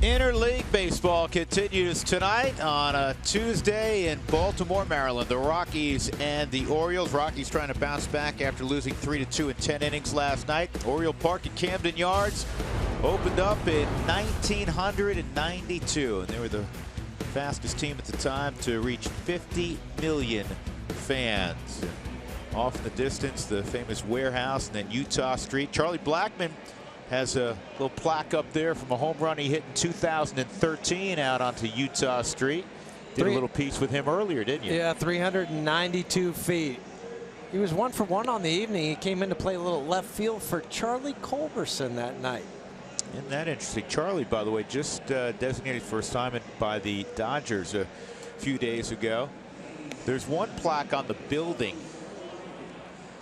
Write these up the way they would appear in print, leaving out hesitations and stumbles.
Interleague baseball continues tonight on a Tuesday in Baltimore, Maryland. The Rockies and the Orioles. Rockies trying to bounce back after losing 3-2 in 10 innings last night. Oriole Park at Camden Yards opened up in 1992, and they were the fastest team at the time to reach 50 million fans. Off in the distance, the famous warehouse, and then Utah Street. Charlie Blackmon has a little plaque up there from a home run he hit in 2013 out onto Utah Street. Did a little piece with him earlier, didn't you? Yeah, 392 feet. He was 1 for 1 on the evening. He came in to play a little left field for Charlie Culberson that night. Isn't that interesting? Charlie, by the way, just designated for assignment by the Dodgers a few days ago. There's one plaque on the building.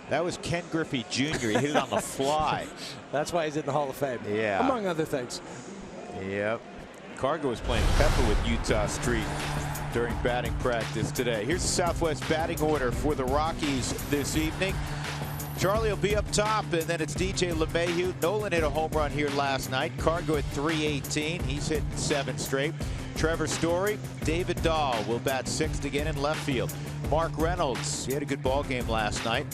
That was Ken Griffey Jr. He hit it on the fly. That's why he's in the Hall of Fame. Yeah. Among other things. Yep. Cargo was playing pepper with Utah Street during batting practice today. Here's the Southwest batting order for the Rockies this evening. Charlie will be up top, and then it's DJ LeMahieu. Nolan hit a home run here last night. Cargo at 318. He's hit 7 straight. Trevor Story, David Dahl will bat 6th again in left field. Mark Reynolds, he had a good ball game last night.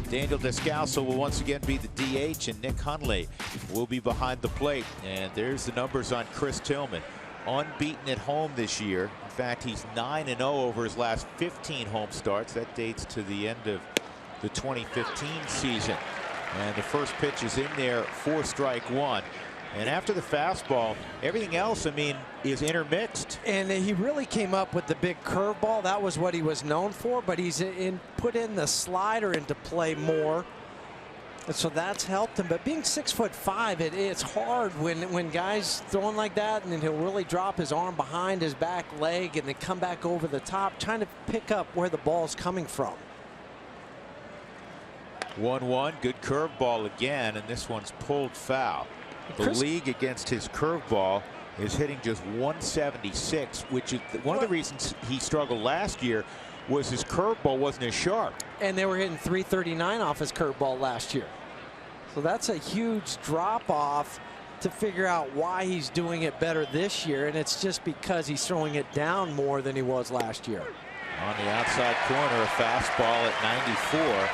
Daniel Descalso will once again be the DH, and Nick Hundley will be behind the plate. And there's the numbers on Chris Tillman. Unbeaten at home this year. In fact, he's 9-0 over his last 15 home starts. That dates to the end of the 2015 season. And the first pitch is in there for strike 1. And after the fastball, everything else, I mean, is intermixed. And he really came up with the big curveball. That was what he was known for, but he's put in the slider into play more. And so that's helped him. But being 6'5", it's hard when guys throwing like that, and then he'll really drop his arm behind his back leg and then come back over the top, trying to pick up where the ball's coming from. 1-1, good curveball again, and this one's pulled foul. The league against his curveball is hitting just 176, which is one of the reasons he struggled last year was his curveball wasn't as sharp. And they were hitting 339 off his curveball last year. So that's a huge drop off to figure out why he's doing it better this year. And it's just because he's throwing it down more than he was last year. On the outside corner, a fastball at 94.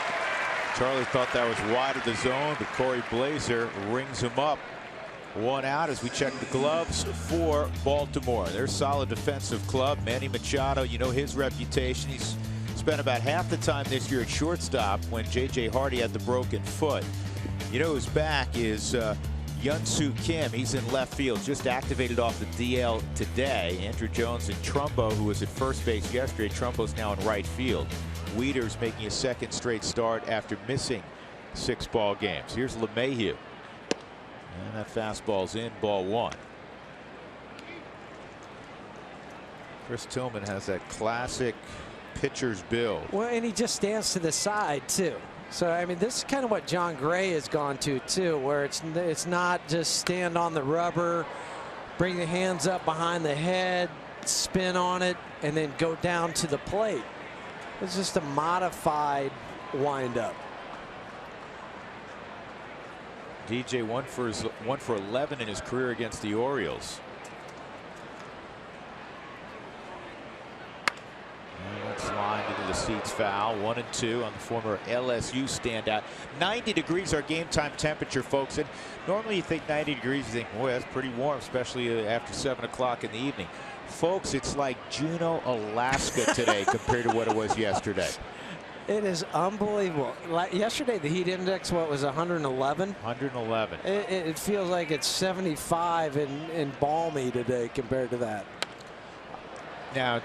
Charlie thought that was wide of the zone, but Corey Blazer rings him up. 1 out as we check the gloves for Baltimore. They're a solid defensive club. Manny Machado, you know his reputation. He's spent about half the time this year at shortstop when J.J. Hardy had the broken foot. You know who's back is Hyun-Soo Kim. He's in left field, just activated off the DL today. Andrew Jones and Trumbo, who was at first base yesterday. Trumbo's now in right field. Wieters making a 2nd straight start after missing 6 ball games. Here's LeMahieu. And that fastball's in, ball 1. Chris Tillman has that classic pitcher's build. Well, and he just stands to the side, too. So, I mean, this is kind of what John Gray has gone to, too, where it's not just stand on the rubber, bring the hands up behind the head, spin on it, and then go down to the plate. It's just a modified windup. DJ 1 for 11 in his career against the Orioles. And that's lined into the seats foul. 1-2 on the former LSU standout. 90 degrees our game time temperature, folks. And normally you think 90 degrees, you think, boy, that's pretty warm, especially after 7 o'clock in the evening. Folks, it's like Juneau, Alaska today compared to what it was yesterday. It is unbelievable. Yesterday, the heat index, what was 111? 111. It feels like it's 75 and balmy today compared to that. Now,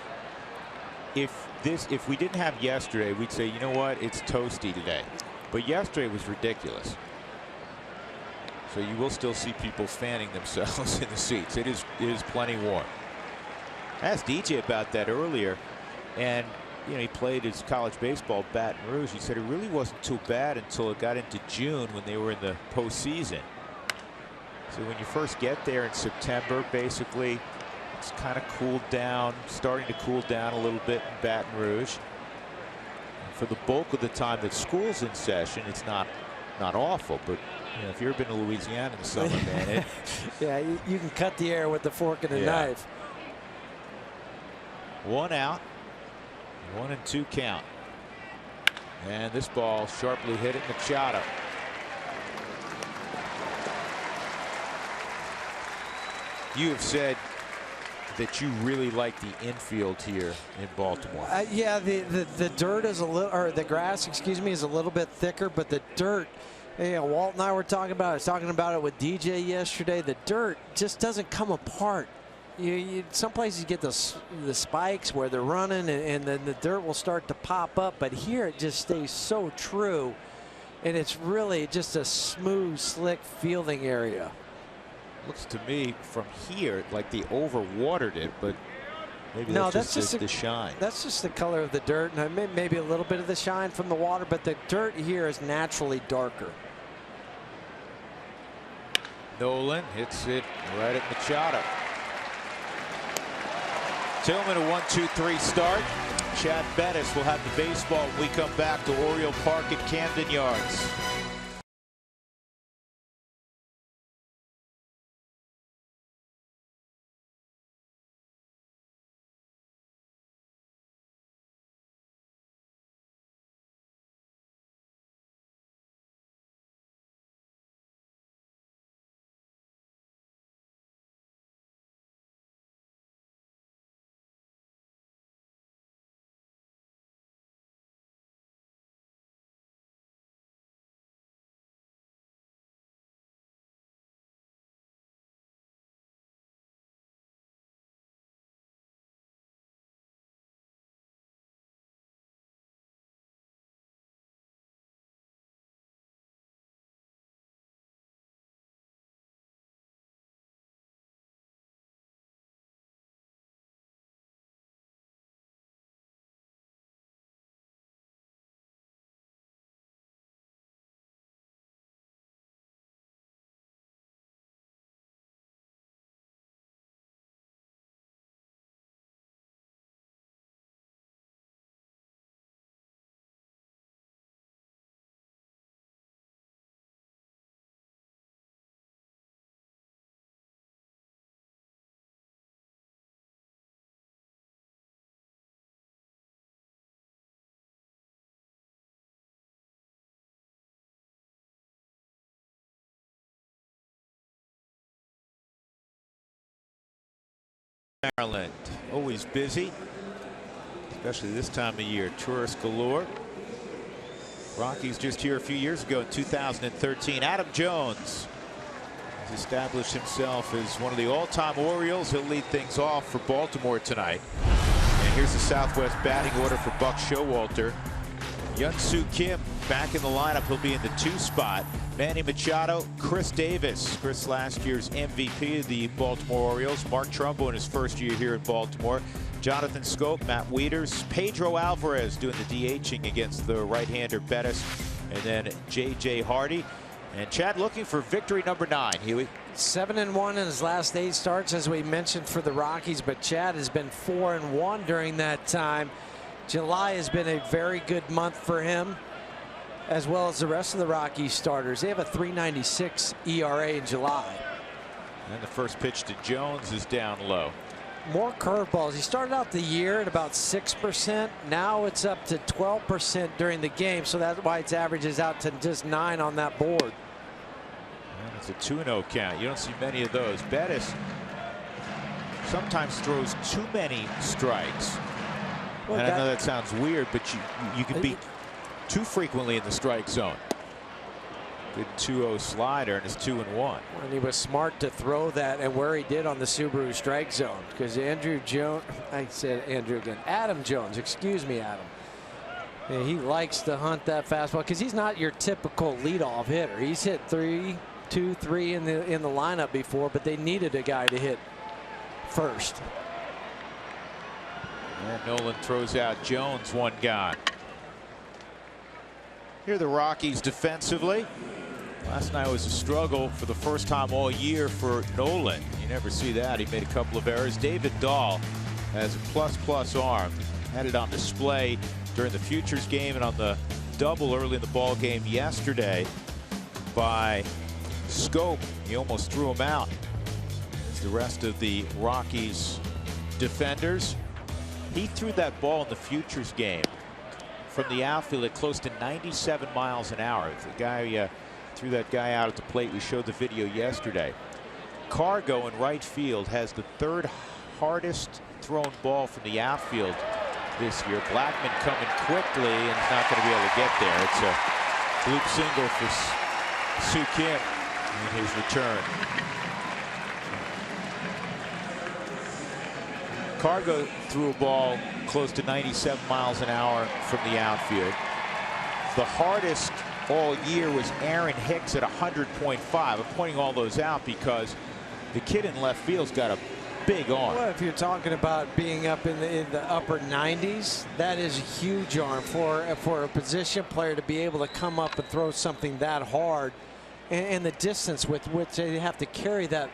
if we didn't have yesterday, we'd say, you know what, it's toasty today. But yesterday was ridiculous. So you will still see people fanning themselves in the seats. It is plenty warm. I asked DJ about that earlier, and you know, he played his college baseball at Baton Rouge. He said it really wasn't too bad until it got into June when they were in the postseason. So when you first get there in September, basically it's kind of cooled down, starting to cool down a little bit in Baton Rouge. And for the bulk of the time that school's in session, it's not awful, but Yeah, if you've ever been to Louisiana in the summer, man. Yeah, you can cut the air with the fork and the knife. 1 out. 1-2 count. And this ball sharply hit at Machado. You have said that you really like the infield here in Baltimore. Yeah, the dirt is a little, or the grass, excuse me, is a little bit thicker, but the dirt, you know, Walt and I were talking about it. I was talking about it with DJ yesterday. The dirt just doesn't come apart. Some places you get the spikes where they're running, and then the dirt will start to pop up, but here it just stays so true, and it's really just a smooth, slick fielding area. Looks to me from here like they overwatered it, but maybe no, that's just the shine. That's just the color of the dirt, and maybe a little bit of the shine from the water, but the dirt here is naturally darker. Nolan hits it right at Machado. Tillman a 1-2-3 start. Chad Bettis will have the baseball when we come back to Oriole Park at Camden Yards. Maryland, always busy, especially this time of year. Tourists galore. Rockies just here a few years ago in 2013. Adam Jones has established himself as one of the all-time Orioles. He'll lead things off for Baltimore tonight. And here's the Southwest batting order for Buck Showalter. Hyun-Soo Kim back in the lineup. He'll be in the 2 spot. Manny Machado, Chris Davis. Chris last year's MVP of the Baltimore Orioles. Mark Trumbo in his first year here in Baltimore. Jonathan Scope, Matt Wieters, Pedro Alvarez doing the DHing against the right-hander Bettis. And then J.J. Hardy. And Chad looking for victory number 9, Huey. 7-1 in his last 8 starts, as we mentioned, for the Rockies, but Chad has been 4-1 during that time. July has been a very good month for him, as well as the rest of the Rockies starters. They have a 3.96 ERA in July. And the first pitch to Jones is down low. More curveballs. He started out the year at about 6%. Now it's up to 12% during the game, so that's why its averages out to just 9 on that board. And it's a 2-0 count. You don't see many of those. Bettis sometimes throws too many strikes. Well, and I know that sounds weird, but you can be too frequently in the strike zone. Good 2-0 slider, and it's 2-1. And he was smart to throw that, and where he did on the Subaru strike zone, because Andrew Jones, I said Andrew again, Adam Jones, excuse me, Adam. Yeah, he likes to hunt that fastball because he's not your typical leadoff hitter. He's hit 3, 2, 3 in the lineup before, but they needed a guy to hit first. And Nolan throws out Jones, 1 gone. Here are the Rockies defensively. Last night was a struggle for the first time all year for Nolan. You never see that. He made a couple of errors. David Dahl has a plus arm. Had it on display during the Futures game and on the double early in the ball game yesterday by scope. He almost threw him out. As the rest of the Rockies defenders. He threw that ball in the futures game from the outfield at close to 97 miles an hour. The guy threw that guy out at the plate. We showed the video yesterday. Cargo in right field has the third hardest thrown ball from the outfield this year. Blackmon coming quickly and is not going to be able to get there. It's a bloop single for Soo Kim in his return. Cargo threw a ball close to 97 miles an hour from the outfield. The hardest all year was Aaron Hicks at 100.5. I'm pointing all those out because the kid in left field's got a big arm. Well, if you're talking about being up in the upper 90s, that is a huge arm for a position player to be able to come up and throw something that hard, and the distance with which they have to carry the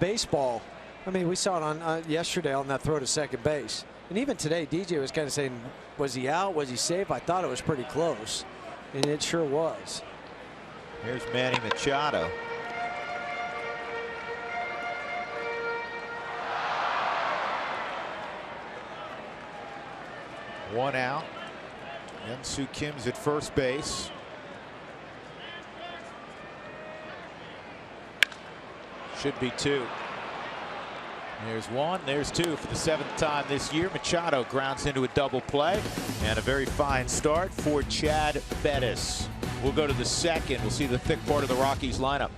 baseball. I mean, we saw it on yesterday on that throw to second base, and even today, DJ was kind of saying, was he out? Was he safe? I thought it was pretty close, and it sure was. Here's Manny Machado. One out. And Soo Kim's at first base. Should be two. There's one, there's two for the 7th time this year. Machado grounds into a double play, and a very fine start for Chad Bettis. We'll go to the second. We'll see the thick part of the Rockies lineup.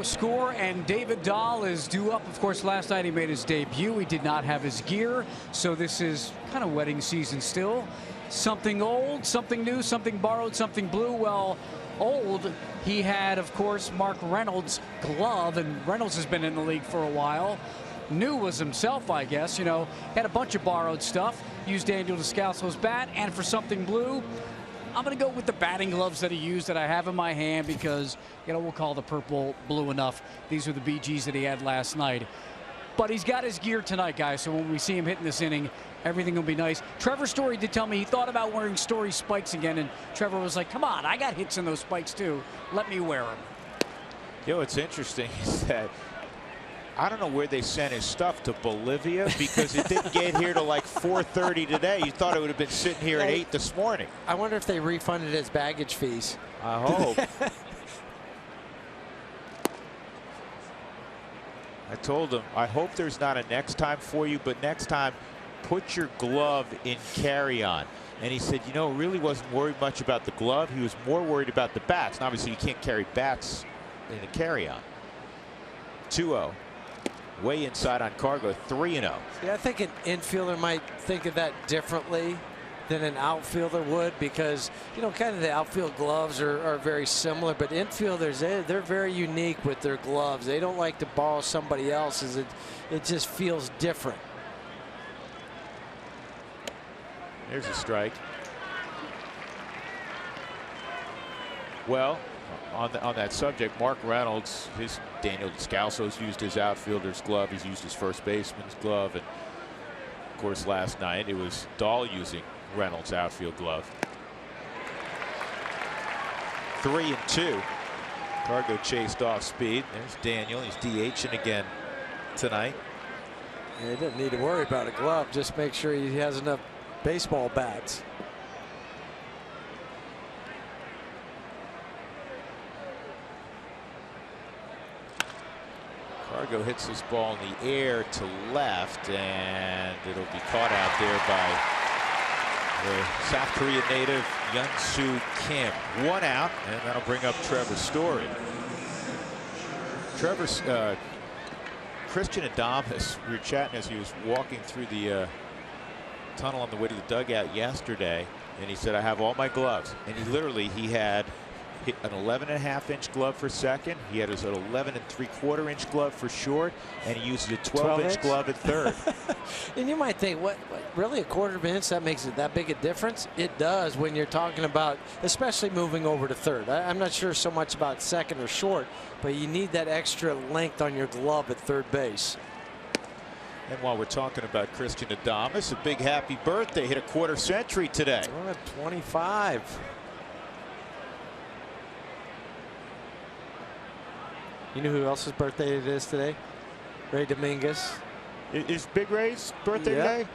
Score, and David Dahl is due up. Of course, last night he made his debut. He did not have his gear, so this is kind of wedding season still. Something old, something new, something borrowed, something blue. Well, old, he had, of course, Mark Reynolds' glove, and Reynolds has been in the league for a while. New was himself, I guess. You know, had a bunch of borrowed stuff. Used Daniel Descalso's bat, and for something blue, I'm going to go with the batting gloves that he used that I have in my hand because, you know, we'll call the purple blue enough. These are the BGs that he had last night. But he's got his gear tonight, guys, so when we see him hitting this inning, everything will be nice. Trevor Story did tell me he thought about wearing Story spikes again, and Trevor was like, come on, I got hits in those spikes too. Let me wear them. You know, what's interesting is that I don't know where they sent his stuff to Bolivia because it didn't get here till like 4:30 today. You thought it would have been sitting here at 8 this morning. I wonder if they refunded his baggage fees. I hope. I told him, I hope there's not a next time for you, but next time put your glove in carry-on. And he said, you know, really wasn't worried much about the glove. He was more worried about the bats. And obviously you can't carry bats in a carry-on. 2-0. Way inside on Cargo, 3-0. Yeah, I think an infielder might think of that differently than an outfielder would because, you know, kind of the outfield gloves are very similar, but infielders, they're very unique with their gloves. They don't like to borrow somebody else's. It just feels different. There's a strike. Well, on that subject, Mark Reynolds, Daniel Descalso's used his outfielder's glove. He's used his first baseman's glove. And of course, last night it was Dahl using Reynolds' outfield glove. 3-2. Cargo chased off speed. There's Daniel. He's DHing again tonight. Yeah, he doesn't need to worry about a glove. Just make sure he has enough baseball bats. Cargo hits this ball in the air to left, and it'll be caught out there by the South Korean native Hyun-Soo Kim. 1 out, and that'll bring up Trevor Story. Christian Adames, we were chatting as he was walking through the tunnel on the way to the dugout yesterday, and he said, I have all my gloves. And he had an 11.5-inch glove for second. He had his 11.75-inch glove for short, and he uses a 12-inch glove at third. And you might think, what, really, a 1/4 of an inch, that makes it that big a difference? It does when you're talking about, especially moving over to third. I'm not sure so much about second or short, but you need that extra length on your glove at third base. And while we're talking about Christian Adames, a big happy birthday. Hit a 1/4 century today. Oh, 25. You know who else's birthday it is today? Ray Dominguez. Is Big Ray's birthday today?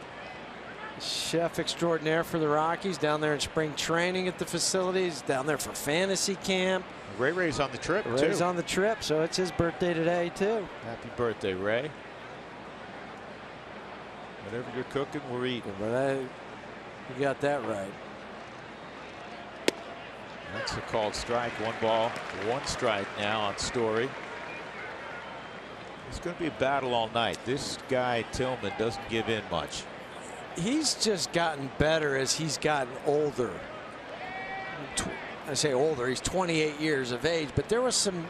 Chef extraordinaire for the Rockies, down there in spring training at the facilities, down there for fantasy camp. Ray's on the trip, too. Ray's on the trip, so it's his birthday today, too. Happy birthday, Ray. Whatever you're cooking, we're eating. But you got that right. That's a called strike. 1 ball, 1 strike now on Story. It's going to be a battle all night. This guy, Tillman, doesn't give in much. He's just gotten better as he's gotten older. I say older, he's 28 years of age, but there was some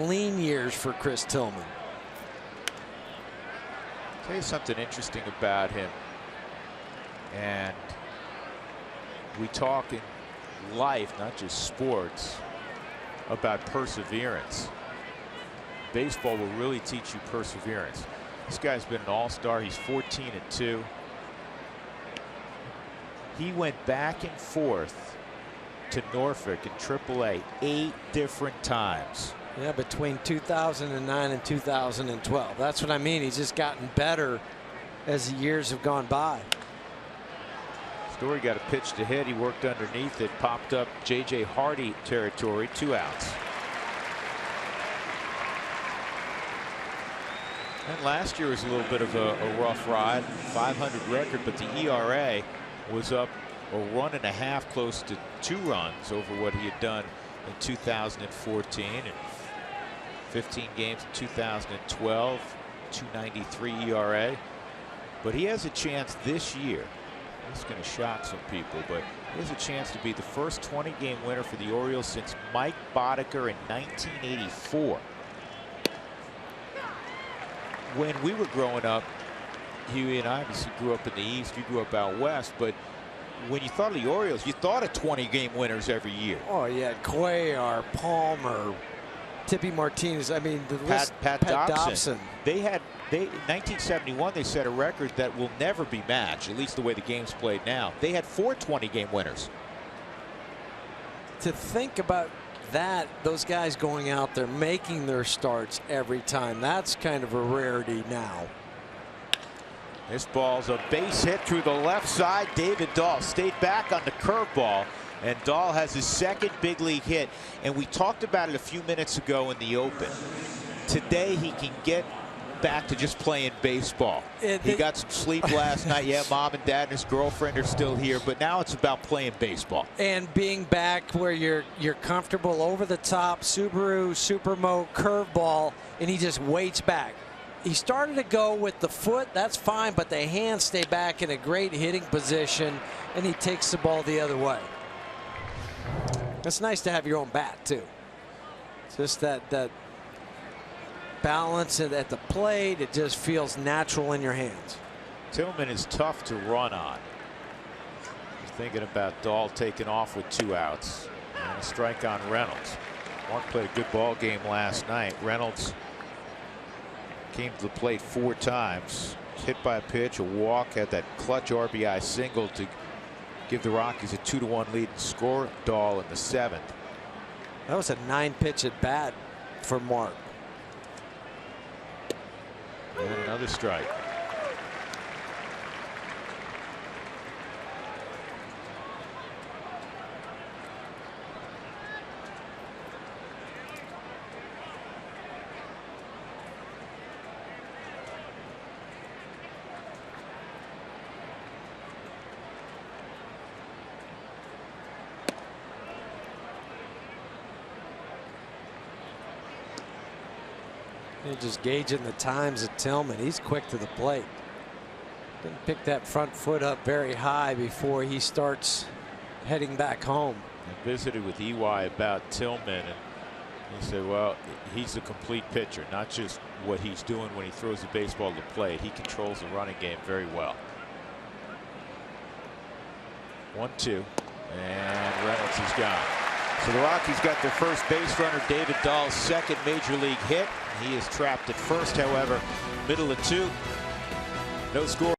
lean years for Chris Tillman. I'll tell you something interesting about him. And we talk in life, not just sports, about perseverance. Baseball will really teach you perseverance. This guy's been an all-star. He's 14-2. He went back and forth to Norfolk in AAA 8 different times. Yeah, between 2009 and 2012. That's what I mean. He's just gotten better as the years have gone by. Story got a pitch to hit. He worked underneath it, popped up J.J. Hardy territory, 2 outs. And last year was a little bit of a rough ride, 500 record, but the ERA was up a 1.5, close to 2 runs over what he had done in 2014, and 15 games in 2012, 2.93 ERA. But he has a chance this year. It's going to shock some people, but he has a chance to be the first 20-game winner for the Orioles since Mike Boddicker in 1984. When we were growing up, Huey and I obviously grew up in the East. You grew up out West, but when you thought of the Orioles, you thought of 20-game winners every year. Oh, yeah, Cuellar, Palmer, Tippy Martinez. I mean, the list, Pat Dobson. In 1971, they set a record that will never be matched, at least the way the game's played now. They had 4 20-game winners. To think about that, those guys going out there making their starts every time, that's kind of a rarity now. This ball's a base hit through the left side. David Dahl stayed back on the curveball, and Dahl has his 2nd big league hit. And we talked about it a few minutes ago in the open. Today he can get back to just playing baseball. He got some sleep last night. Yeah, mom and dad and his girlfriend are still here, but now it's about playing baseball. And being back where you're comfortable, over the top, Subaru Supermo curveball, and he just waits back. He started to go with the foot, that's fine, but the hands stay back in a great hitting position, and he takes the ball the other way. It's nice to have your own bat, too. Just that balance at the plate, it just feels natural in your hands. Tillman is tough to run on. thinking about Dahl taking off with 2 outs and a strike on Reynolds. Mark played a good ball game last night. Reynolds came to the plate 4 times, hit by a pitch, a walk, had that clutch RBI single to give the Rockies a 2-1 lead and score Dahl in the 7th. That was a 9-pitch at bat for Mark. And another strike. You're just gauging the times of Tillman. He's quick to the plate. Didn't pick that front foot up very high before he starts heading back home. I visited with EY about Tillman, and he said, well, he's a complete pitcher, not just what he's doing when he throws the baseball to the plate. He controls the running game very well. 1-2, and Reynolds is gone. So the Rockies got their first base runner, David Dahl's second major league hit. He is trapped at first, however, middle of 2. No score.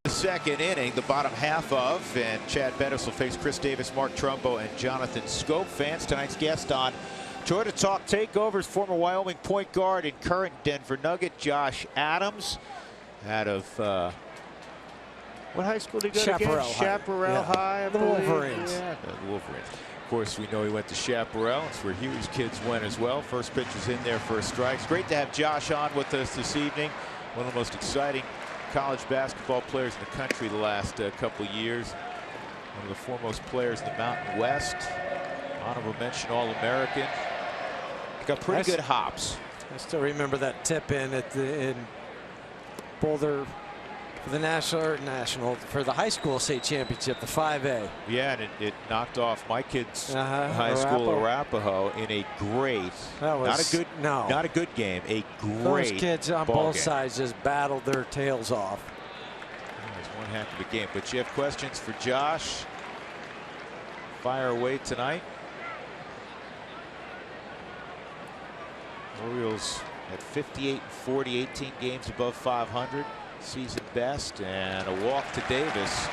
The second inning, the bottom half of, and Chad Bettis will face Chris Davis, Mark Trumbo, and Jonathan Schoop. Fans, tonight's guest on Toyota Talk Takeovers, former Wyoming point guard and current Denver Nugget Josh Adams, out of what high school did he go to again? Chaparral High, I the believe. Wolverines. Yeah, the Wolverines. Of course, we know he went to Chaparral. It's where Huey's kids went as well. First pitch is in there for a strike. It's great to have Josh on with us this evening. One of the most exciting college basketball players in the country the last couple of years. One of the foremost players in the Mountain West. Honorable mention All-American. Got pretty good hops. I still remember that tip in at in Boulder for the for the high school state championship, the 5A. Yeah, and it knocked off my kids' high school, Arapahoe, in a great, not a good game, a great. Those kids on both sides just battled their tails off. It was one heck of a game. But you have questions for Josh? Fire away tonight. Orioles at 58-40, 18 games above 500. Season best, and a walk to Davis.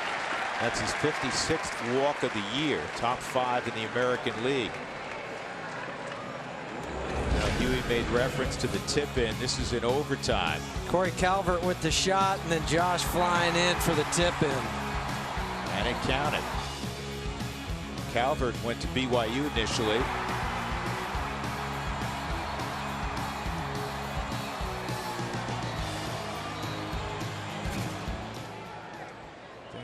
That's his 56th walk of the year. Top 5 in the American League. Now, Huey made reference to the tip in. This is in overtime. Corey Calvert with the shot, and then Josh flying in for the tip in. And it counted. Calvert went to BYU initially.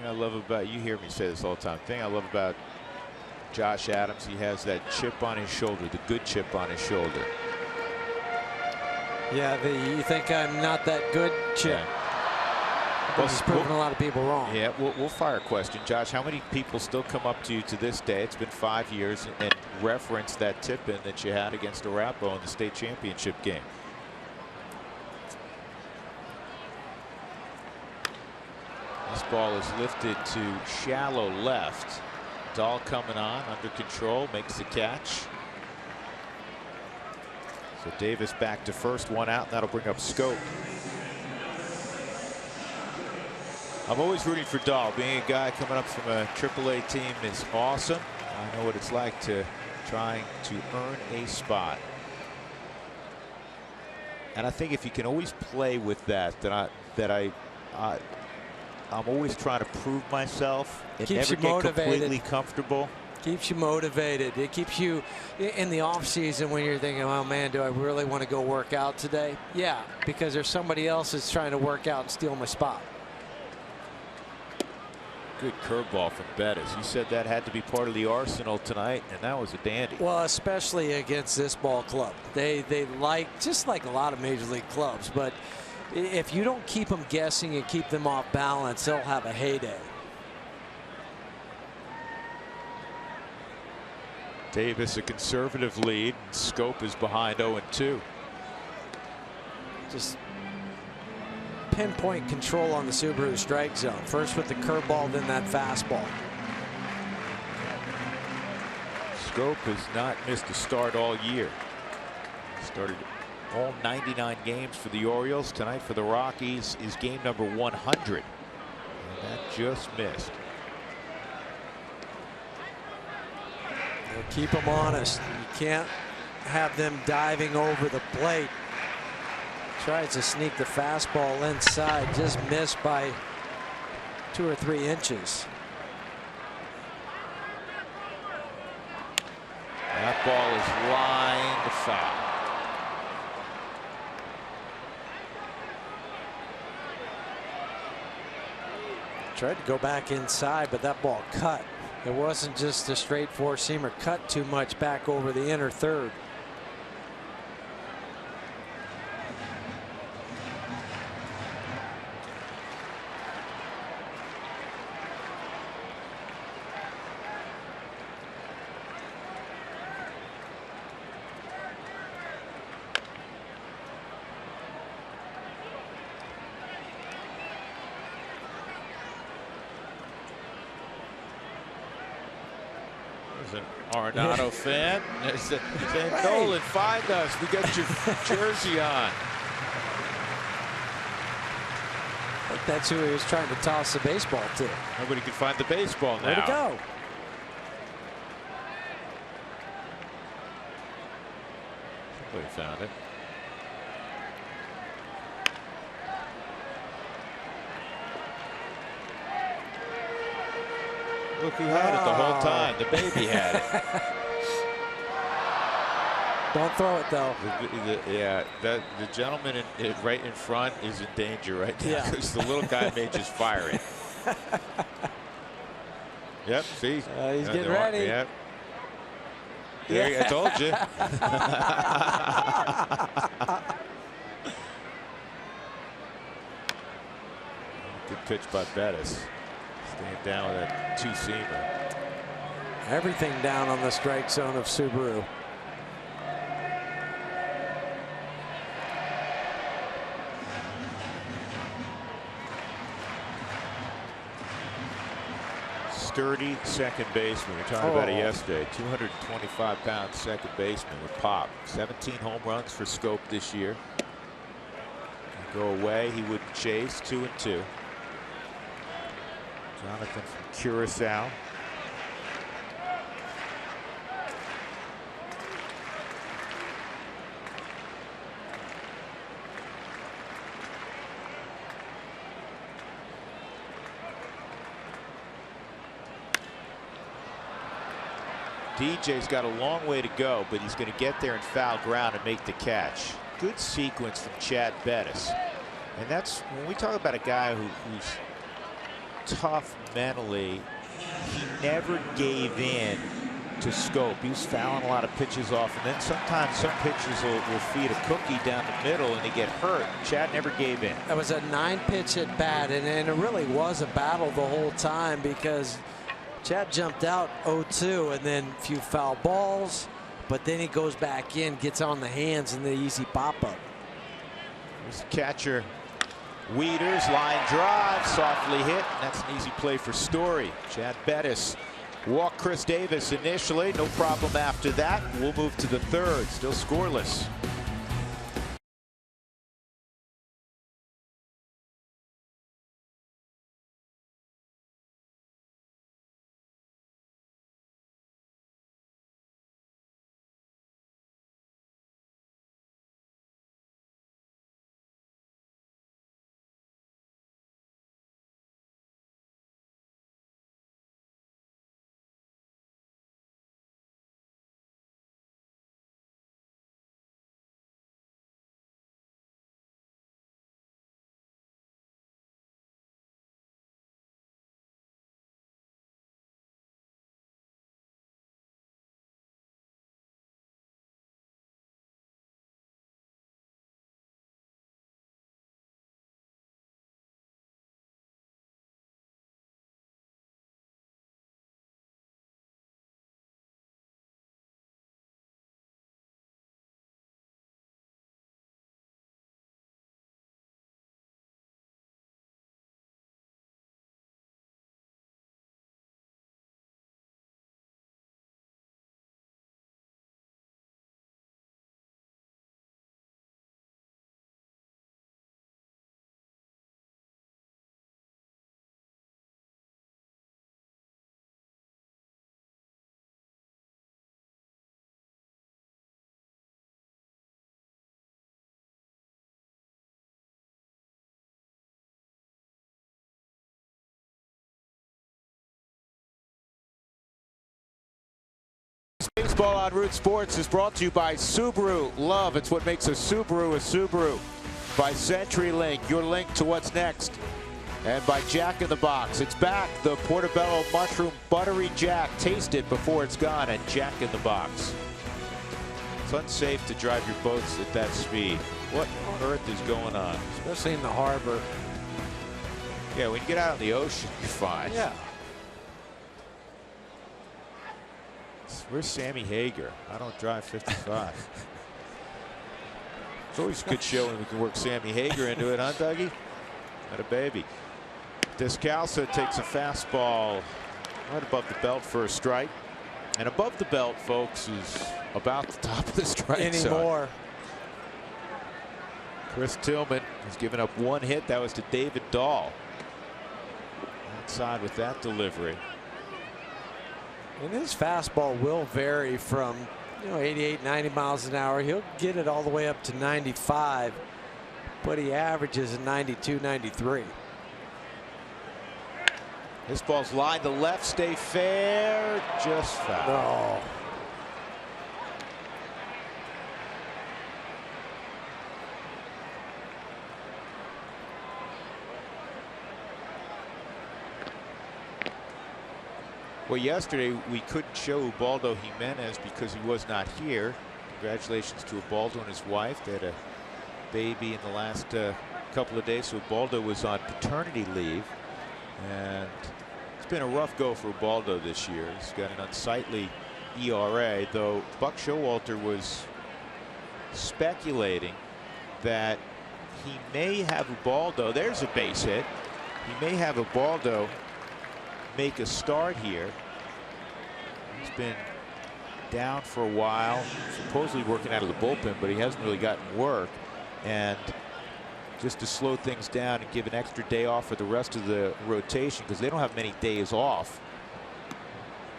thing I love about, you hear me say this all the time, the thing I love about Josh Adams, he has that chip on his shoulder, the good chip on his shoulder. Yeah, you think I'm not that good, chip. Yeah. Well, he's proven a lot of people wrong. Yeah, we'll fire a question. Josh, how many people still come up to you to this day, it's been 5 years, and reference that tip-in that you had against Arapahoe in the state championship game? This ball is lifted to shallow left. Dahl coming on, under control, makes the catch. So Davis back to first, one out, and that'll bring up Schoop. I'm always rooting for Dahl. Being a guy coming up from a AAA team is awesome. I know what it's like to trying to earn a spot. And I think if you can always play with that, I'm always trying to prove myself and Keeps never you get motivated. completely comfortable. Keeps you motivated. It keeps you in the off season when you're thinking, oh man, do I really want to go work out today? Yeah, because there's somebody else that's trying to work out and steal my spot. Good curveball from Bettis. You said that had to be part of the arsenal tonight, and that was a dandy. Well, especially against this ball club. They like, just like a lot of major league clubs, but if you don't keep them guessing and keep them off balance, they'll have a heyday. Davis a conservative lead. Schoop is behind 0-2. Just pinpoint control on the Subaru strike zone. First with the curveball, then that fastball. Schoop has not missed a start all year. Started all 99 games for the Orioles. Tonight for the Rockies is game number 100. And that just missed. They'll keep them honest. You can't have them diving over the plate. Tries to sneak the fastball inside, just missed by 2 or 3 inches. That ball is lined foul. Tried to go back inside, but that ball cut. It wasn't just a straight four-seamer, cut too much back over the inner third. An Arenado fan. Saying, Nolan, find us. We got your jersey on. I think that's who he was trying to toss the baseball to. Nobody can find the baseball now. Where'd it go? Somebody found it. Look who had it the whole time. The baby had it. Don't throw it though. Yeah, the gentleman right in front is in danger right now because the little guy may just fire it. Yep, see? He's getting ready. Yep. There, I told you. Good pitch by Bettis. Staying down with that two-seamer. Everything down on the strike zone of Subaru. Sturdy second baseman. We were talking about it yesterday. 225-pound second baseman with pop. 17 home runs for Schoop this year. Go away, he wouldn't chase. 2-2. Jonathan from Curacao. DJ's got a long way to go, but he's going to get there in foul ground and make the catch. Good sequence from Chad Bettis. And that's when we talk about a guy who's tough mentally. He never gave in to Schoop. He was fouling a lot of pitches off, and then sometimes some pitchers will feed a cookie down the middle and they get hurt. Chad never gave in. That was a 9-pitch at bat, and it really was a battle the whole time because Chad jumped out 0-2 and then a few foul balls, but then he goes back in, gets on the hands, and the easy pop-up. Here's the catcher. Wieters, line drive, softly hit. That's an easy play for Story. Chad Bettis walked Chris Davis initially, no problem after that. We'll move to the third, still scoreless. Baseball on Root Sports is brought to you by Subaru. Love, it's what makes a Subaru a Subaru. By CenturyLink, your link to what's next. And by Jack in the Box. It's back, the Portobello Mushroom Buttery Jack. Taste it before it's gone at Jack in the Box. It's unsafe to drive your boats at that speed. What on earth is going on? Especially in the harbor. Yeah, when you get out on the ocean, you're fine. Yeah. Where's Sammy Hagar? I don't drive 55. It's always a good show when we can work Sammy Hagar into it, huh, Dougie? Not a baby. Descalso takes a fastball right above the belt for a strike. And above the belt, folks, is about the top of the strike zone. Anymore. Chris Tillman has given up one hit. That was to David Dahl. Outside with that delivery. And his fastball will vary from 88, 90 miles an hour. He'll get it all the way up to 95, but he averages a 92, 93. This ball's lined to left, stay fair, just foul. Oh. Well, yesterday we couldn't show Ubaldo Jimenez because he was not here. Congratulations to Ubaldo and his wife. They had a baby in the last couple of days, so Ubaldo was on paternity leave. And it's been a rough go for Ubaldo this year. He's got an unsightly ERA, though Buck Showalter was speculating that he may have Ubaldo. There's a base hit. He may have Ubaldo make a start here. He's been down for a while, supposedly working out of the bullpen, but he hasn't really gotten work. And just to slow things down and give an extra day off for the rest of the rotation, because they don't have many days off.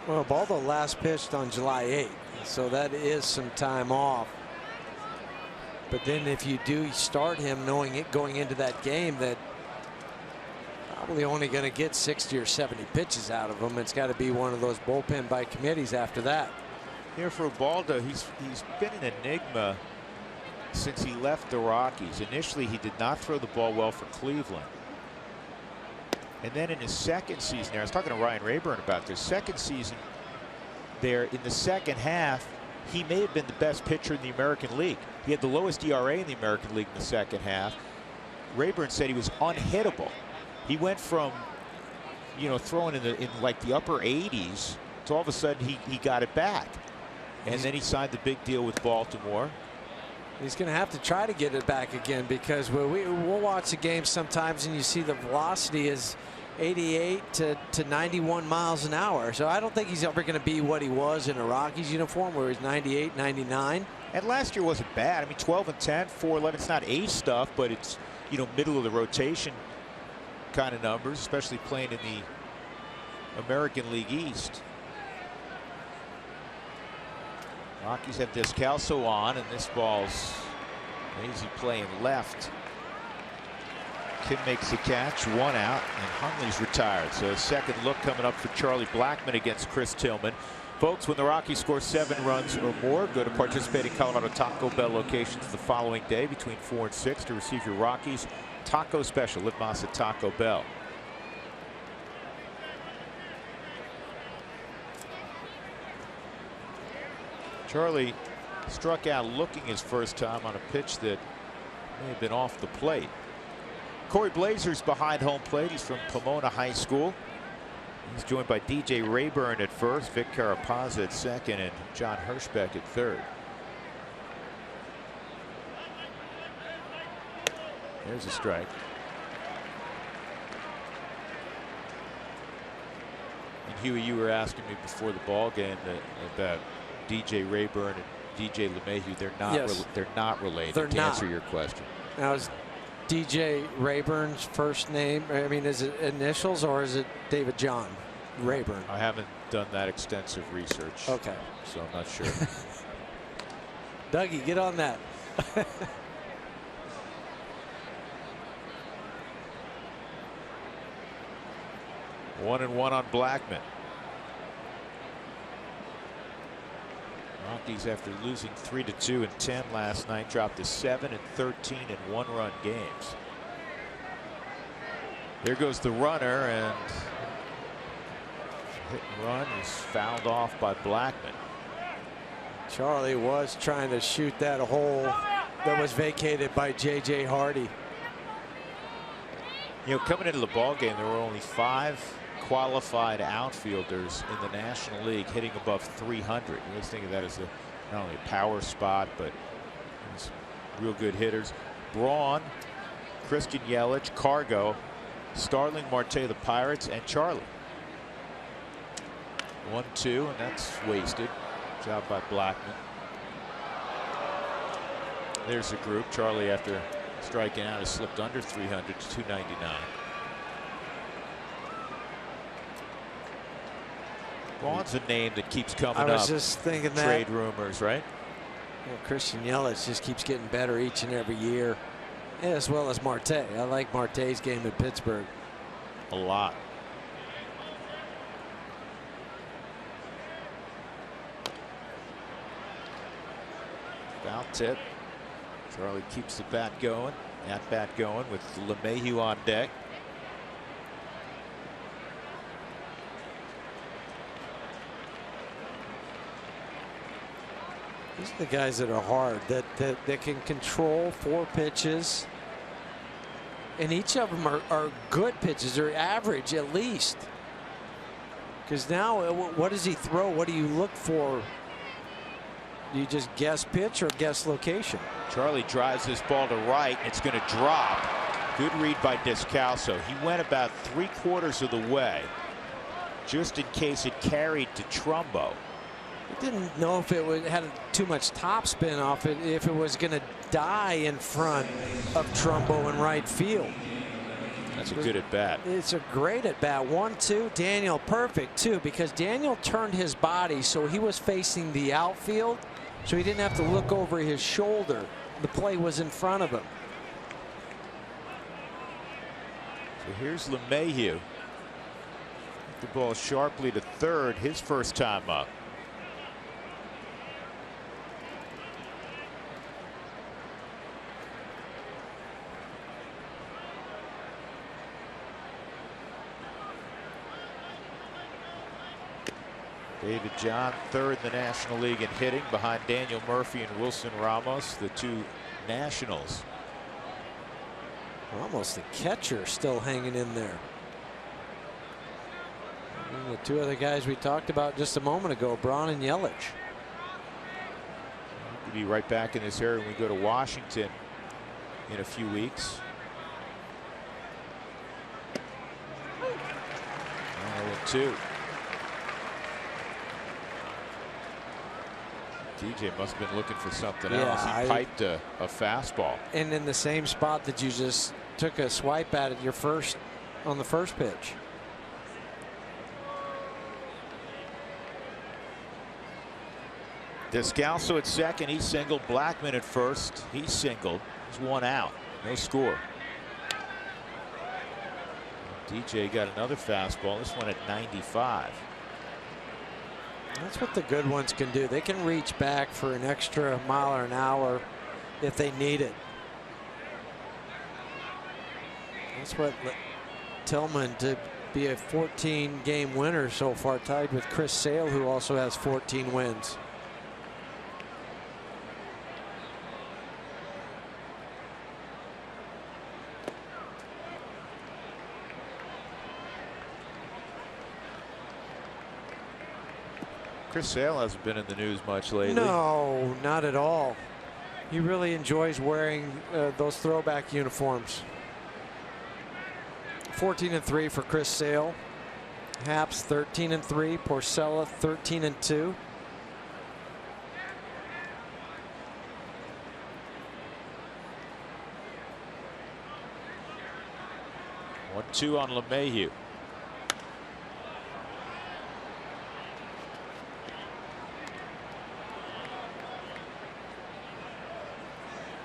Well, Ubaldo last pitched on July 8th, so that is some time off. But then if you do start him knowing it going into that game that probably only going to get 60 or 70 pitches out of him, it's got to be one of those bullpen by committees after that. Here for Ubaldo, he's been an enigma since he left the Rockies. Initially, he did not throw the ball well for Cleveland. And then in his second season there, I was talking to Ryan Rayburn about this second season there, in the second half, he may have been the best pitcher in the American League. He had the lowest ERA in the American League in the second half. Rayburn said he was unhittable. He went from, you know, throwing in like the upper 80s to all of a sudden he got it back. And then he signed the big deal with Baltimore. He's going to have to try to get it back again, because we'll watch the game sometimes and you see the velocity is 88 to 91 miles an hour. So I don't think he's ever going to be what he was in a Rockies uniform where he's 98, 99. And last year wasn't bad. I mean, 12 and 10, 411. It's not ace stuff, but it's, you know, middle of the rotation kind of numbers, especially playing in the American League East. Rockies have Descalso on, and this ball's an easy play in left. Kim makes the catch, 1 out, and Hundley's retired. So a second look coming up for Charlie Blackmon against Chris Tillman. Folks, when the Rockies score 7 runs or more, go to participating Colorado Taco Bell locations the following day between 4 and 6 to receive your Rockies taco special. Live Más at Taco Bell. Charlie struck out looking his first time on a pitch that may have been off the plate. Corey Blazer's behind home plate. He's from Pomona High School. He's joined by DJ Rayburn at first, Vic Carapazza at second, and John Hirschbeck at third. There's a strike. And Huey, you were asking me before the ball game about DJ Rayburn and DJ LeMahieu. They're not related. They're to not. Answer your question. Now, is DJ Rayburn's first name, I mean, is it initials or is it David John Rayburn? I haven't done that extensive research. Okay. So I'm not sure. Dougie, get on that. 1-1 on Blackmon. Rockies, after losing 3-2 and 10 last night, dropped to 7 and 13 in 1-run games. There goes the runner, and hit and run is fouled off by Blackmon. Charlie was trying to shoot that hole that was vacated by J.J. Hardy. You know, coming into the ball game, there were only 5 qualified outfielders in the National League hitting above 300. You always think of that as not only a power spot, but some real good hitters. Braun, Christian Yelich, Cargo, Starling Marte, the Pirates, and Charlie. 1-2, and that's wasted. Job by Blackmon. There's a group. Charlie, after striking out, has slipped under 300 to 299. Braun's a name that keeps coming up. I was just thinking that. Trade rumors, right? Well, Christian Yelich just keeps getting better each and every year, as well as Marte. I like Marte's game in Pittsburgh a lot. Foul tip. Charlie keeps the bat going. At bat going with LeMahieu on deck. These are the guys that are hard, that can control 4 pitches, and each of them are good pitches. They're average at least. Because now, what does he throw? What do you look for? Do you just guess pitch or guess location? Charlie drives this ball to right. It's going to drop. Good read by Descalso. He went about 3/4 of the way, just in case it carried to Trumbo. I didn't know if it had too much top spin off it, if it was going to die in front of Trumbo in right field. That's a good at bat. It's a great at bat. 1-2. Daniel perfect too, because Daniel turned his body so he was facing the outfield, so he didn't have to look over his shoulder. The play was in front of him. So here's LeMahieu. The ball sharply to third, his first time up. David John, third in the National League in hitting, behind Daniel Murphy and Wilson Ramos, the two Nationals. Almost the catcher still hanging in there. And the two other guys we talked about just a moment ago, Braun and Yelich. We'll be right back in this area when we go to Washington in a few weeks. 0-2. DJ must have been looking for something else. He piped a fastball. And in the same spot that you just took a swipe at it on the first pitch. Descalso at second. He singled. Blackman at first. He singled. There's one out. No score. DJ got another fastball. This one at 95. That's what the good ones can do. They can reach back for an extra mile or an hour if they need it. That's what Tillman to be a 14-game winner so far, tied with Chris Sale, who also has 14 wins. Chris Sale hasn't been in the news much lately. No, not at all. He really enjoys wearing those throwback uniforms. 14-3 for Chris Sale. Haps 13-3. Porcello 13-2. One-two on LeMahieu.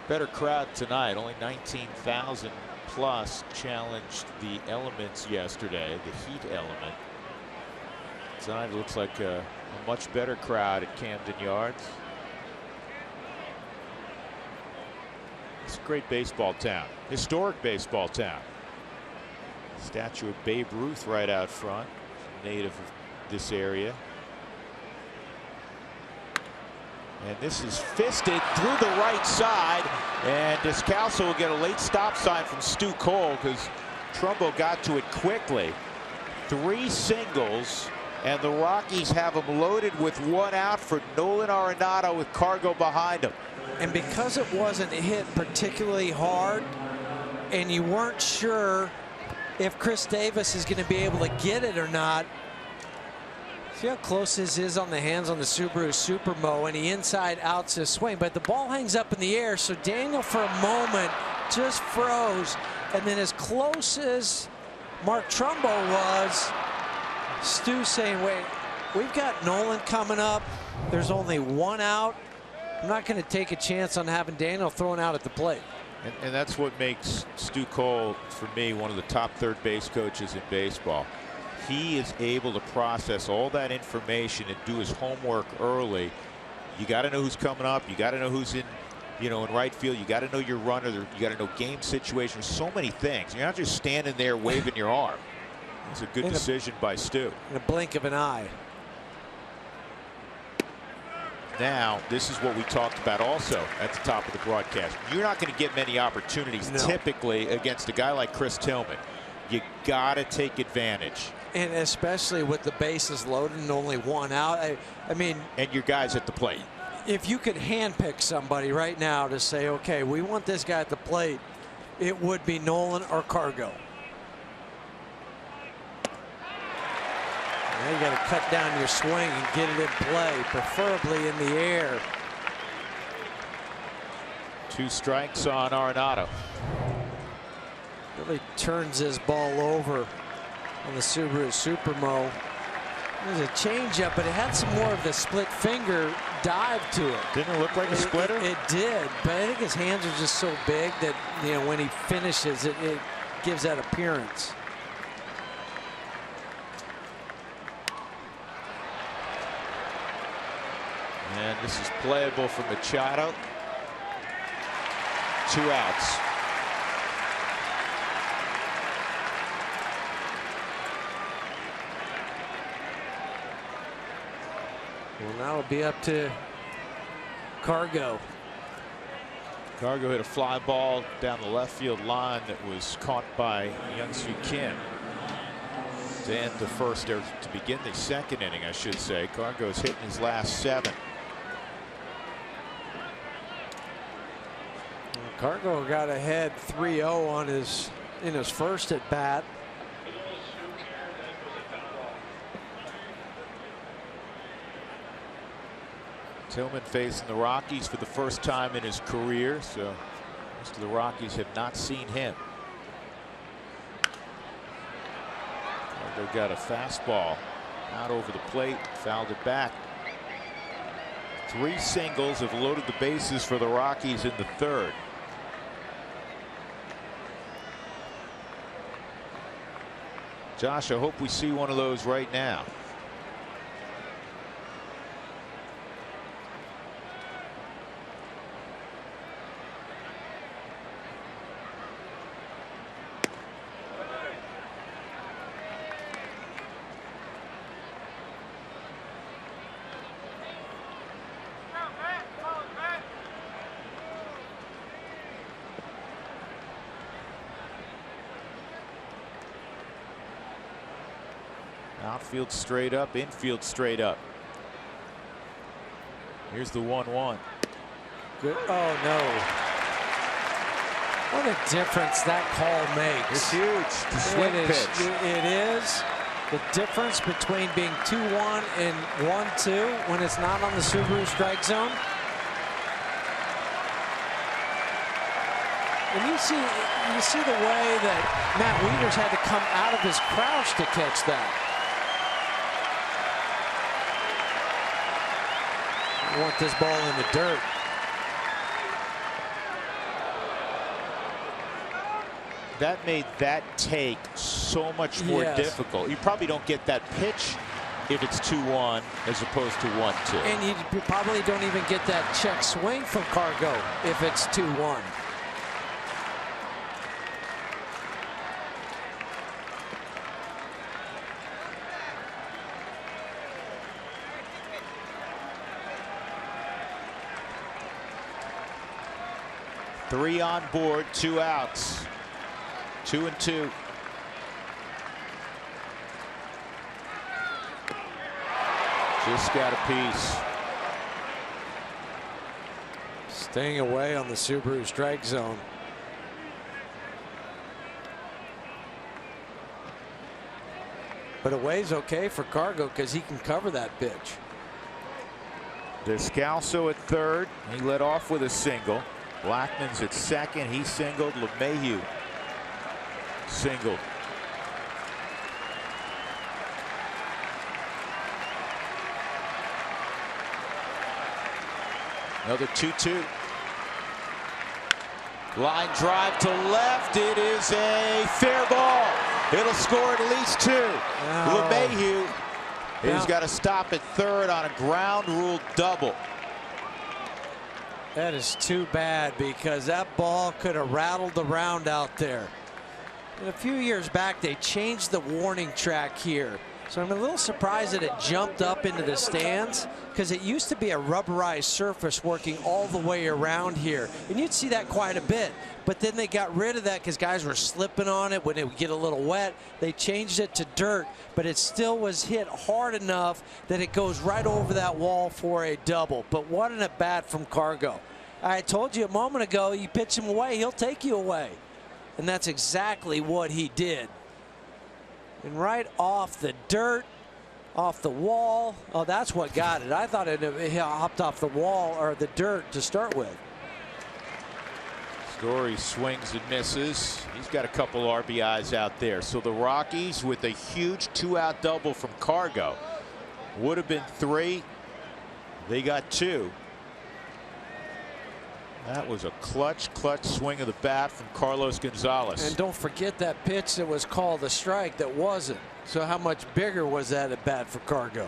Better crowd tonight. Only 19,000 plus challenged the elements yesterday, the heat element. Tonight it looks like a much better crowd at Camden Yards. It's a great baseball town, historic baseball town. Statue of Babe Ruth right out front, native of this area. And this is fisted through the right side, and Descalso will get a late stop sign from Stu Cole because Trumbo got to it quickly. 3 singles, and the Rockies have him loaded with 1 out for Nolan Arenado with Cargo behind him. And because it wasn't hit particularly hard, and you weren't sure if Chris Davis is going to be able to get it or not. See how close this is on the hands on the Subaru Supermo, and he inside outs his swing, but the ball hangs up in the air, so Daniel for a moment just froze, and then as close as Mark Trumbo was, Stu saying, wait, we've got Nolan coming up, there's only 1 out, I'm not going to take a chance on having Daniel thrown out at the plate. And that's what makes Stu Cole, for me, one of the top third base coaches in baseball. He is able to process all that information and do his homework early. You got to know who's coming up. You got to know who's in, in right field. You got to know your runner. You got to know game situations. So many things. You're not just standing there waving your arm. It's a good decision by Stu. In a blink of an eye. Now, this is what we talked about also at the top of the broadcast. You're not going to get many opportunities typically against a guy like Chris Tillman. You got to take advantage. And especially with the bases loaded and only 1 out. I mean, and your guys at the plate. If you could handpick somebody right now to say, okay, we want this guy at the plate, it would be Nolan or Cargo. Now you got to cut down your swing and get it in play, preferably in the air. 2 strikes on Arenado. Really turns his ball over on the Subaru Supermo. There's a changeup, but it had some more of the split finger dive to it. Didn't it look like a splitter? It did, but I think his hands are just so big that when he finishes it gives that appearance. And this is playable for Machado. 2 outs. Well, now it'll be up to Cargo. Cargo hit a fly ball down the left field line that was caught by Young-Soo Kim. To end the first, or to begin the second inning, I should say. Cargo's hitting his last 7. Cargo got ahead 3-0 in his first at bat. Tillman facing the Rockies for the first time in his career, so most of the Rockies have not seen him. They got a fastball out over the plate, fouled it back. 3 singles have loaded the bases for the Rockies in the 3rd. Josh, I hope we see one of those right now. Outfield straight up, infield straight up. Here's the 1-1. Good. Oh no. What a difference that call makes. It's huge. The swing pitch. It is. The difference between being 2-1 and 1-2 when it's not on the Subaru strike zone. And you see the way that Matt Wieters had to come out of his crouch to catch that. I want this ball in the dirt. That made that take so much more difficult. You probably don't get that pitch if it's 2-1 as opposed to 1-2. And you probably don't even get that check swing from Cargo if it's 2-1. Three on board, 2 outs. 2-2. Just got a piece. Staying away on the Subaru strike zone. But away's okay for Cargo because he can cover that pitch. Descalso at 3rd. He led off with a single. Blackman's at 2nd. He singled. LeMahieu singled. Another 2-2. Line drive to left. It is a fair ball. It'll score at least 2. LeMahieu has got to stop at 3rd on a ground rule double. That is too bad because that ball could have rattled around out there. And a few years back, they changed the warning track here. So I'm a little surprised that it jumped up into the stands because it used to be a rubberized surface working all the way around here. And you'd see that quite a bit. But then they got rid of that because guys were slipping on it when it would get a little wet. They changed it to dirt, but it still was hit hard enough that it goes right over that wall for a double. But what an at-bat from Cargo. I told you a moment ago, you pitch him away, he'll take you away. And that's exactly what he did. And right off the dirt, off the wall. Oh, that's what got it. I thought it hopped off the wall or the dirt to start with. Story swings and misses. He's got a couple RBIs out there. So the Rockies with a huge 2-out double from Cargo. Would have been 3. They got 2. That was a clutch swing of the bat from Carlos Gonzalez. And don't forget that pitch that was called a strike that wasn't. So how much bigger was that at bat for Cargo?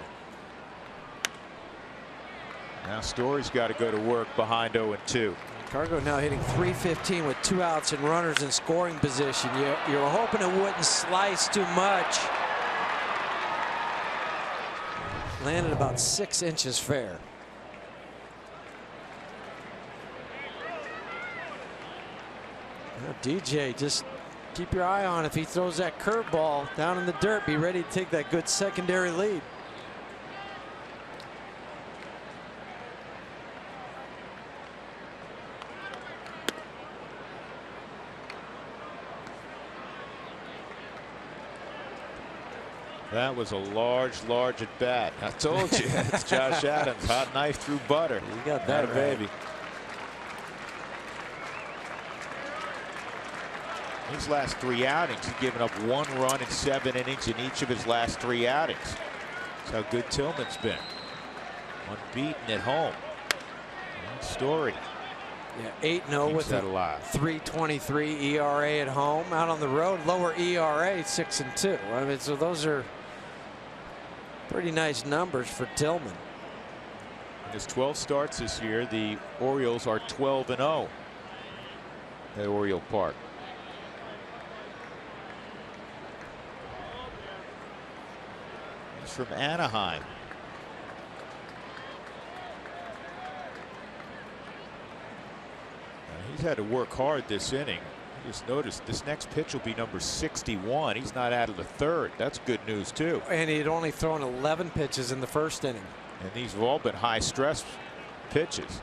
Now Story's got to go to work behind 0-2. Cargo now hitting .315 with 2 outs and runners in scoring position. You're hoping it wouldn't slice too much. landed about 6 inches fair. Now, DJ, just keep your eye on if he throws that curveball down in the dirt. Be ready to take that good secondary lead. That was a large at bat. I told you, it's Josh Adams. Hot knife through butter. You got that right. Baby. His last 3 outings, he's given up 1 run in 7 innings in each of his last 3 outings. That's how good Tillman's been. Unbeaten at home. Story. Yeah, 8-0 with a 3.23 ERA at home. Out on the road, lower ERA, 6-2. I mean, so those are pretty nice numbers for Tillman. In his 12 starts this year, the Orioles are 12-0 at Oriole Park. He's from Anaheim. He's had to work hard this inning. Just noticed this next pitch will be number 61. He's not out of the 3rd. That's good news too. And he'd only thrown 11 pitches in the 1st inning. And these have all been high stress pitches.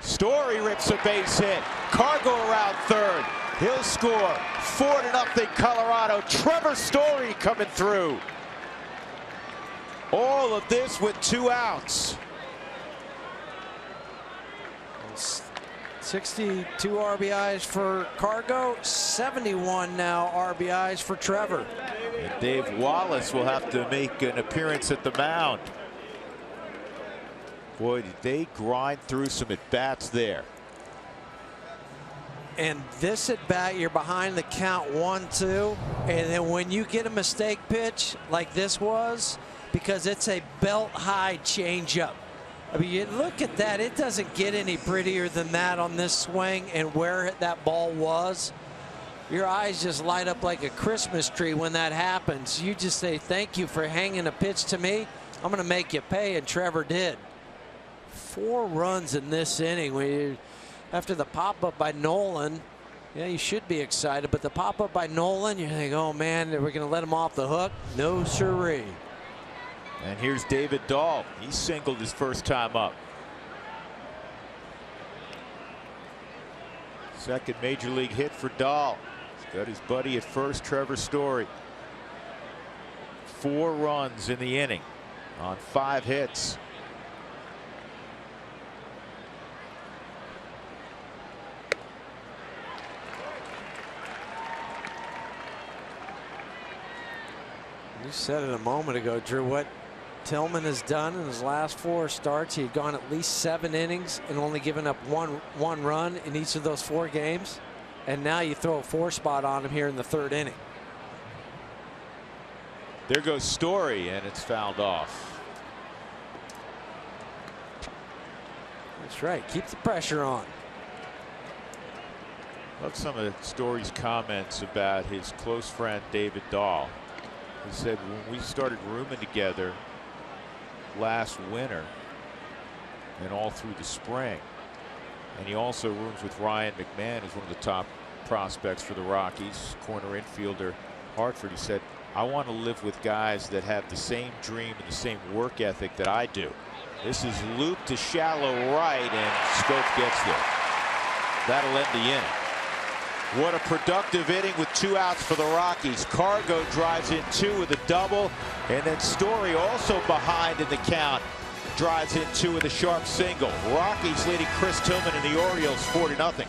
Story rips a base hit. Cargo around 3rd. He'll score. 4-0 Colorado. Trevor Story coming through. All of this with 2 outs. 62 RBIs for Cargo, 71 now RBIs for Trevor. And Dave Wallace will have to make an appearance at the mound. Boy, did they grind through some at-bats there. And this at bat, you're behind the count 1-2, and then when you get a mistake pitch like this was, because it's a belt high changeup. I mean, you look at that, it doesn't get any prettier than that on this swing, and where that ball was, your eyes just light up like a Christmas tree when that happens. You just say, thank you for hanging a pitch to me. I'm going to make you pay, and Trevor did. 4 runs in this inning. After the pop-up by Nolan, yeah, you should be excited, but the pop-up by Nolan, you think, oh man, we're going to let him off the hook. No siree. And here's David Dahl. He singled his first time up. Second major league hit for Dahl. He's got his buddy at first, Trevor Story. 4 runs in the inning on 5 hits. You said it a moment ago, Drew, what Tillman has done in his last 4 starts. He had gone at least 7 innings and only given up one run in each of those 4 games. And now you throw a 4 spot on him here in the 3rd inning. There goes Story, and it's fouled off. That's right. Keep the pressure on. Love some of Story's comments about his close friend David Dahl. He said when we started rooming together last winter and all through the spring, and he also rooms with Ryan McMahon, who's one of the top prospects for the Rockies, corner infielder, Hartford. He said, I want to live with guys that have the same dream and the same work ethic that I do. This is loop to shallow right, and Schoop gets there. That'll end the inning. What a productive inning with 2 outs for the Rockies. Cargo drives in 2 with a double, and then Story, also behind in the count, drives in 2 with a sharp single. Rockies leading Chris Tillman and the Orioles 4-0.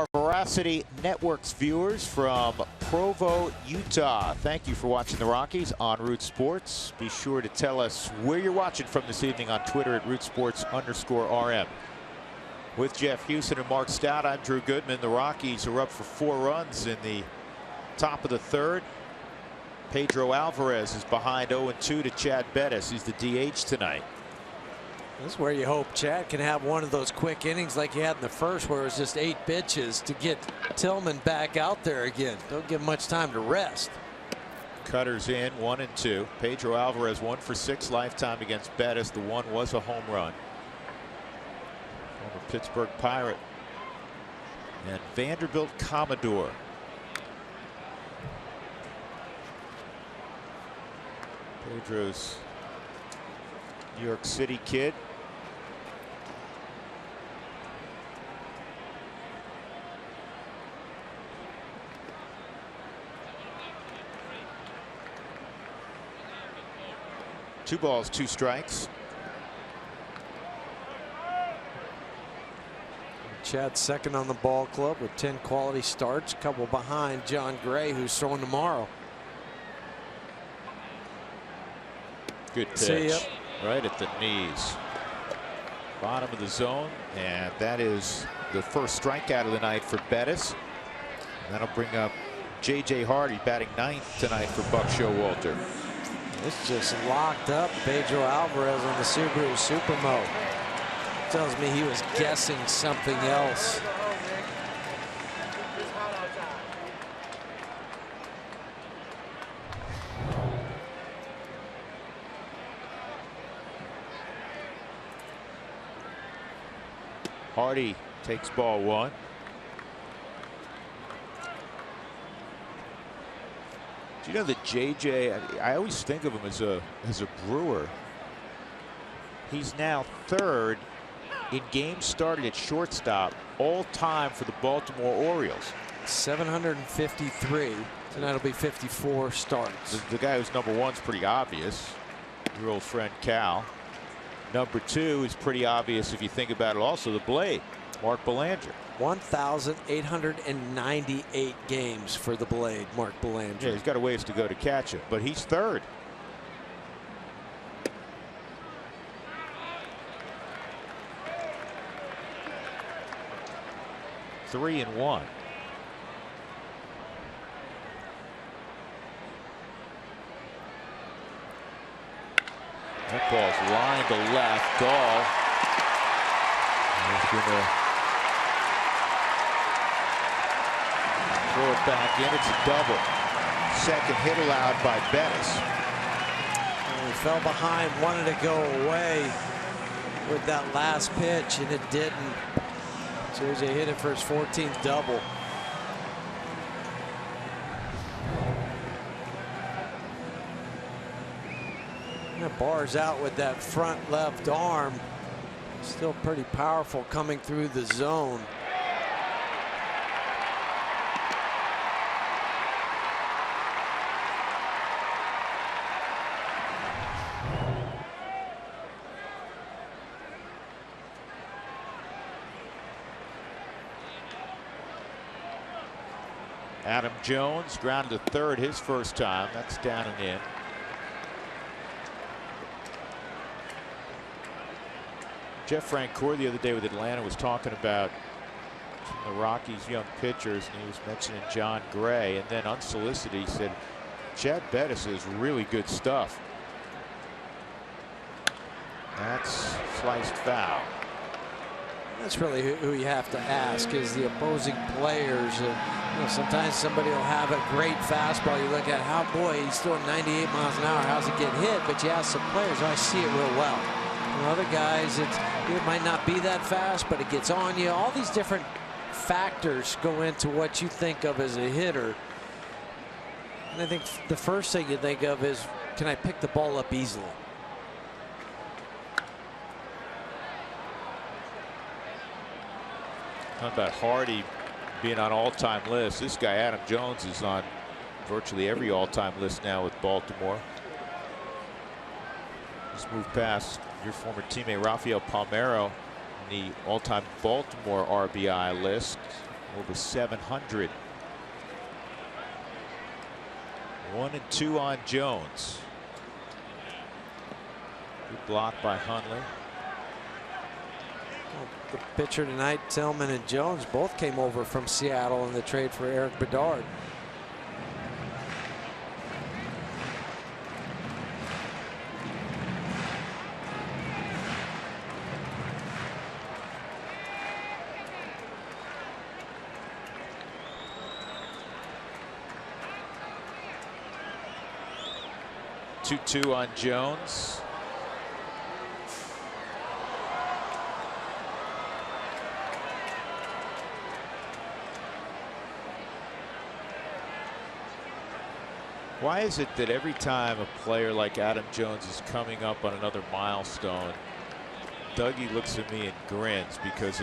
Our Veracity Networks viewers from Provo, Utah. Thank you for watching the Rockies on Root Sports. Be sure to tell us where you're watching from this evening on Twitter at RootSports_RM. With Jeff Houston and Mark Stout, I'm Drew Goodman. The Rockies are up for 4 runs in the top of the 3rd. Pedro Alvarez is behind 0-2 to Chad Bettis. He's the DH tonight. This is where you hope Chad can have one of those quick innings like he had in the first, where it was just 8 pitches to get Tillman back out there again. Don't give him much time to rest. Cutters in 1-2. Pedro Alvarez 1 for 6 lifetime against Bettis. The one was a home run. Former Pittsburgh Pirate and Vanderbilt Commodore. Pedro's New York City kid. Two balls, 2 strikes. Chad's second on the ball club with 10 quality starts, a couple behind John Gray, who's throwing tomorrow. Good pitch. Right at the knees. Bottom of the zone, and that is the first strikeout of the night for Bettis. That'll bring up J.J. Hardy batting 9th tonight for Buck Showalter. It's just locked up Pedro Alvarez on the Subaru Supermo. Tells me he was guessing something else. Hardy takes ball 1. Do you know that JJ, I always think of him as a Brewer. He's now 3rd in games started at shortstop all time for the Baltimore Orioles. 753. Tonight will be 54 starts. The guy who's number 1's pretty obvious. Your old friend Cal. Number 2 is pretty obvious if you think about it also. The Blade, Mark Belanger. 1,898 games for the Blade, Mark Belanger. Yeah, he's got a ways to go to catch him, but he's 3rd. Three and 1. That ball's lined to left. Dahl is going to throw it back in. It's a double. Second hit allowed by Bettis. He fell behind, wanted to go away with that last pitch, and it didn't. JJ hit it for his 14th double. Bars out with that front left arm. Still pretty powerful coming through the zone. Adam Jones grounded to 3rd his first time. That's down and in. Jeff Francoeur the other day with Atlanta was talking about the Rockies' young pitchers, and he was mentioning John Gray, and then unsolicited he said Chad Bettis is really good stuff. That's sliced foul. That's really who you have to ask is the opposing players. You know, sometimes somebody will have a great fastball. You look at how, boy, he's throwing 98 miles an hour. How's it get hit? But you ask some players, I see it real well. And other guys, it might not be that fast, but it gets on you. All these different factors go into what you think of as a hitter. And I think the first thing you think of is, can I pick the ball up easily? How about Hardy being on all-time lists? This guy Adam Jones is on virtually every all-time list now with Baltimore. Just moved past your former teammate Rafael Palmeiro in the all-time Baltimore RBI list. over 700. 1-2 on Jones. Good block by Hundley. Well, the pitcher tonight, Tillman and Jones, both came over from Seattle in the trade for Eric Bedard. Two on Jones. Why is it that every time a player like Adam Jones is coming up on another milestone, Dougie looks at me and grins because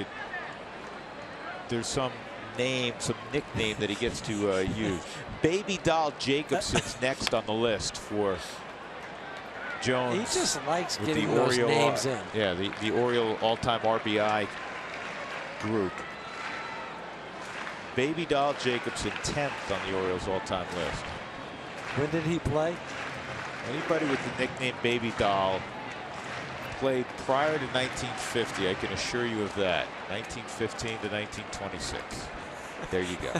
there's some name, some nickname that he gets to use. Baby Doll Jacobson's next on the list for Jones. He just likes getting those names in. Yeah, the Oriole all-time RBI group. Baby Doll Jacobson 10th on the Orioles all-time list. When did he play? Anybody with the nickname Baby Doll played prior to 1950. I can assure you of that. 1915 to 1926. There you go.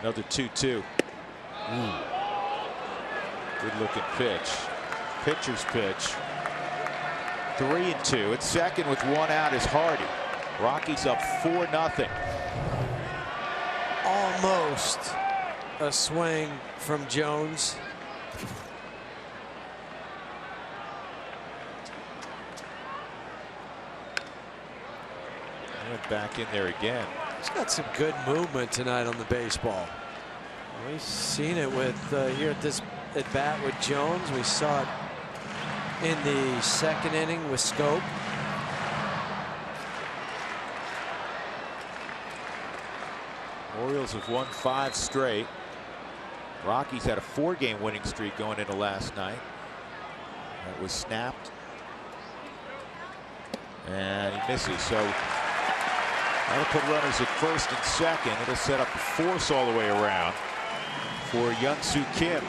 Another 2-2. Good looking pitch. Pitcher's pitch. 3-2. At second with one out is Hardy. Rockies up 4-0. Almost a swing from Jones. Went back in there again. He's got some good movement tonight on the baseball. We've seen it with here at this at bat with Jones. We saw it in the second inning with Scope. Orioles have won 5 straight. Rockies had a 4-game winning streak going into last night. That was snapped. And he misses. So that'll put runners at first and second. It'll set up a force all the way around for Hyun-Soo Kim.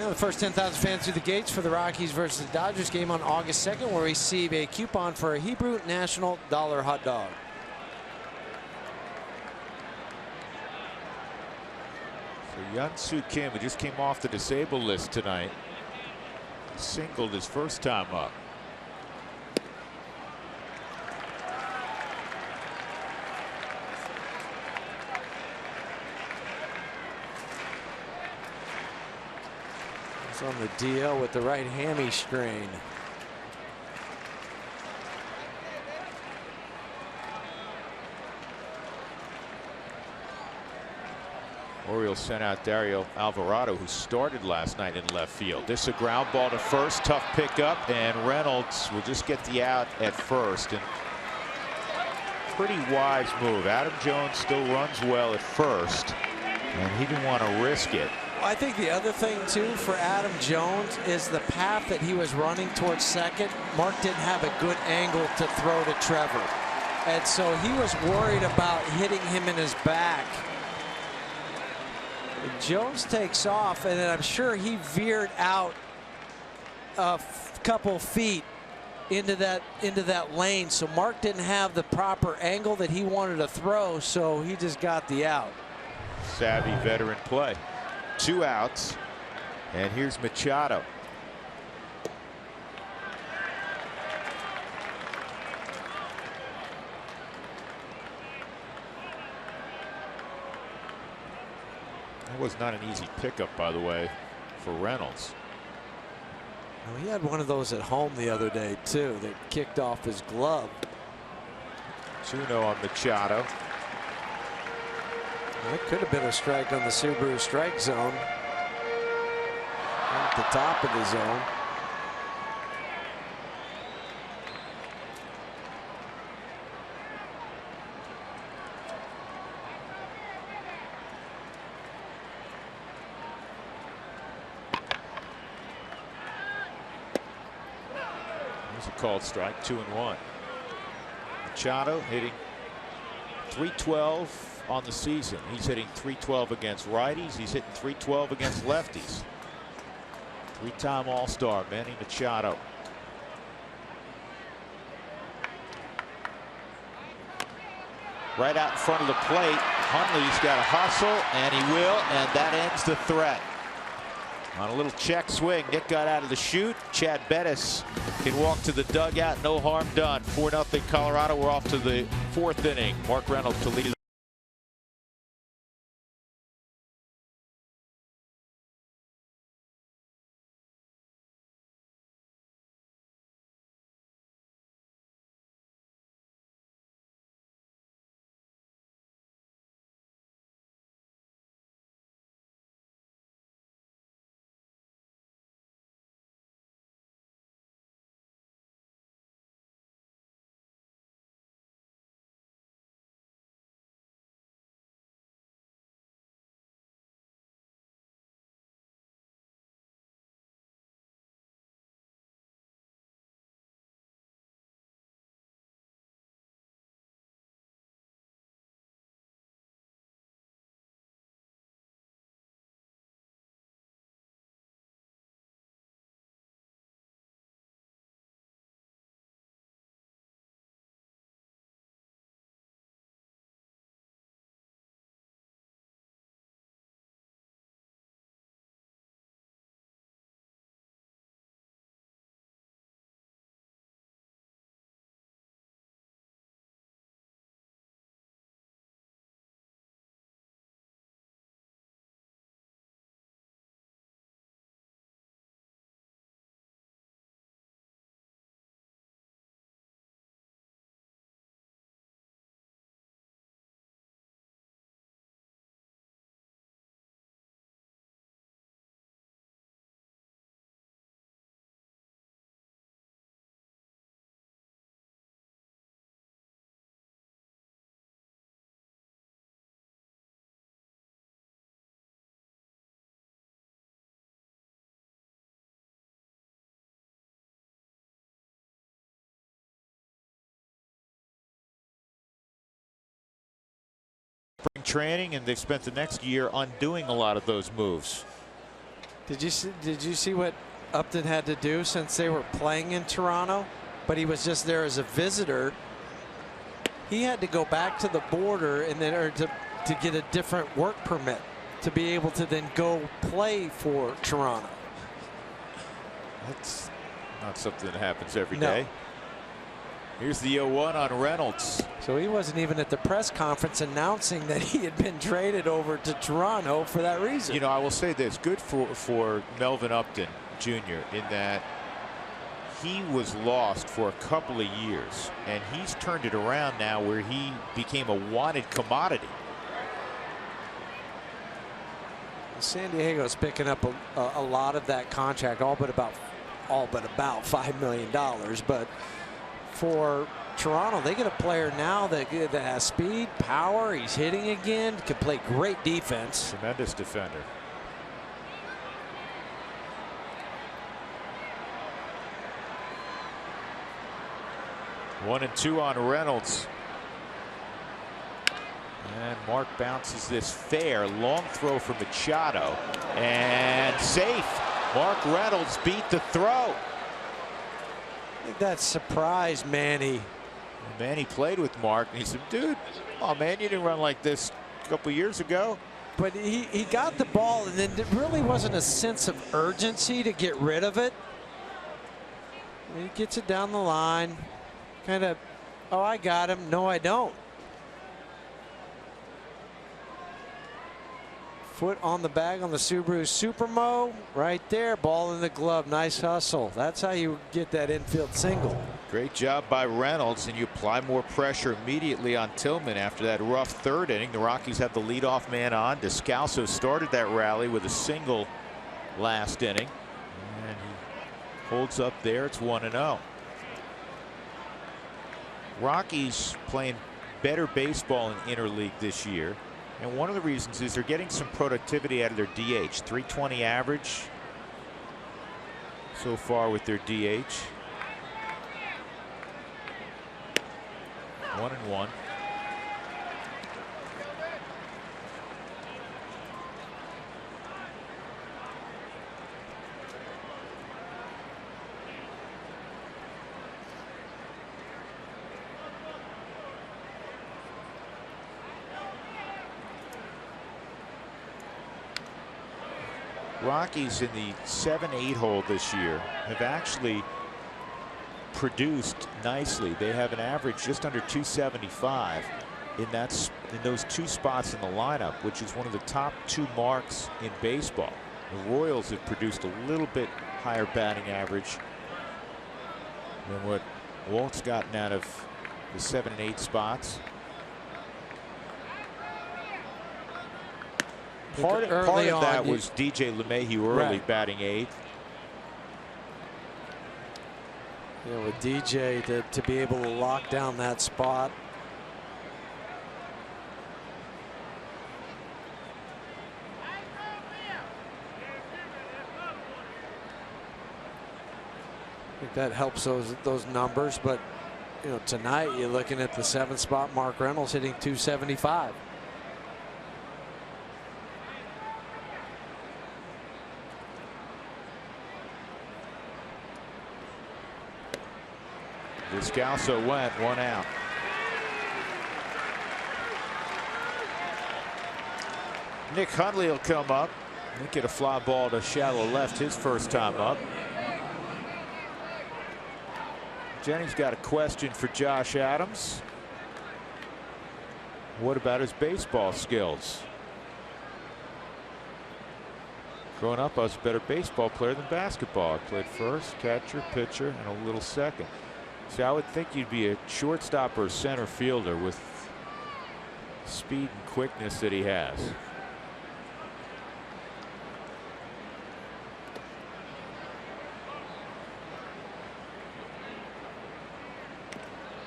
The first 10,000 fans through the gates for the Rockies versus the Dodgers game on August 2nd will receive a coupon for a Hebrew National Dollar hot dog. So Hyun-Soo Kim, who just came off the disabled list tonight, singled his first time up. On the DL with the right hammy strain. Orioles sent out Dario Alvarado, who started last night in left field. This is a ground ball to first, tough pickup, and Reynolds will just get the out at first. And pretty wise move. Adam Jones still runs well at first, and he didn't want to risk it. I think the other thing too for Adam Jones is the path that he was running towards second. Mark didn't have a good angle to throw to Trevor, and so he was worried about hitting him in his back. And Jones takes off, and then I'm sure he veered out a couple feet into that lane, so Mark didn't have the proper angle that he wanted to throw, so he just got the out. Savvy veteran play. 2 outs, and here's Machado. That was not an easy pickup, by the way, for Reynolds. Well, he had one of those at home the other day too that kicked off his glove. 2-0 on Machado. That could have been a strike on the Subaru strike zone. At the top of the zone. There's a called strike, 2-1. Machado hitting .312 on the season. He's hitting .312 against righties. He's hitting .312 against lefties. Three-time All-Star Manny Machado. Right out in front of the plate. Hundley's got to hustle, and he will, and that ends the threat. On a little check swing, Nick got out of the chute. Chad Bettis can walk to the dugout, no harm done. 4-0 Colorado. We're off to the 4th inning. Mark Reynolds to lead. Spring training, and they spent the next year undoing a lot of those moves. Did you see what Upton had to do since they were playing in Toronto, but he was just there as a visitor? He had to go back to the border and then to get a different work permit to be able to then go play for Toronto. That's not something that happens every day. Here's the 0-1 on Reynolds. So he wasn't even at the press conference announcing that he had been traded over to Toronto for that reason. You know, I will say this, good for Melvin Upton Jr. in that he was lost for a couple of years, and he's turned it around now where he became a wanted commodity. San Diego's picking up a lot of that contract, all but about $5 million. But for Toronto, they get a player now that has speed, power. He's hitting again, can play great defense. Tremendous defender. One and two on Reynolds. And Mark bounces this fair long throw for Machado, and safe. Mark Reynolds beat the throw. I think that surprised Manny. Manny played with Mark, and he said, dude, oh man, you didn't run like this a couple years ago. But he got the ball, and then there really wasn't a sense of urgency to get rid of it. And he gets it down the line. Kind of, oh, I got him. No, I don't. Foot on the bag on the Subaru Supermo. Right there. Ball in the glove. Nice hustle. That's how you get that infield single. Great job by Reynolds, and you apply more pressure immediately on Tillman after that rough third inning. The Rockies have the leadoff man on. Descalso started that rally with a single last inning, and he holds up there. It's 1-0. Rockies playing better baseball in interleague this year, and one of the reasons is they're getting some productivity out of their DH. 320 average so far with their DH. 1-1. Rockies in the 7-8 hole this year have actually produced nicely. They have an average just under 275 in those two spots in the lineup, which is one of the top 2 marks in baseball. The Royals have produced a little bit higher batting average than what Walt's gotten out of the 7 and 8 spots. Part of that was DJ LeMahieu early, batting 8th. Yeah, with DJ to be able to lock down that spot. I think that helps those numbers, but you know, tonight you're looking at the 7th spot. Mark Reynolds hitting 275. Descalso went 1 out. Nick Hundley will come up. He'll get a fly ball to shallow left his first time up. Jennings got a question for Josh Adams. What about his baseball skills? Growing up, I was a better baseball player than basketball. I played first, catcher, pitcher, and a little second. See, I would think you'd be a shortstop or center fielder with speed and quickness that he has.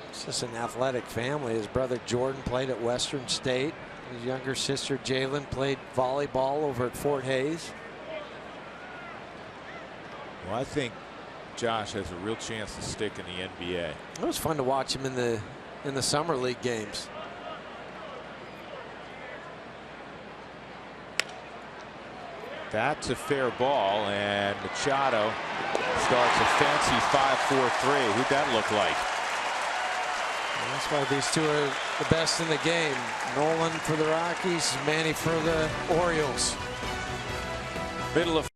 It's just an athletic family. His brother Jordan played at Western State. His younger sister Jalen played volleyball over at Fort Hays. Well, I think Josh has a real chance to stick in the NBA. It was fun to watch him in the summer league games. That's a fair ball, and Machado starts a fancy 5-4-3. Who'd that look like? That's why these two are the best in the game. Nolan for the Rockies, Manny for the Orioles. Middle of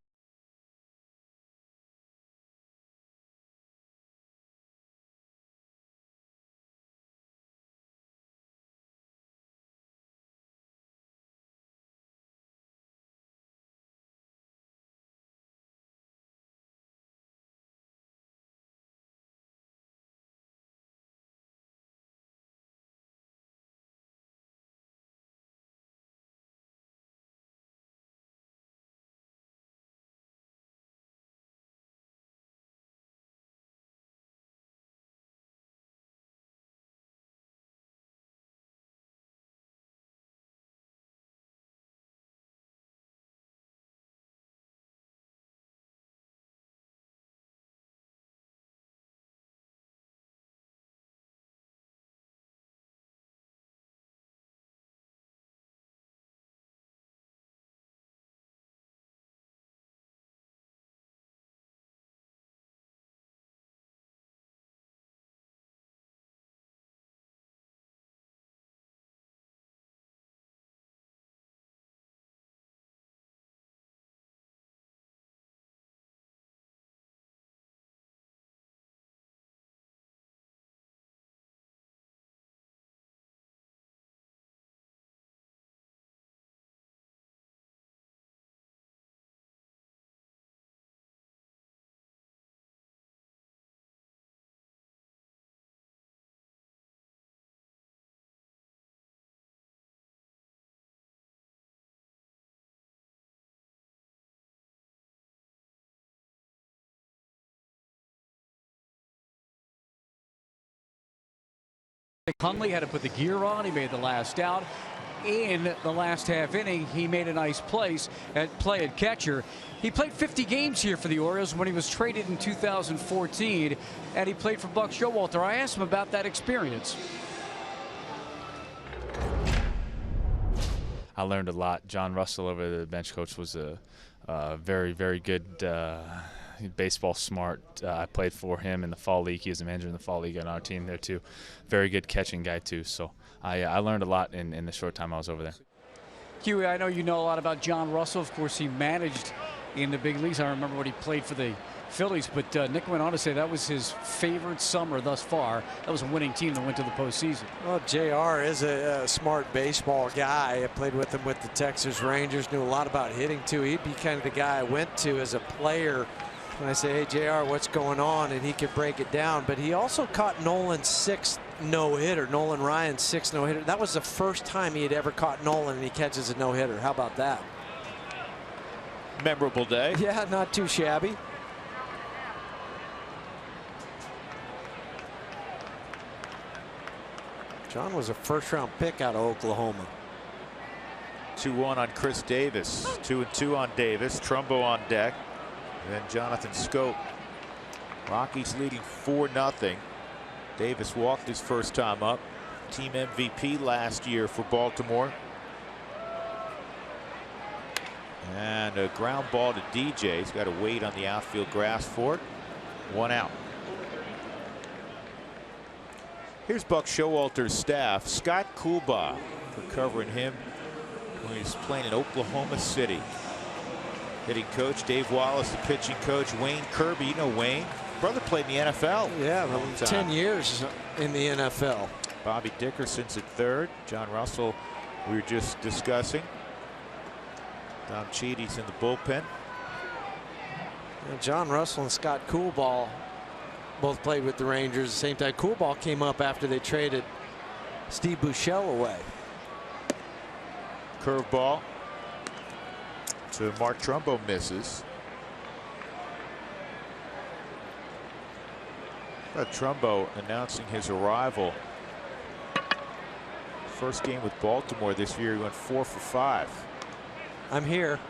Hundley had to put the gear on. He made the last out. In the last half inning, he made a nice play at catcher. He played 50 games here for the Orioles when he was traded in 2014, and he played for Buck Showalter. I asked him about that experience. I learned a lot. John Russell over the bench coach was a very, very good baseball smart. I played for him in the fall league. He was the manager in the fall league on our team there too. Very good catching guy too. So I learned a lot in the short time I was over there. Huey, I know you know a lot about John Russell. Of course, he managed in the big leagues. I remember when he played for the Phillies, but Nick went on to say that was his favorite summer thus far. That was a winning team that went to the postseason. Well, JR is a smart baseball guy. I played with him with the Texas Rangers, knew a lot about hitting too. He'd be kind of the guy I went to as a player when I say, hey, JR, what's going on? And he could break it down. But he also caught Nolan's 6th no-hitter, Nolan Ryan's 6th no-hitter. That was the first time he had ever caught Nolan, and he catches a no-hitter. How about that? Memorable day. Yeah, not too shabby. John was a first-round pick out of Oklahoma. 2-1 on Chris Davis. 2-2 on Davis. Trumbo on deck. And then Jonathan Schoop. Rockies leading 4-0. Davis walked his first time up. Team MVP last year for Baltimore. And a ground ball to DJ. He's got to wait on the outfield grass for it. 1 out. Here's Buck Showalter's staff. Scott Coolbaugh, for covering him when he was playing in Oklahoma City. Hitting coach Dave Wallace, the pitching coach Wayne Kirby. You know Wayne. Brother played in the NFL. Yeah, 10 years in the NFL. Bobby Dickerson's at third. John Russell, we were just discussing. Tom Cheaty's in the bullpen. John Russell and Scott Coolbaugh both played with the Rangers at the same time. Coolbaugh came up after they traded Steve Buechele away. Curveball to Mark Trumbo, misses. Trumbo announcing his arrival. First game with Baltimore this year, he went 4 for 5. I'm here.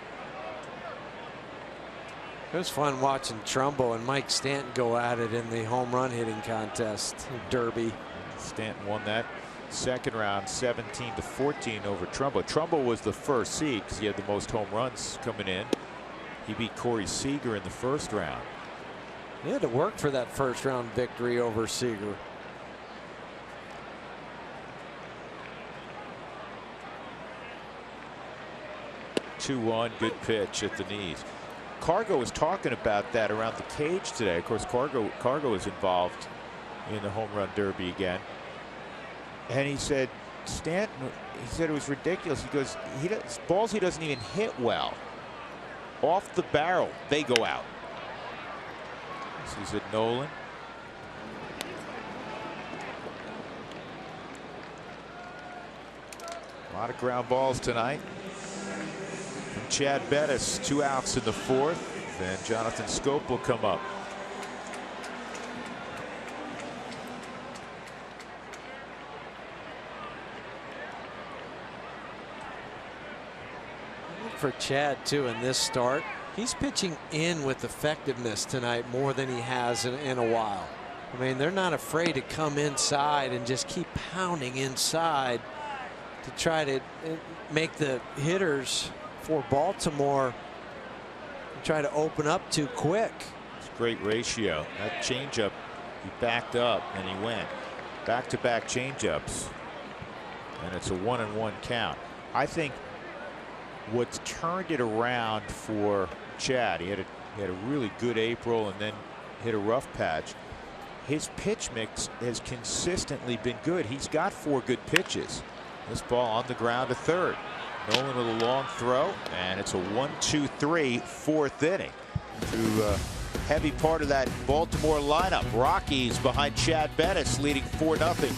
It was fun watching Trumbo and Mike Stanton go at it in the home run hitting contest, Derby. Stanton won that second round 17-14 over Trumbo. Trumbo was the first seed because he had the most home runs coming in. He beat Corey Seager in the first round. He had to work for that first round victory over Seager. Two-one, good pitch at the knees. Cargo was talking about that around the cage today. Of course, Cargo is involved in the home run derby again. And he said, Stanton, he said it was ridiculous. He goes, balls he doesn't even hit well. Off the barrel, they go out. This is at Nolan. A lot of ground balls tonight. From Chad Bettis, 2 outs in the 4th. Then Jonathan Schoop will come up. For Chad too in this start, he's pitching in with effectiveness tonight more than he has in a while. I mean, they're not afraid to come inside and just keep pounding inside to try to make the hitters for Baltimore try to open up too quick. It's a great ratio. That changeup, he backed up and he went back-to-back changeups, and it's a 1-1 count. I think what's turned it around for Chad, he had a really good April and then hit a rough patch. His pitch mix has consistently been good. He's got 4 good pitches. This ball on the ground to third. Nolan with a long throw, and it's a 1-2-3 4th inning. To a heavy part of that Baltimore lineup. Rockies behind Chad Bettis leading 4-0.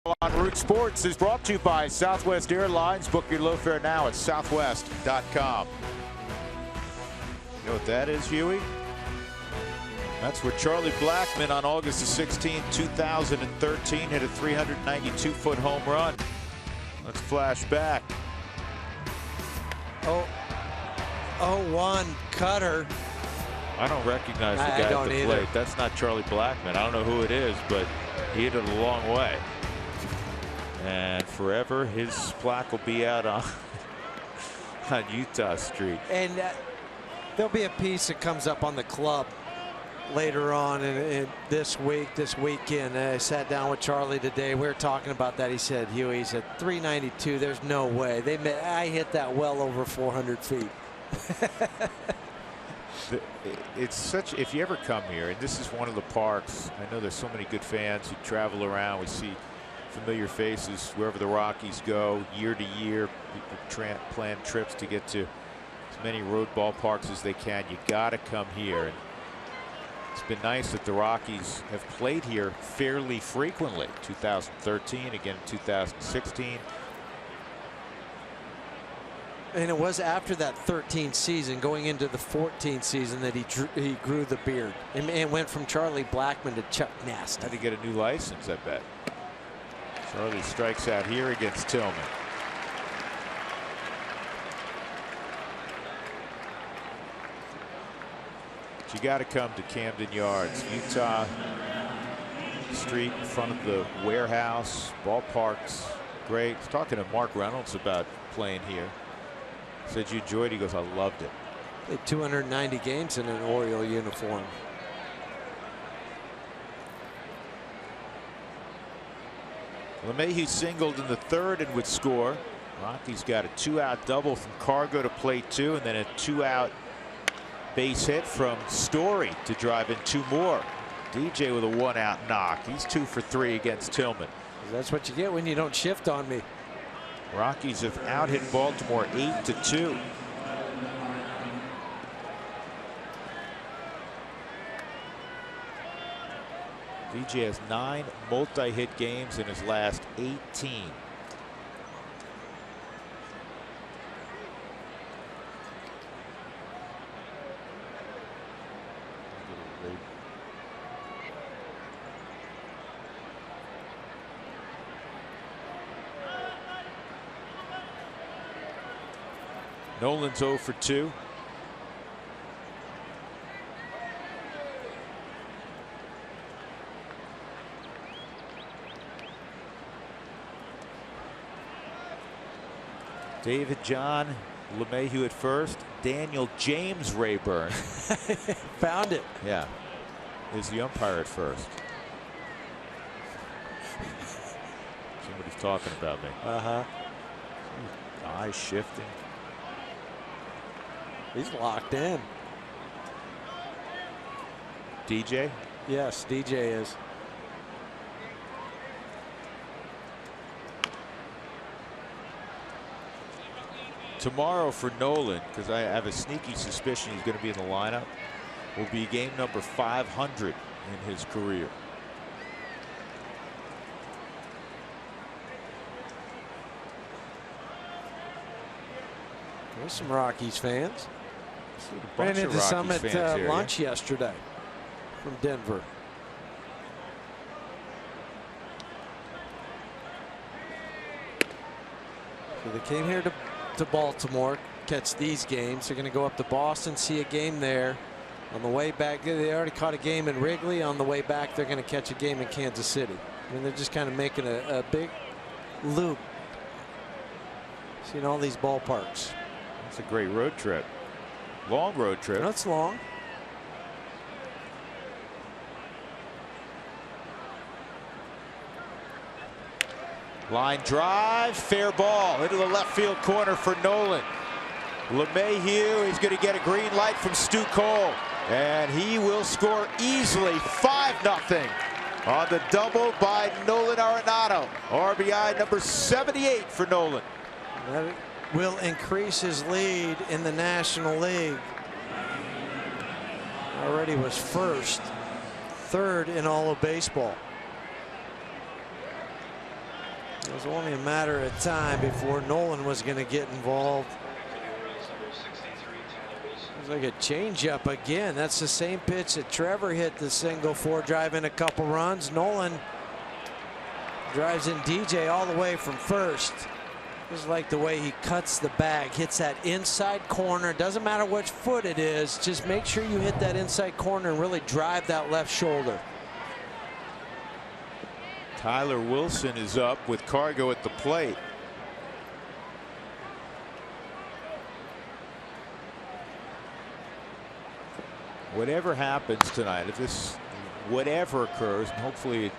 On Root Sports is brought to you by Southwest Airlines. Book your low fare now at southwest.com. You know what that is, Huey? That's where Charlie Blackmon on August the 16th, 2013 hit a 392-foot home run. Let's flash back. 0-1 cutter. I don't recognize the I guy don't at the either. plate. That's not Charlie Blackmon. I don't know who it is, but he hit it a long way. And forever, his plaque will be out on Utah Street. And there'll be a piece that comes up on the club later on in this weekend. I sat down with Charlie today. We were talking about that. He said, Huey, he said, 392, there's no way. I hit that well over 400 feet. It's such, if you ever come here, and this is one of the parks, I know there's so many good fans who travel around. We see familiar faces wherever the Rockies go year to year. People plan trips to get to as many road ballparks as they can. You got to come here. And it's been nice that the Rockies have played here fairly frequently. 2013, again 2016. And it was after that 13th season, going into the 14th season, that he grew the beard and went from Charlie Blackmon to Chuck Nasty. Had to get a new license, I bet. Charlie strikes out here against Tillman. But you got to come to Camden Yards, Utah Street in front of the warehouse. Ballpark's great. I was talking to Mark Reynolds about playing here. Said you enjoyed it. He goes, I loved it. Played 290 games in an Oriole uniform. LeMahieu singled in the third and would score. Rockies got a 2-out double from Cargo to plate 2, and then a 2-out base hit from Story to drive in 2 more. DJ with a 1-out knock. He's 2 for 3 against Tillman. That's what you get when you don't shift on me. Rockies have out-hit Baltimore 8-2. DJ has 9 multi-hit games in his last 18. Nolan's 0 for 2. David John LeMahieu at first. Daniel James Rayburn. Found it. Yeah. Is the umpire at first. Somebody's talking about me. Eyes shifting. He's locked in. DJ? Yes, DJ is. Tomorrow for Nolan, because I have a sneaky suspicion he's going to be in the lineup, will be game number 500 in his career. There's some Rockies fans. Ran Ran into some at lunch yesterday from Denver. So they came here to Baltimore, catch these games. They're going to go up to Boston, see a game there. On the way back, they already caught a game in Wrigley. On the way back, they're going to catch a game in Kansas City. I mean, they're just kind of making a big loop. Seeing all these ballparks. That's a great road trip. Long road trip. That's long. Line drive, fair ball into the left field corner for Nolan. LeMahieu, he's going to get a green light from Stu Cole, and he will score easily 5-0 on the double by Nolan Arenado. RBI number 78 for Nolan. That will increase his lead in the National League. Already was first, third in all of baseball. It was only a matter of time before Nolan was going to get involved. It was like a changeup again. That's the same pitch that Trevor hit the single for, driving a couple runs. Nolan drives in DJ all the way from first. Just like the way he cuts the bag, hits that inside corner. Doesn't matter which foot it is, just make sure you hit that inside corner and really drive that left shoulder. Tyler Wilson is up with Cargo at the plate. Whatever happens tonight, if this whatever occurs, and hopefully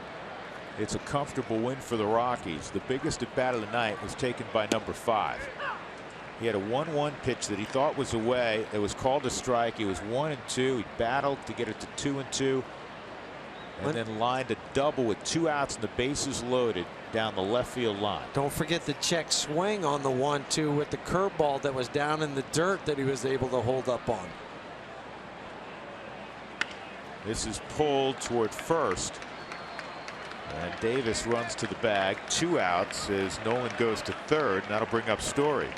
it's a comfortable win for the Rockies, the biggest at bat of the night was taken by number 5. He had a 1-1 pitch that he thought was away. It was called a strike. He was 1-2. He battled to get it to 2-2. And then lined a double with 2 outs and the bases loaded down the left field line. Don't forget the check swing on the 1-2 with the curveball that was down in the dirt that he was able to hold up on. This is pulled toward first. And Davis runs to the bag. 2 outs as Nolan goes to third. And that'll bring up Story.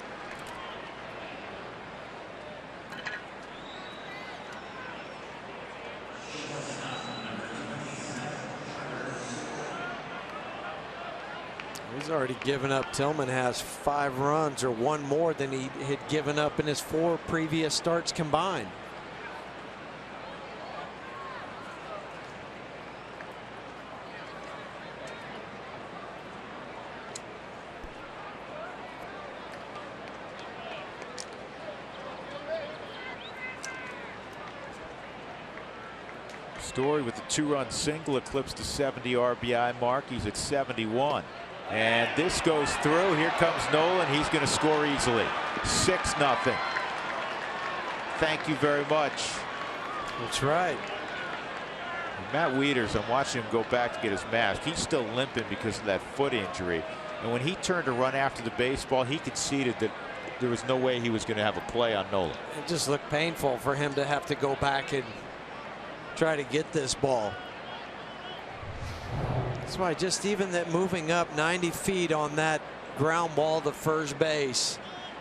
He's already given up. Tillman has 5 runs, or 1 more than he had given up in his 4 previous starts combined. Story with the 2-run single eclipsed the 70 RBI mark. He's at 71. And this goes through. Here comes Nolan. He's going to score easily. 6-0. Thank you very much. That's right. And Matt Wieters, I'm watching him go back to get his mask. He's still limping because of that foot injury. And when he turned to run after the baseball, he conceded that there was no way he was going to have a play on Nolan. It just looked painful for him to have to go back and try to get this ball. That's why just even that moving up 90 feet on that ground ball to first base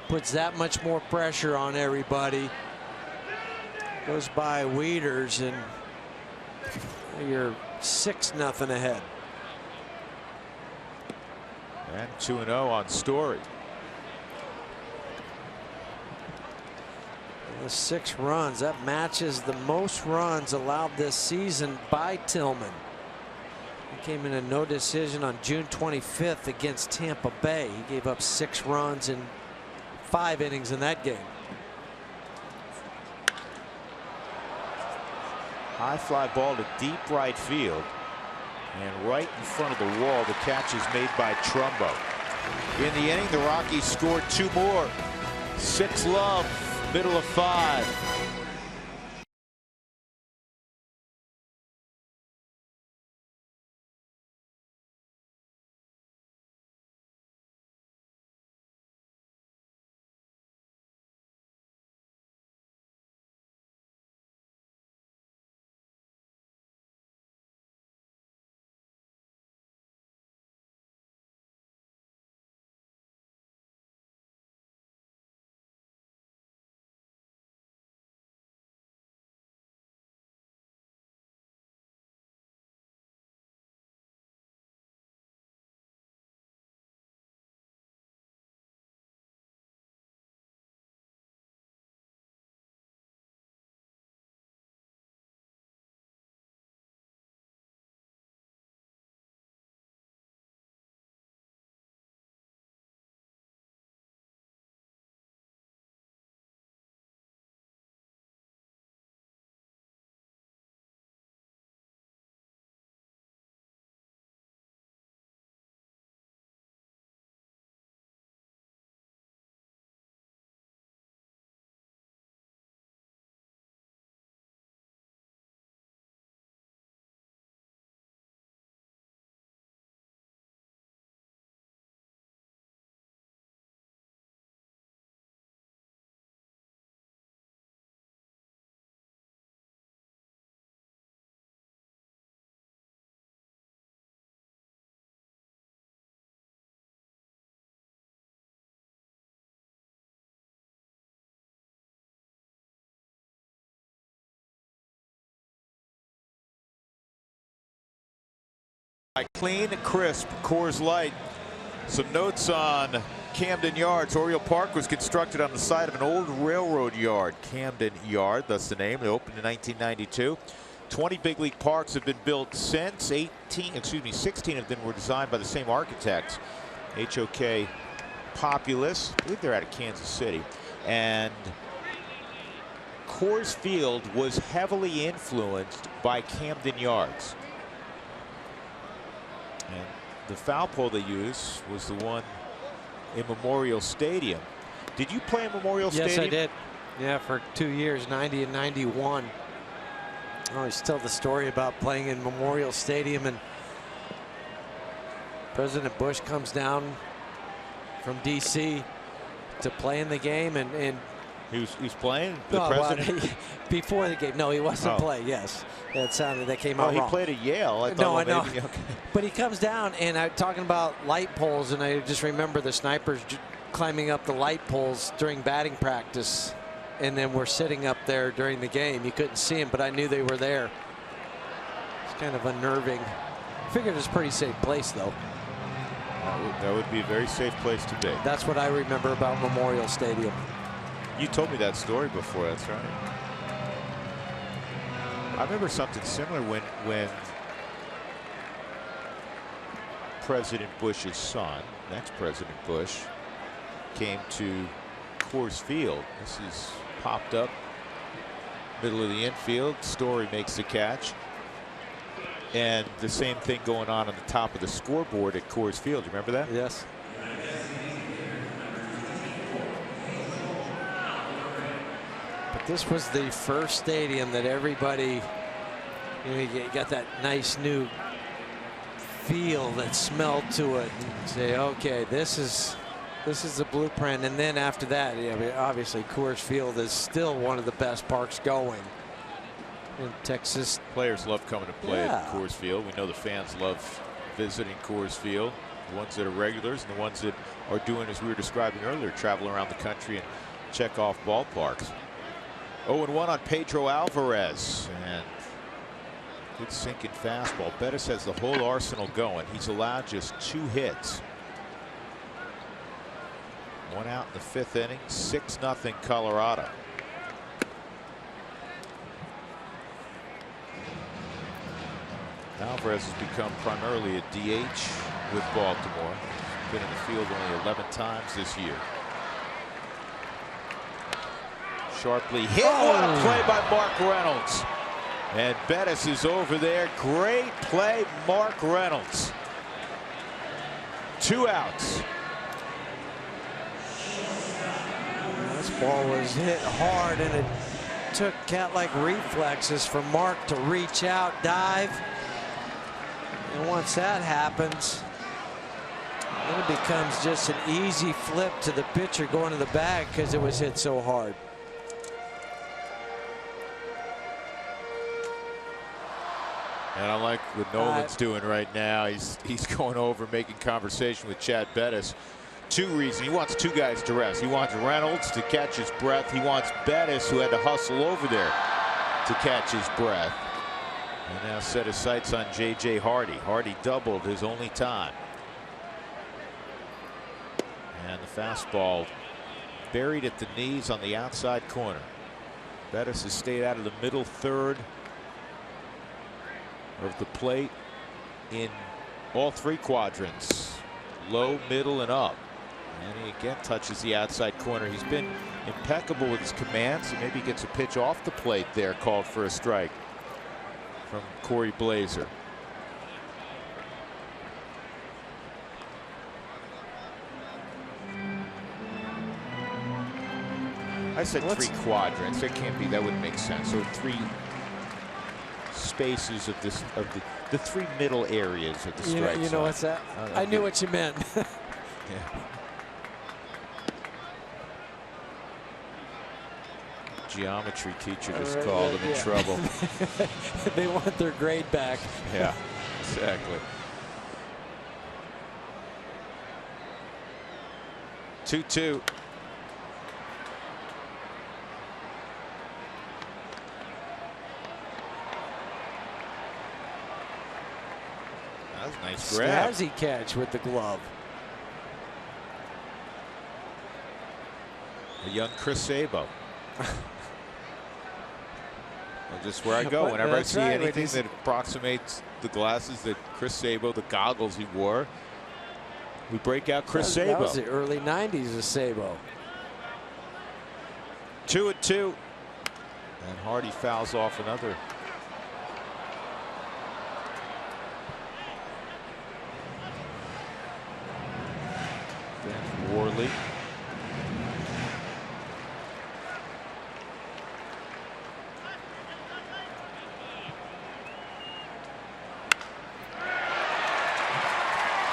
puts that much more pressure on everybody. Goes by Wieters, and you're 6-0 ahead. And 2-0 on Story. The 6 runs, that matches the most runs allowed this season by Tillman. He came in a no decision on June 25th against Tampa Bay. He gave up 6 runs in 5 innings in that game. High fly ball to deep right field. And right in front of the wall, the catch is made by Trumbo. In the inning, the Rockies scored 2 more. 6-love, middle of 5. Clean, crisp Coors Light. Some notes on Camden Yards. Oriole Park was constructed on the side of an old railroad yard. Camden Yard, that's the name. It opened in 1992. 20 big league parks have been built since. 16 of them were designed by the same architects. HOK Populous. I believe they're out of Kansas City. And Coors Field was heavily influenced by Camden Yards. And the foul pole they used was the one in Memorial Stadium. Did you play in Memorial Stadium? Yes, I did. Yeah, for 2 years, 90 and 91. I always tell the story about playing in Memorial Stadium, and President Bush comes down from D.C. to play in the game, and he was playing the president? Well, before the game. No, he wasn't playing. Yes, that sounded that came out wrong. He played at Yale. I thought, no, well, I know. maybe, okay. But he comes down, and I'm talking about light poles, and I just remember the snipers climbing up the light poles during batting practice, and then we're sitting up there during the game. You couldn't see them, but I knew they were there. It's kind of unnerving. I figured it's a pretty safe place, though. That would be a very safe place to be. That's what I remember about Memorial Stadium. You told me that story before. That's right. I remember something similar when President Bush's son, next President Bush, came to Coors Field. This is popped up middle of the infield. Story makes the catch. And the same thing going on the top of the scoreboard at Coors Field. You remember that? Yes. But this was the first stadium that everybody, you got that nice new feel, that smell to it, and say, okay, this is the blueprint. And then after that, obviously Coors Field is still one of the best parks going in Texas. Players love coming to play at Coors Field. We know the fans love visiting Coors Field. The ones that are regulars and the ones that are doing, as we were describing earlier, travel around the country and check off ballparks. 0-1 on Pedro Alvarez, and good sinking fastball. Bettis has the whole arsenal going. He's allowed just 2 hits. 1 out in the 5th inning. 6-0 Colorado. Alvarez has become primarily a DH with Baltimore. Been in the field only 11 times this year. Sharply hit. What a play by Mark Reynolds. And Bettis is over there. Great play, Mark Reynolds. 2 outs. This ball was hit hard, and it took cat-like reflexes for Mark to reach out, dive. And once that happens, then it becomes just an easy flip to the pitcher going to the bag because it was hit so hard. And I like what Nolan's doing right now. He's going over, making conversation with Chad Bettis. 2 reasons. He wants 2 guys to rest. He wants Reynolds to catch his breath. He wants Bettis, who had to hustle over there, to catch his breath. And now set his sights on J.J. Hardy. Hardy doubled his only time. And the fastball buried at the knees on the outside corner. Bettis has stayed out of the middle third of the plate in all 3 quadrants. Low, middle, and up. And he again touches the outside corner. He's been impeccable with his commands. So maybe he gets a pitch off the plate there called for a strike from Corey Blazer. I said 3 quadrants. That can't be. That wouldn't make sense. So 3 spaces of this, of the 3 middle areas of the strike zone. You know what's that? I knew what you meant. Yeah. Geometry teacher just called him in trouble. They want their grade back. Yeah, exactly. 2-2. That was Nice grab. Snazzy catch with the glove. A young Chris Sabo. Well, just where I go, But whenever I that's see right, anything he's- that approximates the glasses that Chris Sabo, the goggles he wore, we break out Chris That Sabo. was the early 90s of Sabo. 2-2. And Hardy fouls off another. Dan Worley.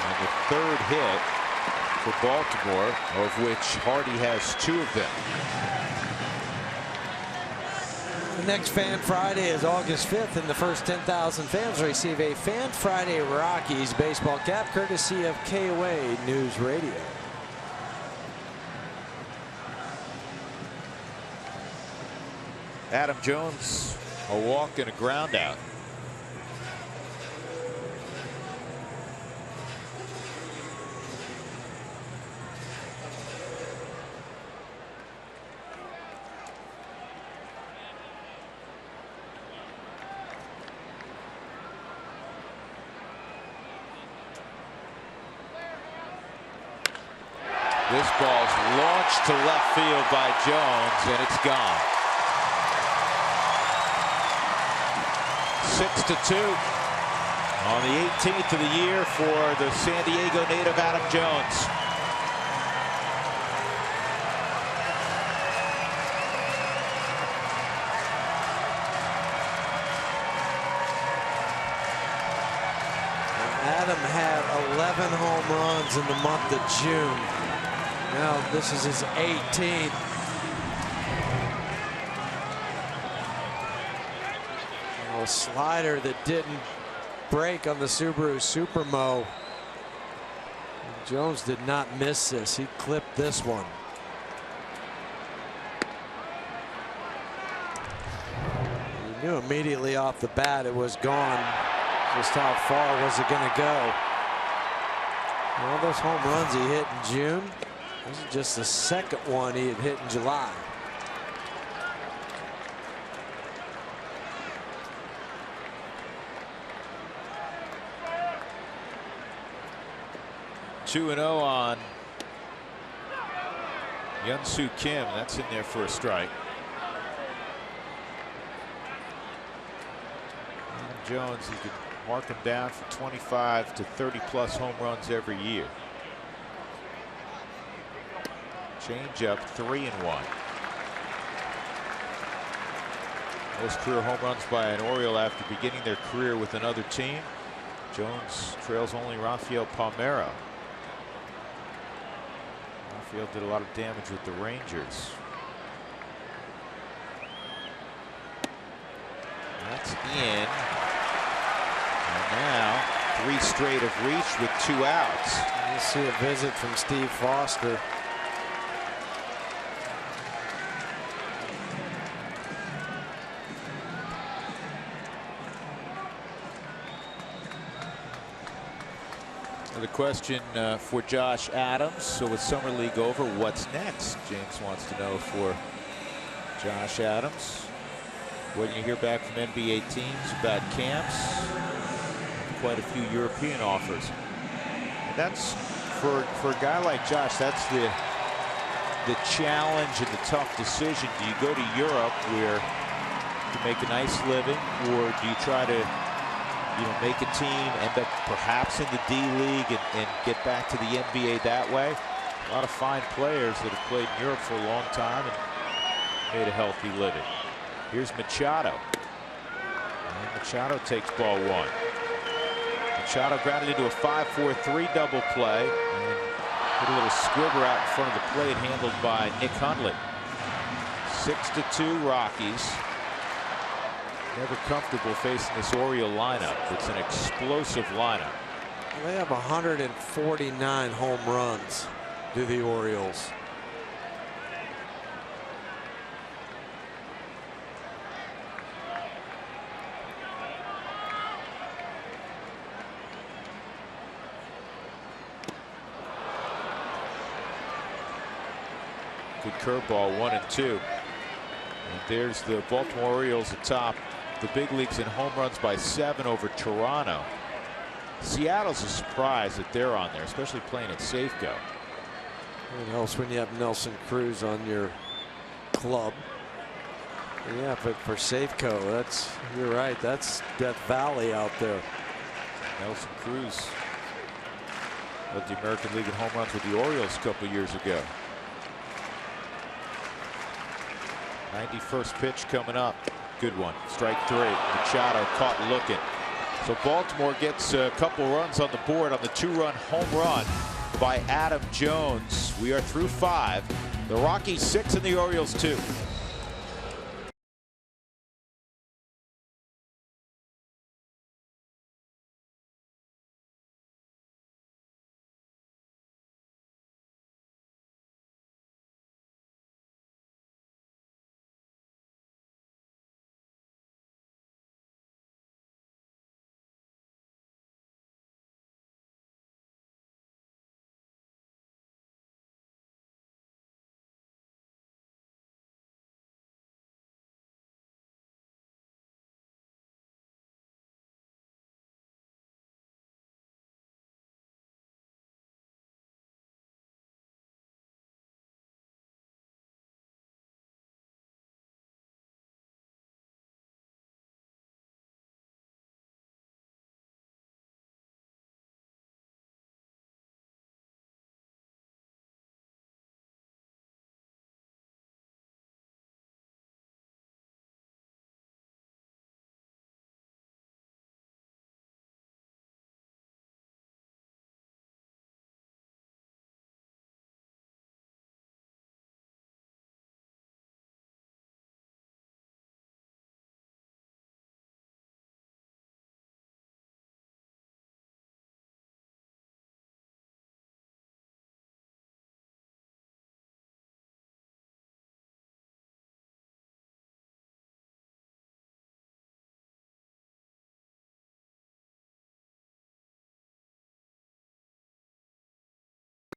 And the third hit for Baltimore, of which Hardy has 2 of them. The next Fan Friday is August 5th, and the first 10,000 fans receive a Fan Friday Rockies baseball cap courtesy of KOA News Radio. Adam Jones, a walk and a ground out. This ball's launched to left field by Jones, and it's gone. 6-2 on the 18th of the year for the San Diego native Adam Jones. Adam had 11 home runs in the month of June. Now this is his 18th. A slider that didn't break on the Subaru Supermo. Jones did not miss this. He clipped this one. He knew immediately off the bat it was gone. Just how far was it going to go? All those home runs he hit in June. This is just the second one he had hit in July. Two 2-0 on Hyun-Soo Kim. That's in there for a strike. Adam Jones, you could mark him down for 25 to 30 plus home runs every year. Change up 3-1. Most career home runs by an Oriole after beginning their career with another team. Jones trails only Rafael Palmeiro. Rafael did a lot of damage with the Rangers. That's in. And now 3 straight of reach with 2 outs. You see a visit from Steve Foster. The question for Josh Adams. So with Summer League over, what's next? James wants to know for Josh Adams. What do you hear back from NBA teams about camps? Quite a few European offers. And that's for a guy like Josh. That's the challenge and the tough decision. Do you go to Europe where you make a nice living, or do you try to make a team, end up perhaps in the D League and get back to the NBA that way? A lot of fine players that have played in Europe for a long time and made a healthy living. Here's Machado. And Machado takes ball 1. Machado grounded into a 5-4-3 double play and put a little squibber out in front of the plate, handled by Nick Hundley. 6-2 Rockies. Never comfortable facing this Oriole lineup. It's an explosive lineup. They have 149 home runs, do the Orioles. Good curveball, 1-2. And there's the Baltimore Orioles atop the big leagues in home runs by 7 over Toronto. Seattle's a surprise that they're on there, especially playing at Safeco. It helps when you have Nelson Cruz on your club. Yeah, but for Safeco, you're right. That's Death Valley out there. Nelson Cruz led the American League in home runs with the Orioles a couple years ago. 91st pitch coming up. Good one. Strike 3. Machado caught looking. So Baltimore gets a couple runs on the board on the 2-run home run by Adam Jones. We are through 5. The Rockies 6 and the Orioles 2.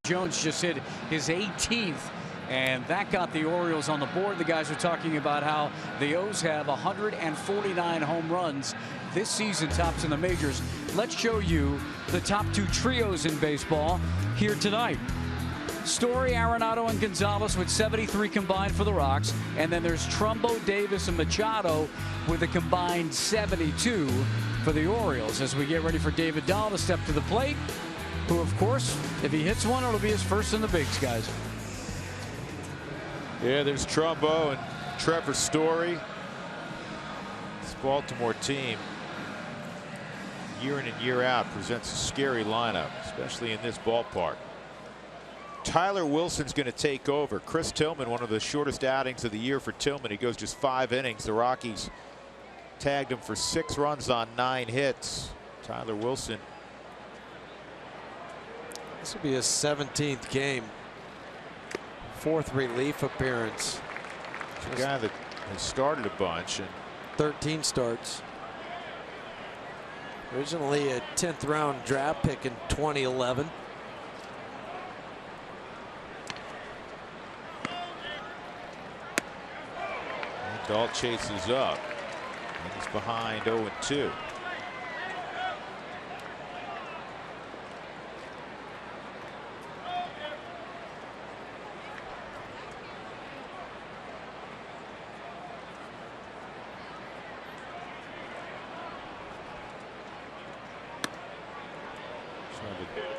Jones just hit his 18th, and that got the Orioles on the board. The guys are talking about how the O's have 149 home runs this season, tops in the majors. Let's show you the top 2 trios in baseball here tonight. Story, Arenado, and Gonzalez with 73 combined for the Rocks. And then there's Trumbo, Davis, and Machado with a combined 72 for the Orioles as we get ready for David Dahl to step to the plate, who, of course, if he hits one, it'll be his first in the bigs, guys. Yeah, there's Trumbo and Trevor Story. This Baltimore team, year in and year out, presents a scary lineup, especially in this ballpark. Tyler Wilson's going to take over. Chris Tillman, one of the shortest outings of the year for Tillman. He goes just 5 innings. The Rockies tagged him for 6 runs on 9 hits. Tyler Wilson. This will be his 17th game. 4th relief appearance. It's a guy that has started a bunch and 13 starts. Originally a 10th round draft pick in 2011. Dahl chases up and he's behind 0-2.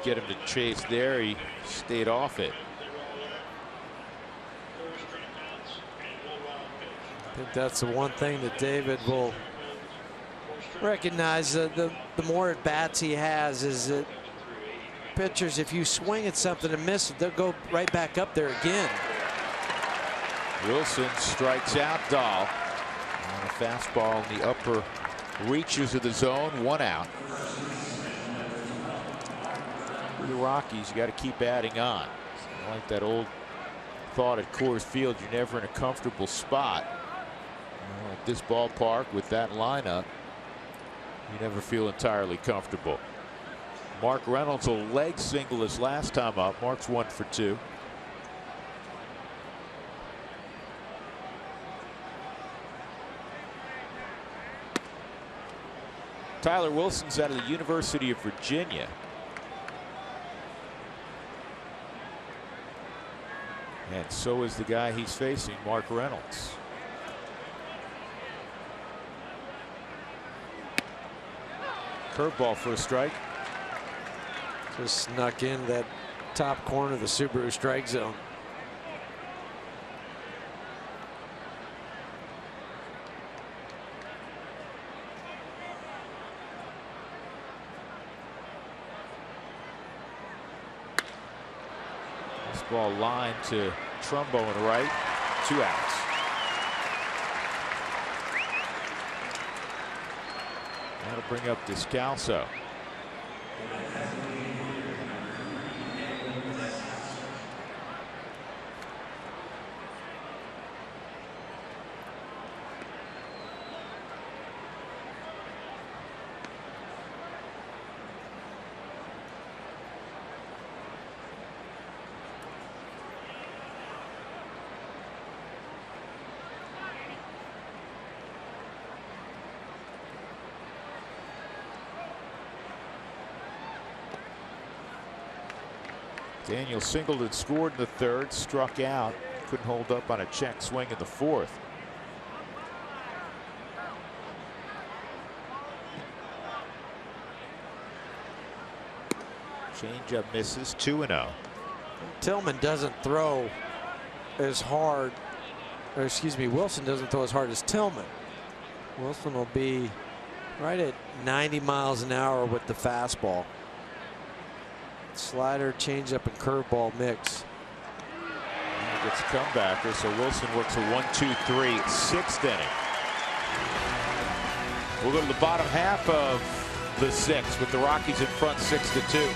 Get him to chase there. He stayed off it. I think that's the one thing that David will recognize. The more at bats he has is that pitchers, if you swing at something and miss it, they'll go right back up there again. Wilson strikes out Dahl on a fastball in the upper reaches of the zone. 1 out. For the Rockies, you got to keep adding on. I like that old thought at Coors Field, you're never in a comfortable spot. At this ballpark with that lineup, you never feel entirely comfortable. Mark Reynolds a leg single his last time up. Mark's 1 for 2. Tyler Wilson's out of the University of Virginia. And so is the guy he's facing, Mark Reynolds. Curveball for a strike. Just snuck in that top corner of the Subaru strike zone. This ball line to Trumbo and right. 2 outs. That'll bring up Descalso. Daniel Singleton scored in the 3rd, struck out, couldn't hold up on a check swing in the 4th. Changeup misses, 2-0. Tillman doesn't throw as hard, or excuse me, Wilson doesn't throw as hard as Tillman. Wilson will be right at 90 miles an hour with the fastball. Slider, changeup, and curveball mix. He gets a comebacker, so Wilson works a 1-2-3, 6th inning. We'll go to the bottom half of the 6th with the Rockies in front 6-2.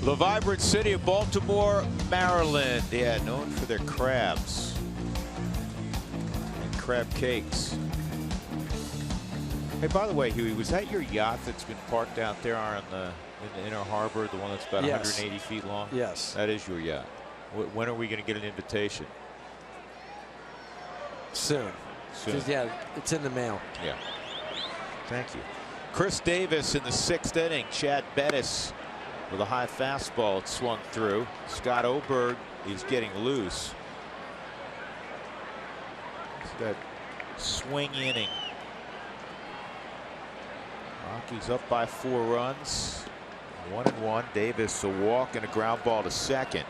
The vibrant city of Baltimore, Maryland. Yeah, known for their crabs and crab cakes. Hey, by the way, Huey, was that your yacht that's been parked out there in the inner harbor, the one that's about 180 feet long? Yes. That is your yacht. When are we going to get an invitation? Soon. Soon. Yeah, it's in the mail. Yeah. Thank you. Chris Davis in the 6th inning. Chad Bettis with a high fastball. It swung through. Scott Oberg is getting loose. It's that swing inning. Rockies up by 4 runs. 1-1. Davis a walk and a ground ball to second.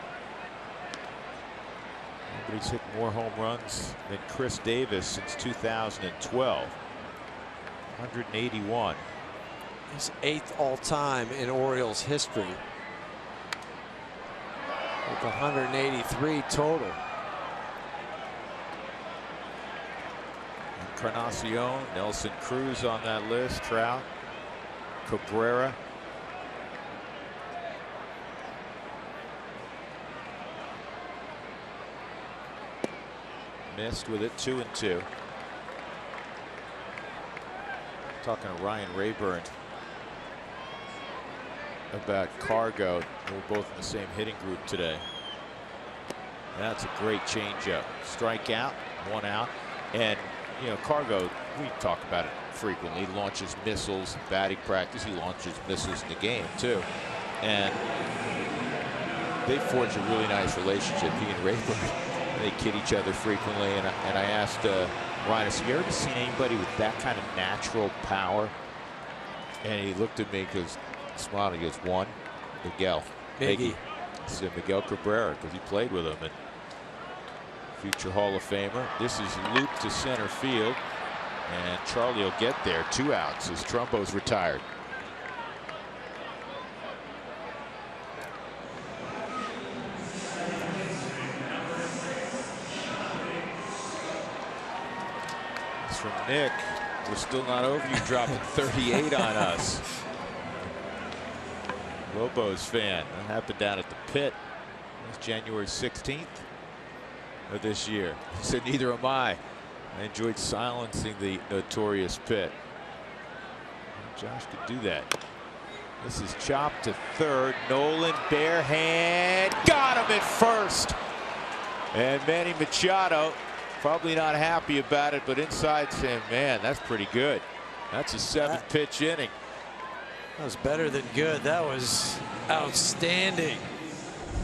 Nobody's hit more home runs than Chris Davis since 2012. 181. He's 8th all-time in Orioles history, with 183 total. Encarnacion, Nelson Cruz on that list, Trout, Cabrera. Missed with it, 2-2. Talking to Ryan Rayburn about Cargo. They were both in the same hitting group today. That's a great changeup. Strikeout, 1 out. And, you know, Cargo, we talk about it frequently. He launches missiles in batting practice. He launches missiles in the game, too. And they forged a really nice relationship, he and Rayburn. They kid each other frequently. And I asked Ryan, have you ever seen anybody with that kind of natural power? And he looked at me because he smiled and he goes, one, Miguel. Miggy. So Miguel Cabrera, because he played with him, and future Hall of Famer. This is looped to center field, and Charlie will get there. 2 outs as Trumbo's retired. It's from Nick. We're still not over you dropping 38 on us. Lobos fan. That happened down at the pit. It was January 16th of this year. He said, neither am I. I enjoyed silencing the notorious pit. Josh could do that. This is chopped to third. Nolan, bare hand. Got him at first. And Manny Machado probably not happy about it, but inside saying, man, that's pretty good. That's a 7-pitch inning. That was better than good. That was outstanding.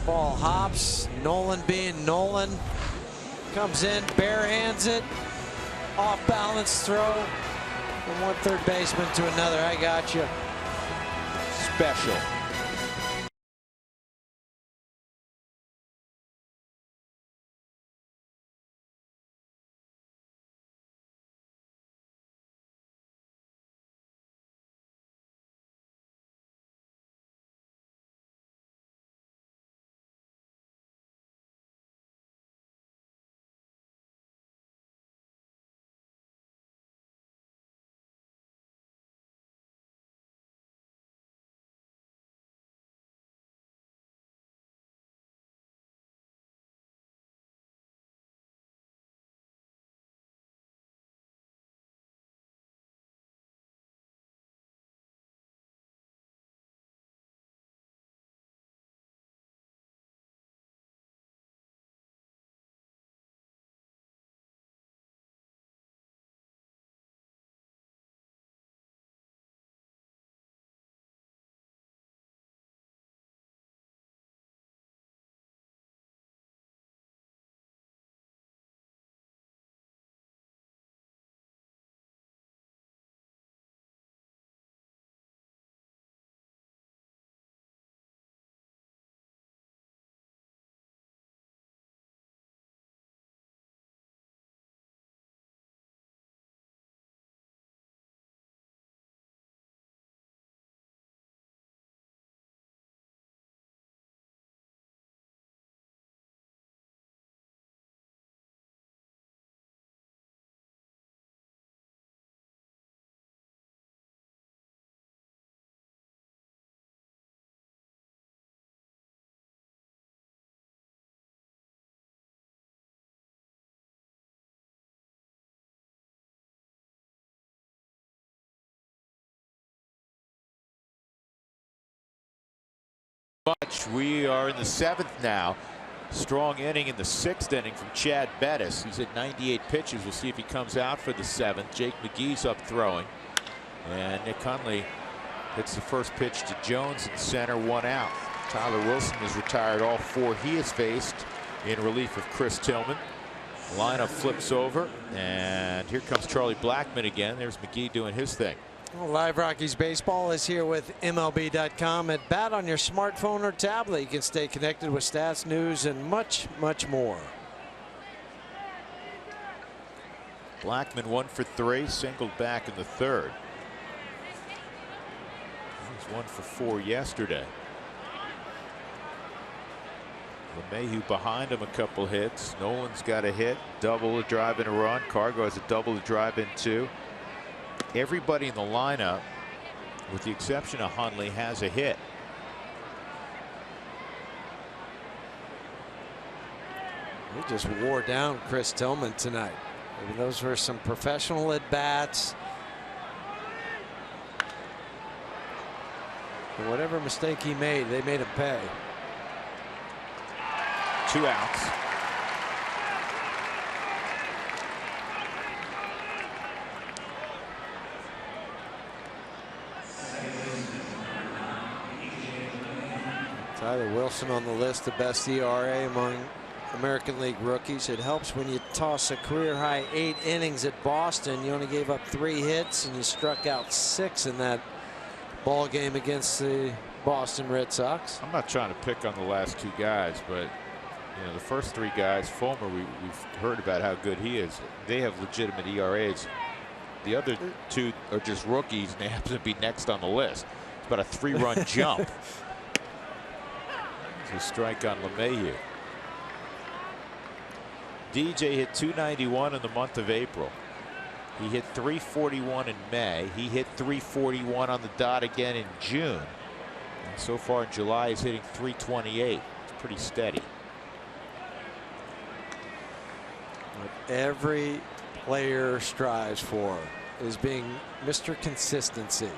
Ball hops. Nolan being Nolan. Comes in, bare hands it. Off balance throw from one third baseman to another. I got you. Special. We are in the 7th now. Strong inning in the 6th inning from Chad Bettis. He's at 98 pitches. We'll see if he comes out for the 7th. Jake McGee's up throwing. And Nick Hundley hits the first pitch to Jones in center, 1 out. Tyler Wilson has retired all 4 he has faced in relief of Chris Tillman. Lineup flips over, and here comes Charlie Blackmon again. There's McGee doing his thing. Well, Live Rockies Baseball is here with MLB.com. At bat on your smartphone or tablet, you can stay connected with stats, news, and much, much more. Blackmon 1 for 3, singled back in the 3rd. He was 1 for 4 yesterday. LeMahieu behind him a couple hits. Nolan's got a hit, double, a drive, and a run. Cargo has a double, a drive, in 2. Everybody in the lineup, with the exception of Hundley, has a hit. He just wore down Chris Tillman tonight. Maybe those were some professional at-bats. Whatever mistake he made, they made him pay. 2 outs. Tyler Wilson on the list, the best ERA among American League rookies. It helps when you toss a career-high 8 innings at Boston. You only gave up 3 hits, and you struck out 6 in that ball game against the Boston Red Sox. I'm not trying to pick on the last 2 guys, but you know, the first 3 guys, Fulmer, we've heard about how good he is. They have legitimate ERAs. The other 2 are just rookies, and they happen to be next on the list. It's about a 3-run jump. It's a strike on LeMahieu. DJ hit .291 in the month of April. He hit .341 in May. He hit .341 on the dot again in June. And so far in July, he's hitting .328. It's pretty steady. What every player strives for is being Mr. Consistency.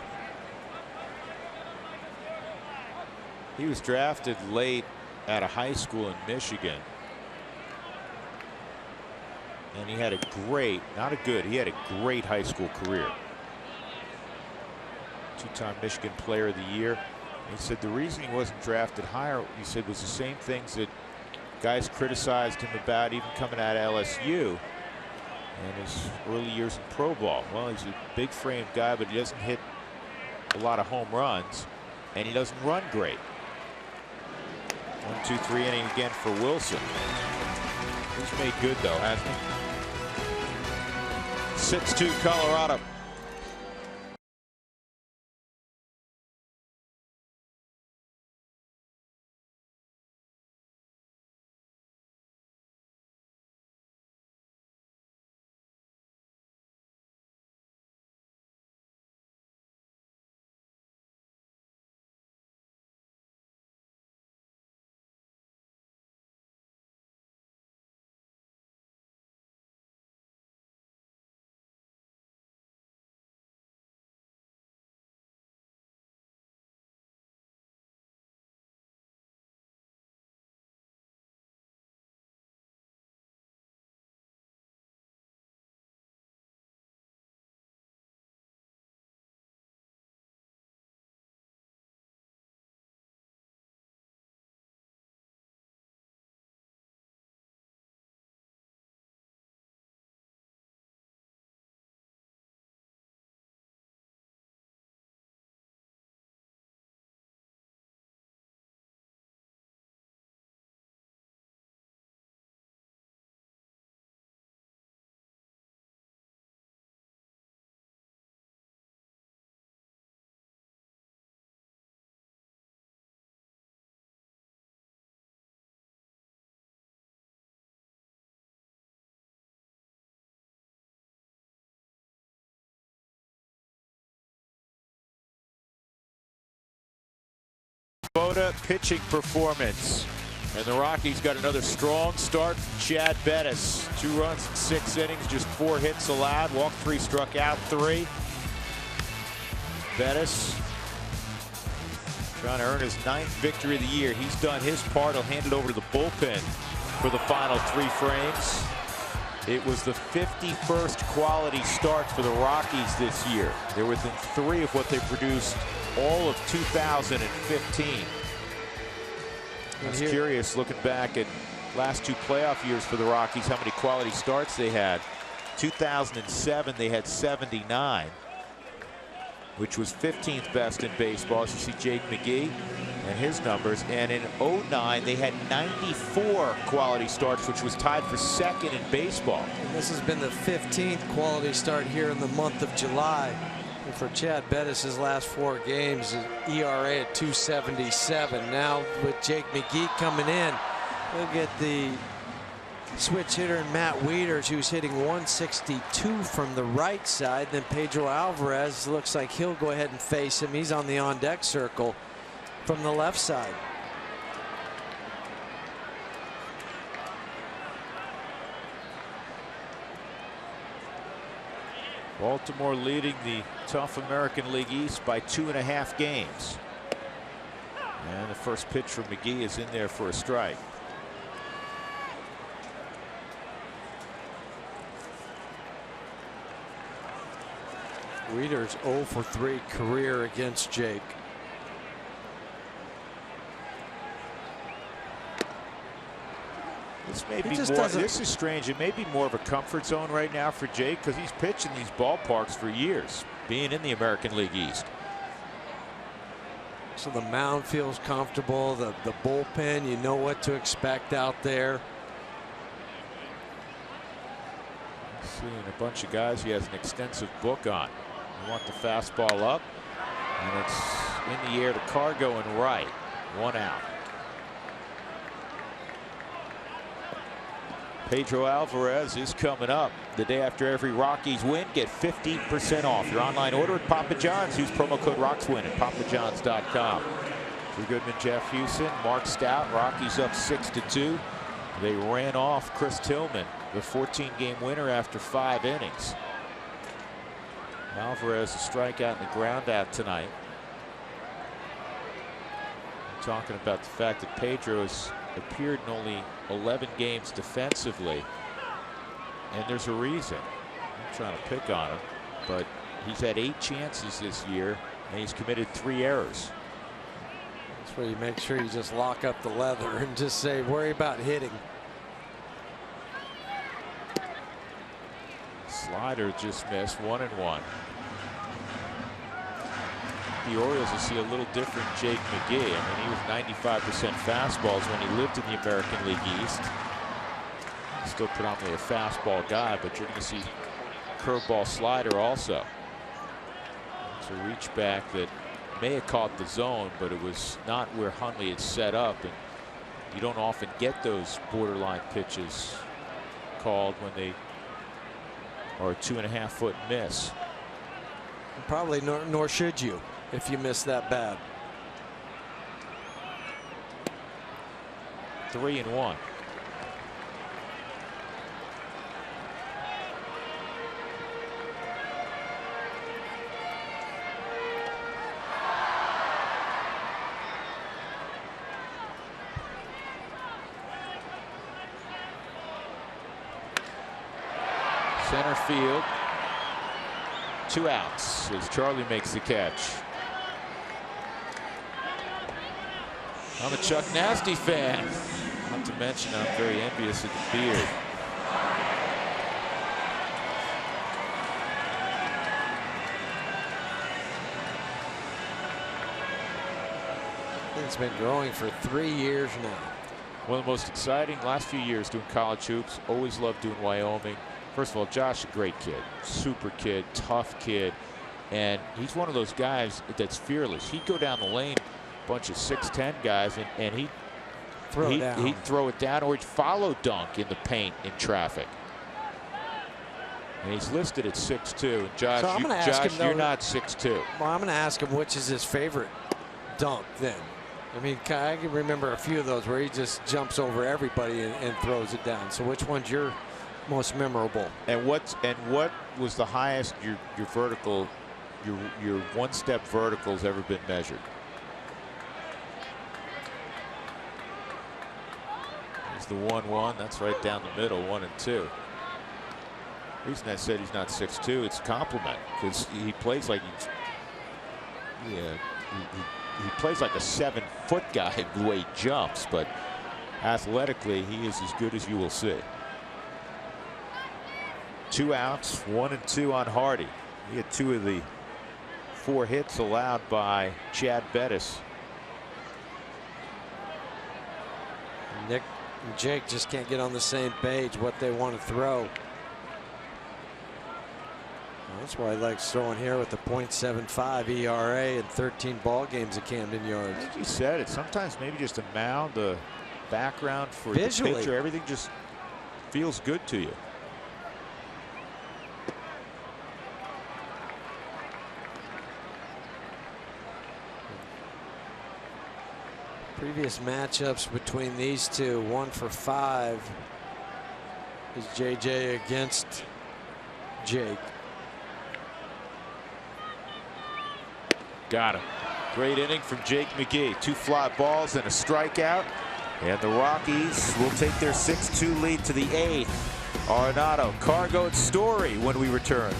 He was drafted late out of high school in Michigan. And he had a great, not a good, he had a great high school career. 2-time Michigan Player of the Year. And he said the reason he wasn't drafted higher, he said, was the same things that guys criticized him about even coming out of LSU and his early years in pro ball. Well, he's a big framed guy, but he doesn't hit a lot of home runs, and he doesn't run great. 1, 2, 3 inning again for Wilson. He's made good though, hasn't he? 6-2 Colorado. Boda pitching performance, and the Rockies got another strong start from Chad Bettis. 2 runs in 6 innings, just 4 hits allowed, walked 3, struck out 3. Bettis trying to earn his 9th victory of the year. He's done his part. He'll hand it over to the bullpen for the final 3 frames. It was the 51st quality start for the Rockies this year. They're within 3 of what they produced all of 2015. I was curious, looking back at last 2 playoff years for the Rockies, how many quality starts they had. 2007, they had 79, which was 15th best in baseball. As you see Jake McGee and his numbers. And in 09, they had 94 quality starts, which was tied for 2nd in baseball. And this has been the 15th quality start here in the month of July. And for Chad Bettis, his last 4 games, his ERA at .277. Now with Jake McGee coming in, Look at the switch hitter Matt Wieters, who's hitting 162 from the right side. Then Pedro Alvarez looks like he'll go ahead and face him. He's on the on-deck circle from the left side. Baltimore leading the tough American League East by 2.5 games. And the first pitch from McGee is in there for a strike. Wieters 0 for 3 career against Jake. This may be more. This is strange. It may be more of a comfort zone right now for Jake because he's pitched in these ballparks for years, being in the American League East. So the mound feels comfortable. The bullpen, you know what to expect out there. Seeing a bunch of guys he has an extensive book on. You want the fastball up, and it's in the air to Cargo and right. 1 out. Pedro Alvarez is coming up. The day after every Rockies win, get 50% off your online order at Papa John's. Use promo code ROXWIN at papajohns.com. Drew Goodman, Jeff Houston, Mark Stout. Rockies up 6-2. They ran off Chris Tillman, the 14-game winner after 5 innings. Alvarez a strikeout and a ground out tonight. I'm talking about the fact that Pedro has appeared in only 11 games defensively, and there's a reason. I'm trying to pick on him, but he's had 8 chances this year and he's committed 3 errors. That's where you make sure you just lock up the leather and just say worry about hitting. Slider just missed. 1-1. The Orioles will see a little different Jake McGee. I mean, he was 95% fastballs when he lived in the American League East. Still predominantly a fastball guy, but you're going to see curveball, slider also. It's a reach back that may have caught the zone, but it was not where Hundley had set up, and you don't often get those borderline pitches called when they are a 2.5-foot miss. Probably nor should you if you miss that bad. 3-1. Center field. 2 outs as Charlie makes the catch. I'm a Chuck Nasty fan. Not to mention I'm very envious of the beard. It's been growing for 3 years now. One of the most exciting last few years doing college hoops. Always loved doing Wyoming. First of all, Josh, a great kid, super kid, tough kid, and he's one of those guys that's fearless. He'd go down the lane, bunch of 6'10" guys, and he'd throw it down, or he'd follow dunk in the paint in traffic. And he's listed at 6'2". And Josh, so you're not 6'2". Well, I'm going to ask him which is his favorite dunk then. I mean, I can remember a few of those where he just jumps over everybody and throws it down. So which one's your most memorable? And what was the highest your vertical, your one-step vertical's ever been measured? There's the 1-1. That's right down the middle. 1 and 2. The reason I said he's not 6'2", it's a compliment because he plays like he plays like a 7-foot guy the way he jumps, but athletically he is as good as you will see. 2 outs, 1 and 2 on Hardy. He had 2 of the 4 hits allowed by Chad Bettis. Nick and Jake just can't get on the same page what they want to throw. That's why he likes throwing here with the .75 ERA and 13 ball games at Camden Yards. I think you said it. Sometimes maybe just a mound, a background for Visually. the pitcher. Everything just feels good to you. Previous matchups between these two, 1 for 5 is JJ against Jake. Got him. Great inning from Jake McGee. 2 fly balls and a strikeout. And the Rockies will take their 6-2 lead to the 8th. Arenado, Cargo, and Story when we return.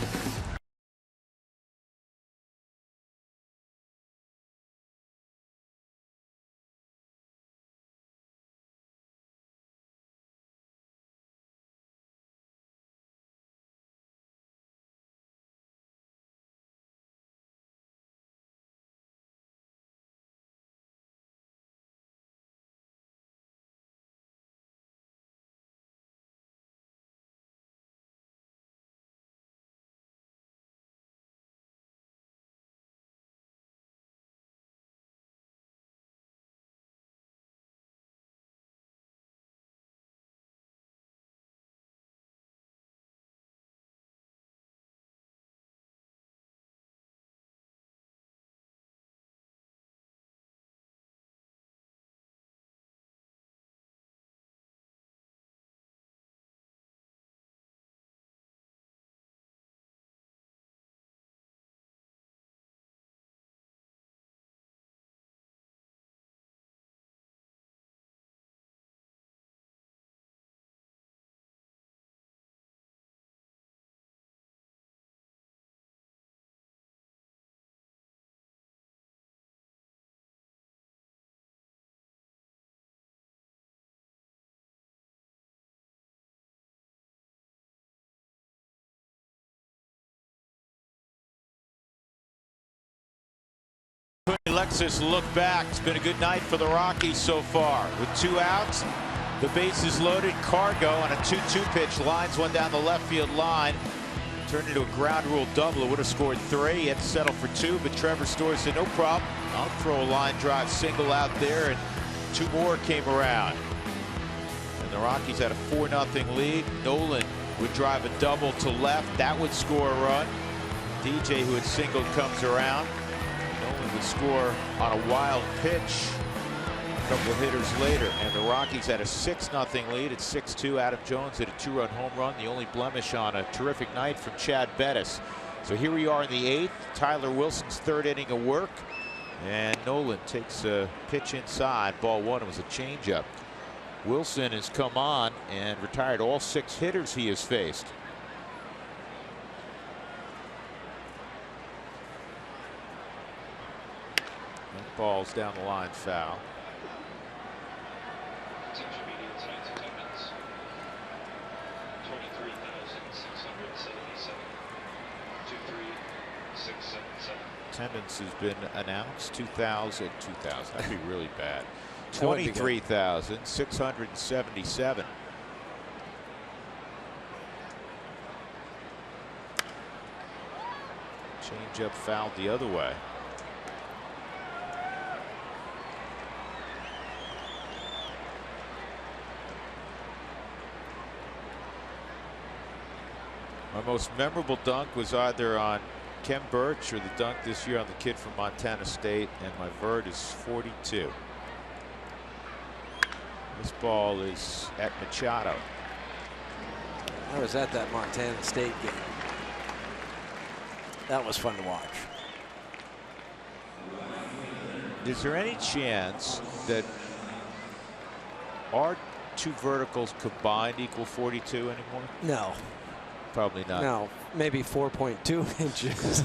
Lexus look back. It's been a good night for the Rockies so far. With 2 outs, the bases loaded. Cargo on a 2-2 pitch lines one down the left field line. Turned into a ground rule double. It would have scored 3. He had to settle for 2, but Trevor Story said, no problem. I'll throw a line drive single out there, and 2 more came around. And the Rockies had a 4-0 lead. Nolan would drive a double to left. That would score a run. DJ, who had singled, comes around. Nolan would score on a wild pitch a couple of hitters later, and the Rockies had a 6-0 lead at 6-2. Adam Jones hit a 2-run home run, the only blemish on a terrific night from Chad Bettis. So here we are in the 8th. Tyler Wilson's 3rd inning of work, and Nolan takes a pitch inside. Ball 1. It was a changeup. Wilson has come on and retired all 6 hitters he has faced. That ball's down the line, foul. Attendance has been announced. 2,000. That'd be really bad. 23,677. Change up fouled the other way. My most memorable dunk was either on Kem Birch or the dunk this year on the kid from Montana State, and my vert is 42. This ball is at Machado. I was at that Montana State game. That was fun to watch. Is there any chance that our 2 verticals combined equal 42 anymore? No. Probably not. No, maybe 4.2 inches.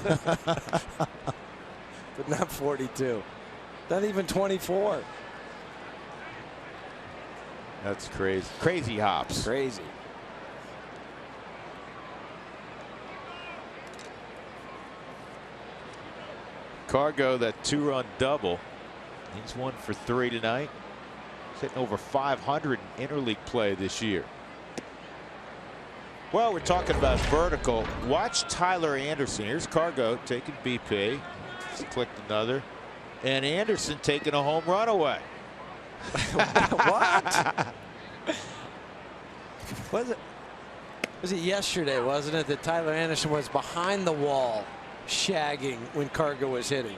But not 42. Not even 24. That's crazy. Crazy hops. Crazy. Cargo, that 2-run double. He's 1 for 3 tonight. He's hitting over 500 in interleague play this year. Well, we're talking about vertical. Watch Tyler Anderson. Here's Cargo taking BP. Just clicked another. And Anderson taking a home run away. What? Was it yesterday, wasn't it, that Tyler Anderson was behind the wall shagging when Cargo was hitting?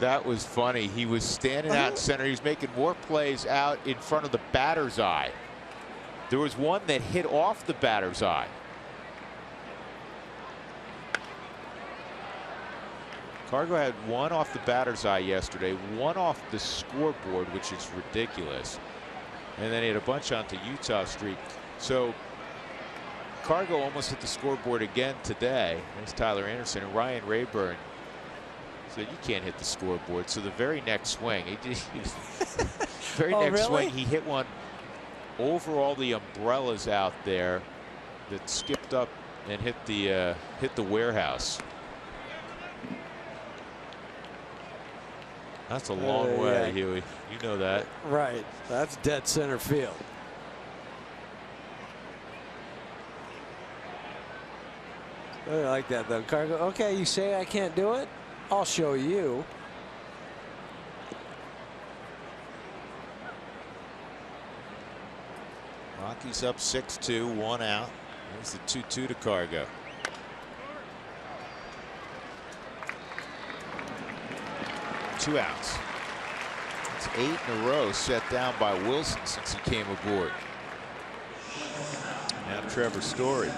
That was funny. He was standing out in center. He was making more plays out in front of the batter's eye. There was one that hit off the batter's eye. Cargo had one off the batter's eye yesterday, one off the scoreboard, which is ridiculous. And then he had a bunch onto Utah Street. So Cargo almost hit the scoreboard again today. There's Tyler Anderson, and Ryan Rayburn said, you can't hit the scoreboard. So the very next swing, swing, he hit one over all the umbrellas out there that skipped up and hit the warehouse. That's a long way, Huey. You know that. Right. That's dead center field. I like that, though. Cargo, okay, you say I can't do it? I'll show you. Rockies up 6-2, 1 out. There's the 2-2 to Cargo. Two outs. It's 8 in a row set down by Wilson since he came aboard. Now Trevor Story. I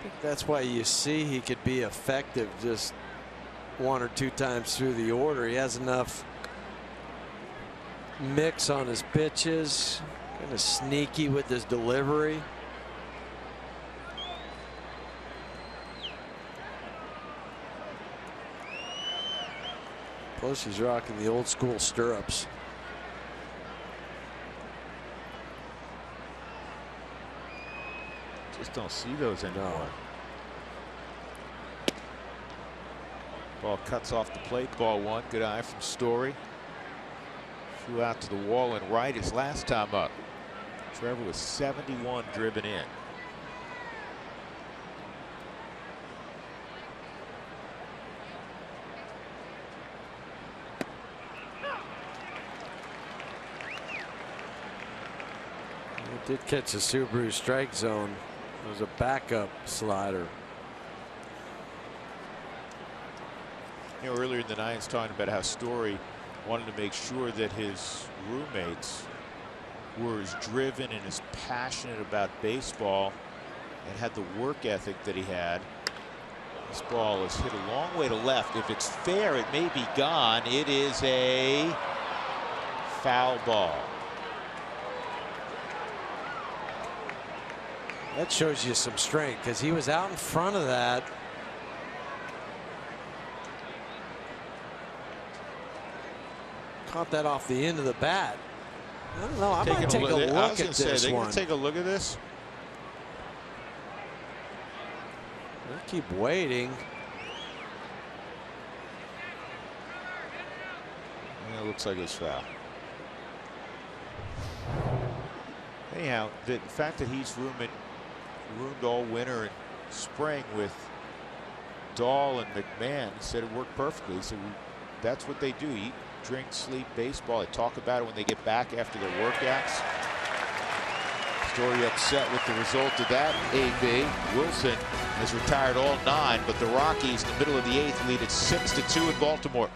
think that's why you see he could be effective just 1 or 2 times through the order. He has enough mix on his pitches. Kind of sneaky with his delivery. Plus, he's rocking the old school stirrups. Just don't see those anymore. No. Ball cuts off the plate. Ball 1. Good eye from Story. Flew out to the wall and right his last time up. Trevor was 71 driven in. He did catch a Subaru strike zone. It was a backup slider. You know, earlier in the night, I was talking about how Story wanted to make sure that his roommates were as driven and as passionate about baseball and had the work ethic that he had. This ball is hit a long way to left. If it's fair, it may be gone. It is a foul ball. That shows you some strength because he was out in front of that. Caught that off the end of the bat. I don't know. I might take a look at this one. Take a look at this. We'll keep waiting. Yeah, it looks like it's foul. Anyhow, the fact that he's ruined all winter and spring with Dahl and McMahon, he said it worked perfectly. So that's what they do: eat, drink, sleep, baseball. They talk about it when they get back after their workouts. Story upset with the result of that. AB Wilson has retired all 9, but the Rockies in the middle of the 8th lead at 6-2 in Baltimore.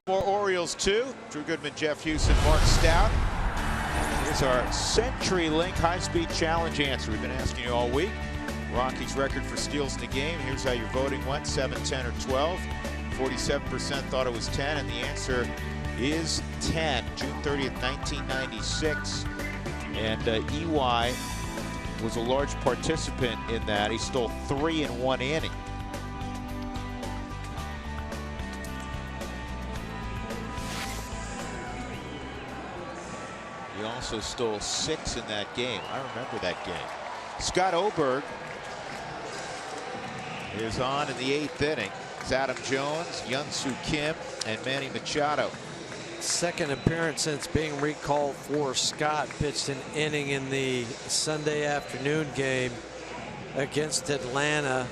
Baltimore Orioles 2. Drew Goodman, Jeff Houston, Mark Stout. Here's our CenturyLink high-speed challenge answer we've been asking you all week. Rockies record for steals in the game. Here's how your voting went: 7, 10, or 12. 47% thought it was 10, and the answer is 10. June 30th, 1996. And EY was a large participant in that. He stole 3 in 1 inning. He also stole 6 in that game. I remember that game. Scott Oberg is on in the 8th inning. It's Adam Jones, Hyun-Soo Kim, and Manny Machado. Second appearance since being recalled for Scott. Pitched an inning in the Sunday afternoon game against Atlanta.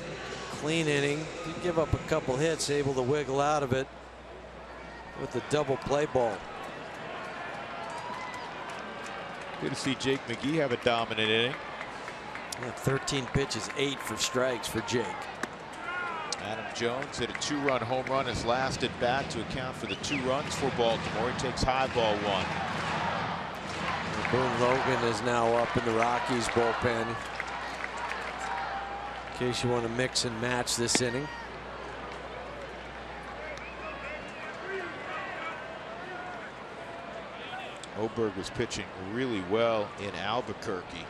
Clean inning. Did give up a couple hits, able to wiggle out of it with the double play ball. Good to see Jake McGee have a dominant inning. Yeah, 13 pitches, 8 for strikes for Jake. Adam Jones hit a 2-run home run his last at bat to account for the 2 runs for Baltimore. He takes high ball 1. Boone Logan is now up in the Rockies bullpen, in case you want to mix and match this inning. Oberg was pitching really well in Albuquerque.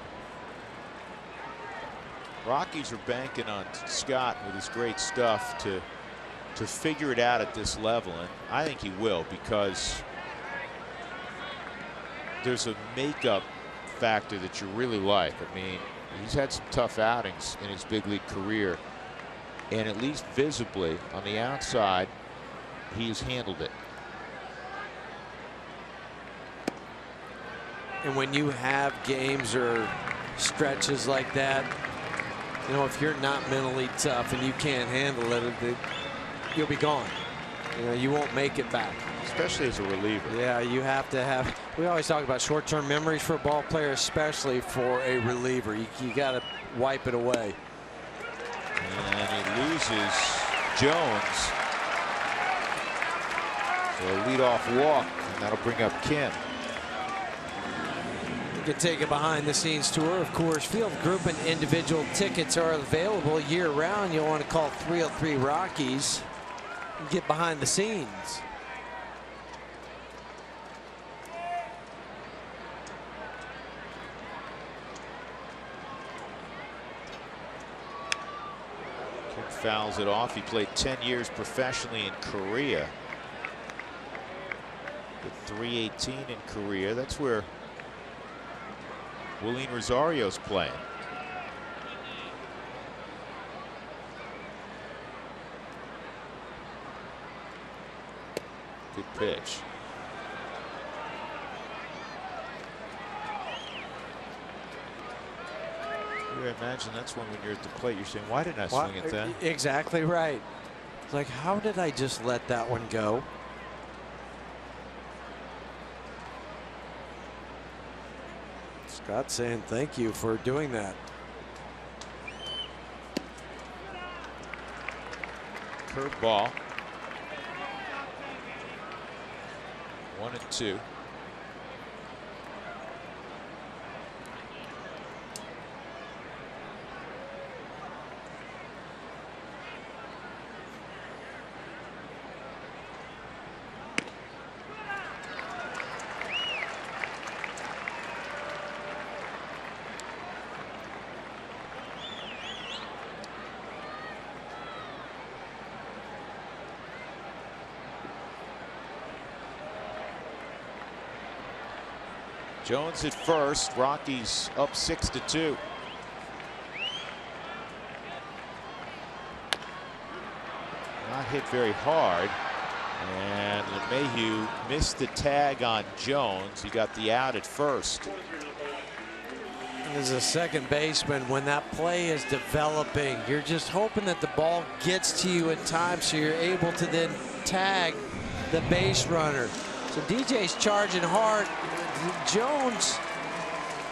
Rockies are banking on Scott with his great stuff to figure it out at this level, and I think he will, because there's a makeup factor that you really like. I mean, he's had some tough outings in his big league career, and at least visibly on the outside, he's handled it. And when you have games or stretches like that, you know, if you're not mentally tough and you can't handle it, you'll be gone. You know, you won't make it back. Especially as a reliever. Yeah, you have to have. We always talk about short-term memories for a ball player, especially for a reliever. You got to wipe it away. And he loses Jones. So a leadoff walk, and that'll bring up Kim. You can take a behind-the-scenes tour of Coors Field. Group and individual tickets are available year-round. You'll want to call 303 Rockies and get behind the scenes. Kim fouls it off. He played 10 years professionally in Korea. With .318 in Korea. That's where Willeen Rosario's playing. Good pitch. I imagine that's when you're at the plate, you're saying, why didn't I swing it then? Exactly right. It's like, how did I just let that one go? Scott saying thank you for doing that. Curveball. 1-2. Jones at first. Rockies up 6-2. Not hit very hard. And LeMahieu missed the tag on Jones. He got the out at first. As a second baseman, when that play is developing, you're just hoping that the ball gets to you in time so you're able to then tag the base runner. So DJ's charging hard. Jones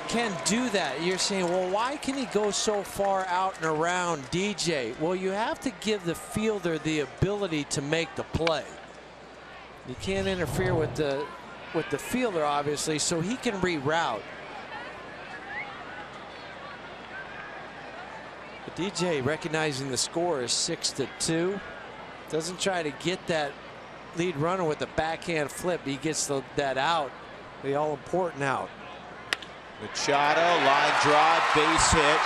can do that. You're saying, well, why can he go so far out and around DJ? Well, you have to give the fielder the ability to make the play. You can't interfere with the fielder, obviously, so he can reroute. But DJ, recognizing the score is 6-2, doesn't try to get that lead runner with the backhand flip. He gets that out, the all-important out. Machado, line drive, base hit.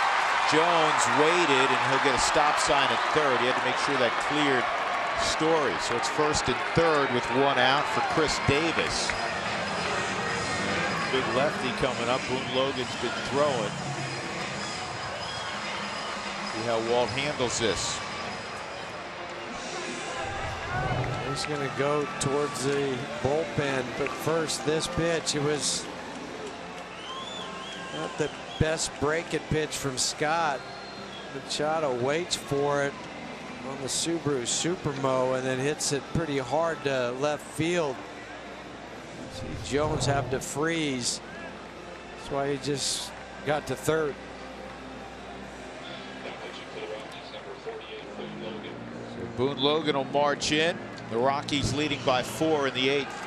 Jones waited, and he'll get a stop sign at third. He had to make sure that cleared Story. So it's first and third with one out for Chris Davis. Big lefty coming up. Boone Logan's been throwing. See how Walt handles this. He's going to go towards the bullpen, but first this pitch, it was not the best breaking pitch from Scott. Machado waits for it on the Subaru Supermo and then hits it pretty hard to left field. See Jones have to freeze. That's why he just got to third. So Boone Logan will march in. The Rockies leading by 4 in the 8th.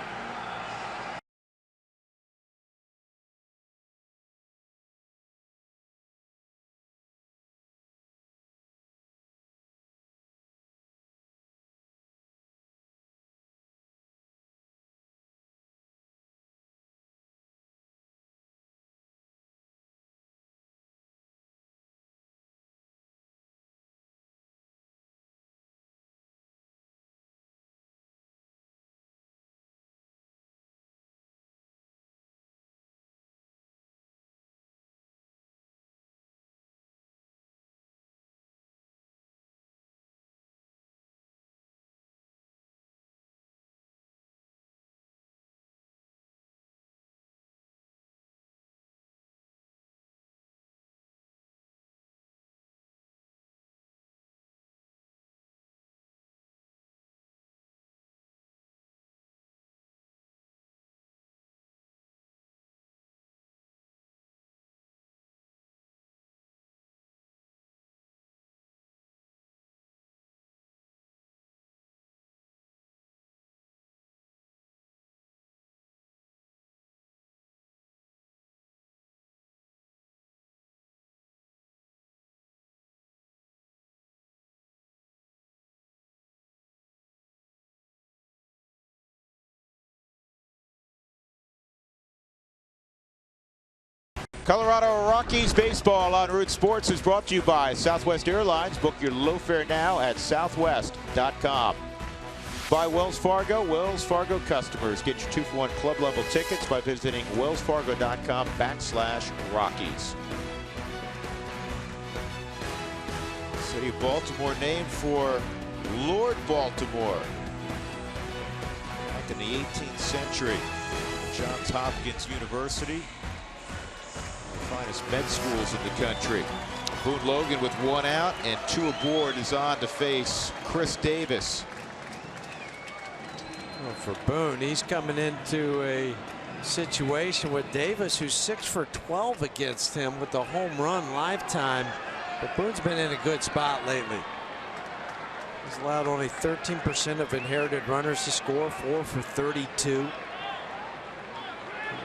Colorado Rockies baseball on Root Sports is brought to you by Southwest Airlines. Book your low fare now at southwest.com. By Wells Fargo. Wells Fargo customers get your 2-for-1 club level tickets by visiting wellsfargo.com/Rockies. City of Baltimore named for Lord Baltimore. Back in the 18th century, Johns Hopkins University. Finest med schools in the country. Boone Logan with one out and 2 aboard is on to face Chris Davis. Well, for Boone, he's coming into a situation with Davis, who's 6 for 12 against him with the home run lifetime. But Boone's been in a good spot lately. He's allowed only 13% of inherited runners to score, 4 for 32.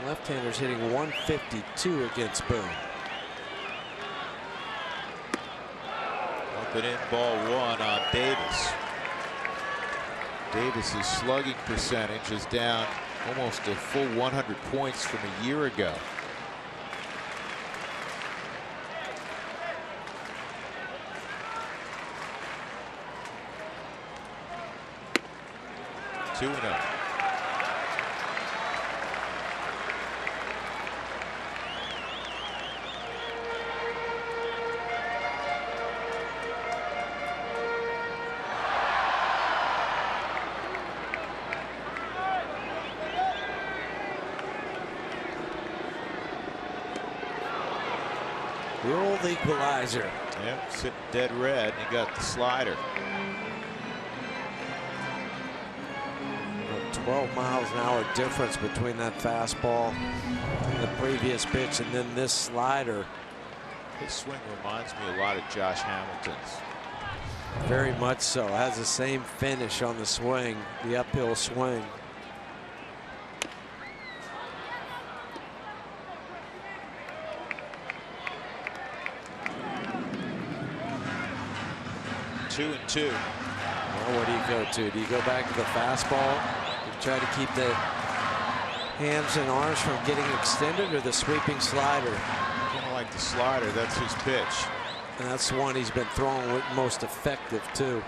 Left-handers hitting 152 against Boone. Up and in, ball 1 on Davis. Davis's slugging percentage is down almost a full 100 points from a year ago. Two and up. The old equalizer. Yep, sitting dead red. He got the slider. 12 miles an hour difference between that fastball and the previous pitch, and then this slider. His swing reminds me a lot of Josh Hamilton's. Very much so. Has the same finish on the swing, the uphill swing. 2-2. Well, what do you go to? Do you go back to the fastball and try to keep the hands and arms from getting extended, or the sweeping slider? Kind of like the slider. That's his pitch. And that's the one he's been throwing with most effective too.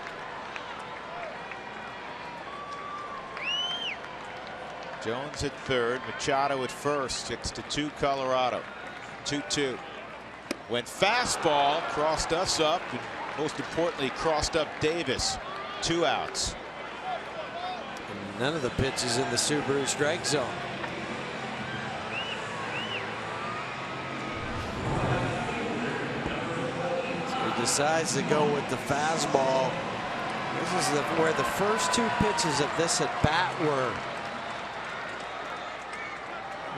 Jones at third, Machado at first. 6-2 Colorado. 2-2. Went fastball, crossed us up, and most importantly crossed up Davis. 2 outs. And none of the pitches in the Subaru strike zone. So he decides to go with the fastball. This is where the first 2 pitches of this at bat were.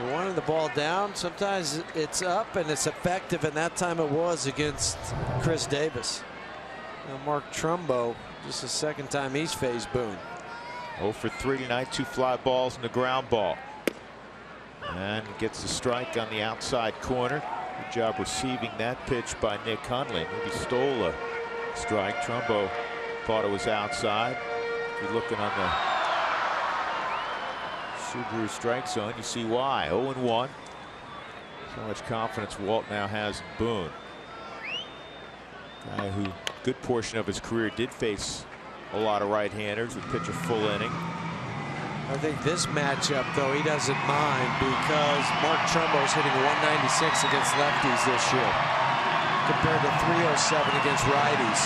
He wanted the ball down. Sometimes it's up and it's effective, and that time it was against Chris Davis. Now Mark Trumbo, just the second time he's faced Boone. 0 for 3 tonight. 2 fly balls and a ground ball. And gets the strike on the outside corner. Good job receiving that pitch by Nick Hundley. Maybe stole a strike. Trumbo thought it was outside. You're looking on the Subaru strike zone. You see why. 0-1. So much confidence Walt now has in Boone. Guy who good portion of his career did face a lot of right-handers, would pitch a full inning. I think this matchup, though, he doesn't mind, because Mark Trumbo's hitting 196 against lefties this year compared to 307 against righties.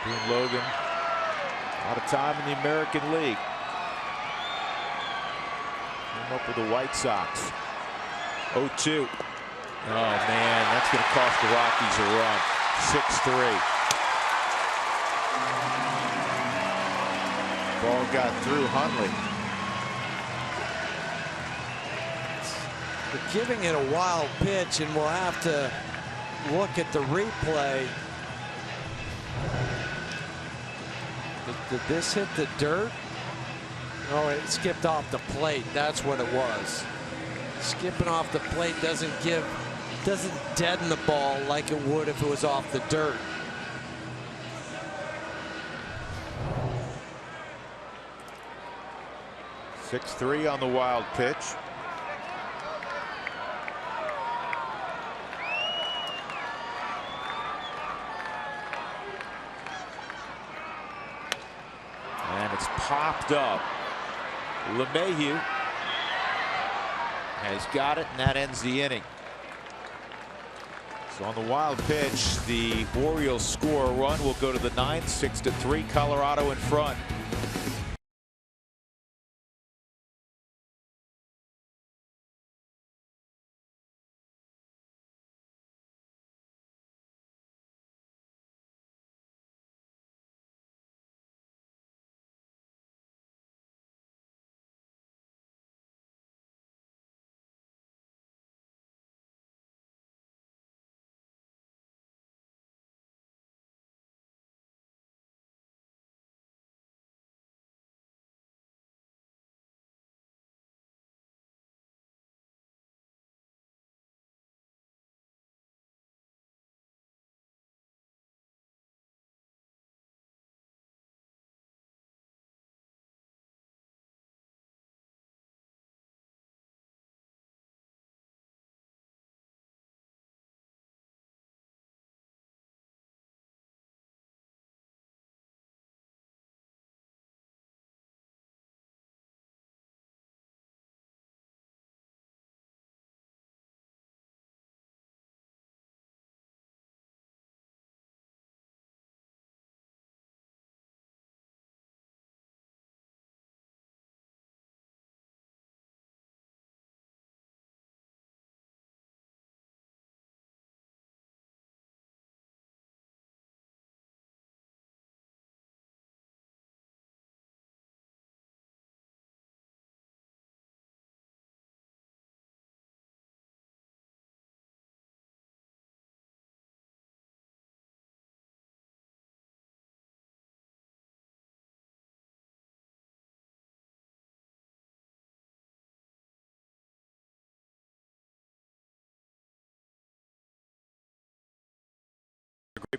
Boone Logan, a lot of time in the American League. Came up with the White Sox. 0-2. Oh man, that's going to cost the Rockies a run. 6-3. Ball got through Hundley. They're giving it a wild pitch, and we'll have to look at the replay. Did this hit the dirt? Oh, it skipped off the plate. That's what it was. Skipping off the plate doesn't deaden the ball like it would if it was off the dirt. Six-3 on the wild pitch. And it's popped up. LeMahieu has got it, and that ends the inning. So on the wild pitch, the Orioles score a run. Will go to the ninth. 6-3, Colorado in front.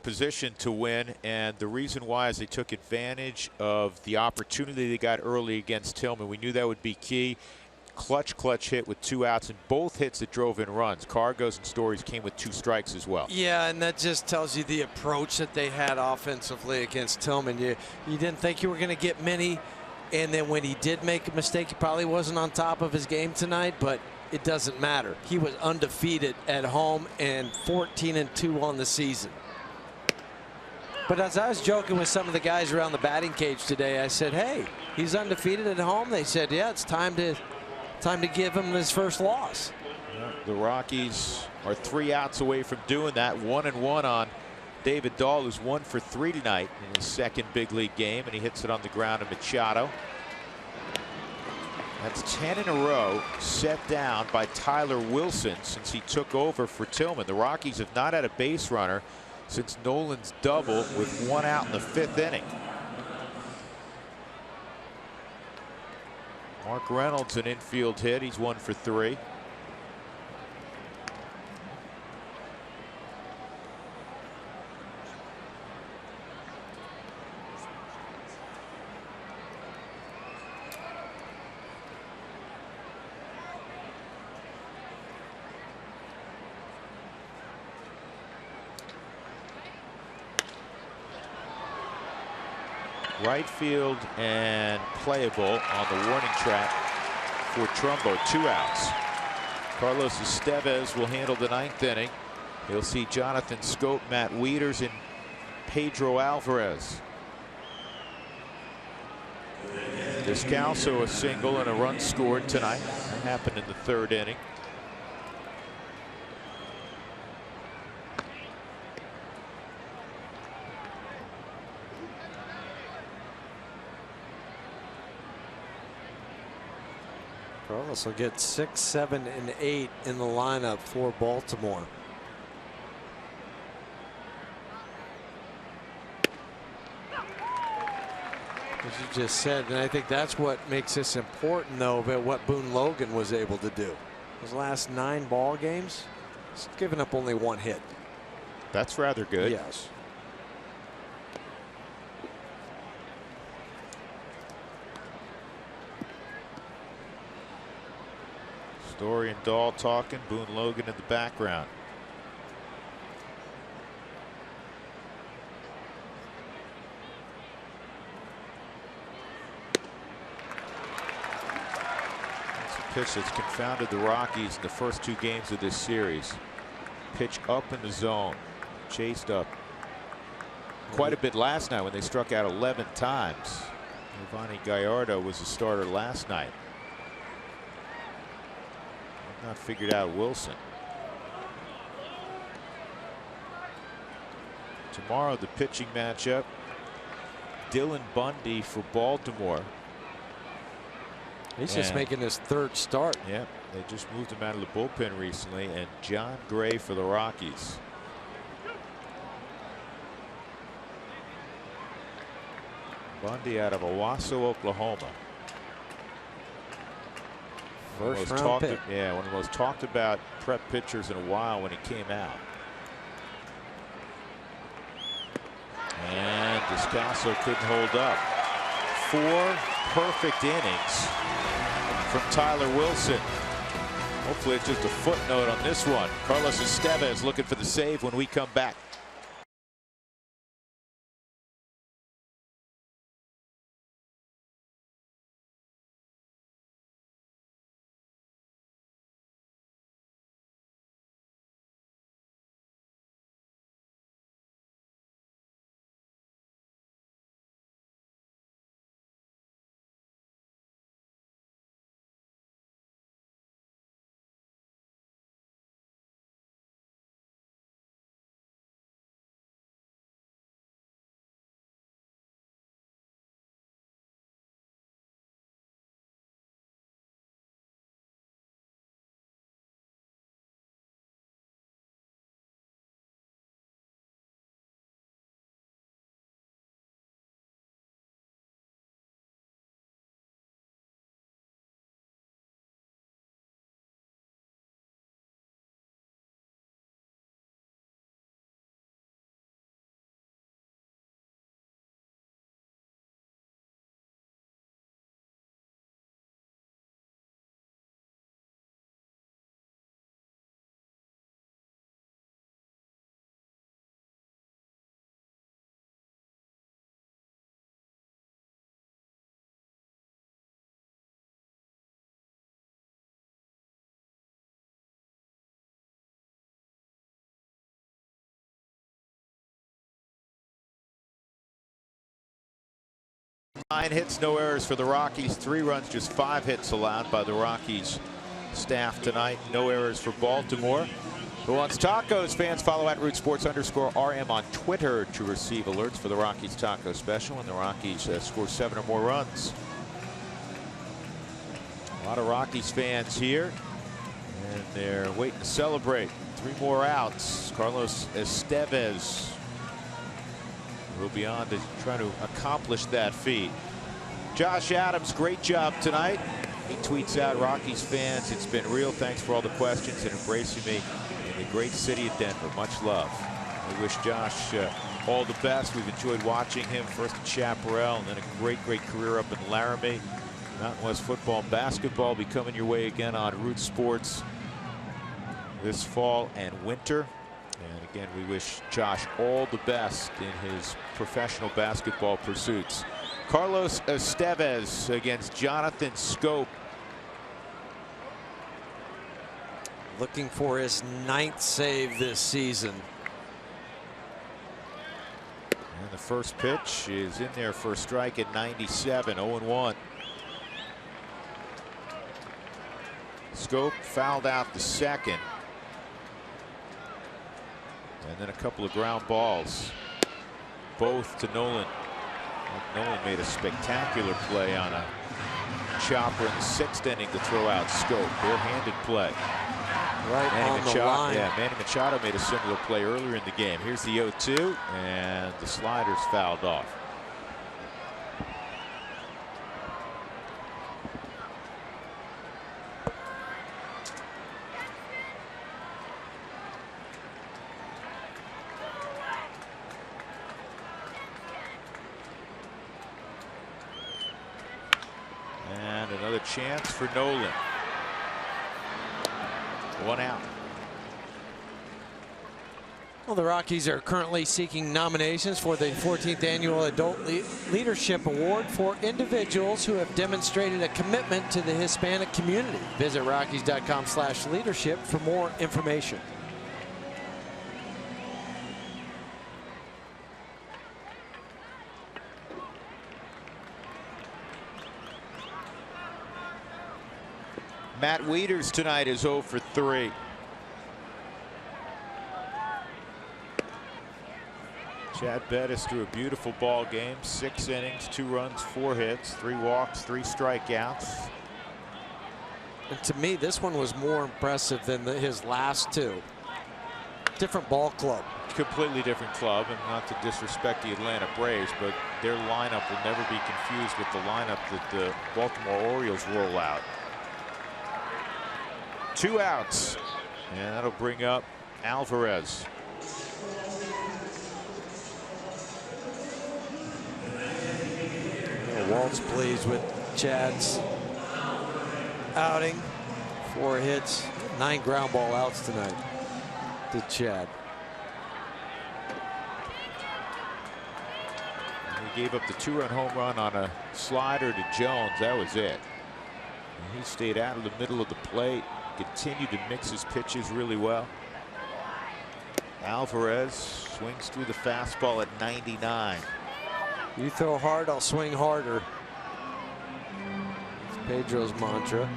position to win, and the reason why is they took advantage of the opportunity they got early against Tillman. We knew that would be key. Clutch hit with 2 outs, and both hits that drove in runs. Cargos and Stories came with 2 strikes as well. Yeah, and that just tells you the approach that they had offensively against Tillman. You didn't think you were going to get many, and then when he did make a mistake, he probably wasn't on top of his game tonight, but it doesn't matter. He was undefeated at home and 14-2 on the season. But as I was joking with some of the guys around the batting cage today, I said, hey, he's undefeated at home. They said, yeah, it's time to give him his first loss. The Rockies are 3 outs away from doing that. 1-1 on David Dahl, who's 1 for 3 tonight in his second big league game, and he hits it on the ground to Machado. That's 10 in a row set down by Tyler Wilson since he took over for Tillman. The Rockies have not had a base runner since Nolan's double with 1 out in the 5th inning. Mark Reynolds an infield hit. He's 1 for 3. Right field and playable on the warning track for Trumbo. 2 outs. Carlos Estevez will handle the 9th inning. He'll see Jonathan Scope, Matt Wieters, and Pedro Alvarez. Descalso a single and a run scored tonight. That happened in the 3rd inning. Carlos will get 6, 7, and 8 in the lineup for Baltimore. As you just said, and I think that's what makes this important, though, about what Boone Logan was able to do. His last 9 ball games, he's given up only 1 hit. That's rather good. Yes. Story and Dahl talking. Boone Logan in the background. That's a pitch that's confounded the Rockies in the first 2 games of this series. Pitch up in the zone. Chased up quite a bit last night when they struck out 11 times. Giovanni Gallardo was the starter last night. Not figured out Wilson. Tomorrow the pitching matchup. Dylan Bundy for Baltimore. He's just making his 3rd start. Yeah, they just moved him out of the bullpen recently. And John Gray for the Rockies. Bundy out of Owasso, Oklahoma. First round pick. Yeah, one of the most talked about prep pitchers in a while when he came out. And Descalso couldn't hold up. 4 perfect innings from Tyler Wilson. Hopefully it's just a footnote on this one. Carlos Estevez looking for the save when we come back. 9 hits, no errors for the Rockies. 3 runs, just 5 hits allowed by the Rockies staff tonight. No errors for Baltimore. Who wants tacos? Fans follow at @RootSports_RM on Twitter to receive alerts for the Rockies taco special. And the Rockies score 7 or more runs. A lot of Rockies fans here, and they're waiting to celebrate. 3 more outs. Carlos Estevez will be on to try to accomplish that feat. Josh Adams, great job tonight. He tweets out, Rockies fans, it's been real. Thanks for all the questions and embracing me in the great city of Denver. Much love. We wish Josh all the best. We've enjoyed watching him first at Chaparral and then a great career up in Laramie. Mountain West football and basketball be coming your way again on Root Sports this fall and winter. And again, we wish Josh all the best in his professional basketball pursuits. Carlos Estevez against Jonathan Schoop. Looking for his 9th save this season. And the first pitch is in there for a strike at 97, 0-1. Schoop fouled out the second. And then a couple of ground balls, both to Nolan. Nolan made a spectacular play on a chopper in the 6th inning to throw out Schoop. Bare-handed play. Right on the line. Yeah, Manny Machado made a similar play earlier in the game. Here's the 0-2, and the slider's fouled off. And another chance for Nolan. 1 out. Well, the Rockies are currently seeking nominations for the 14th Annual Adult Leadership Award for individuals who have demonstrated a commitment to the Hispanic community. Visit Rockies.com/leadership for more information. Matt Wieters tonight is 0 for 3. Chad Bettis threw a beautiful ball game. 6 innings, 2 runs, 4 hits, 3 walks, 3 strikeouts. And to me, this one was more impressive than his last 2. Different ball club. Completely different club, and not to disrespect the Atlanta Braves, but their lineup will never be confused with the lineup that the Baltimore Orioles roll out. 2 outs, and that'll bring up Alvarez. Walt's pleased with Chad's outing. 4 hits, 9 ground ball outs tonight to Chad. He gave up the 2-run home run on a slider to Jones. That was it. And he stayed out of the middle of the plate. Continued to mix his pitches really well. Alvarez swings through the fastball at 99. You throw hard, I'll swing harder. It's Pedro's mantra.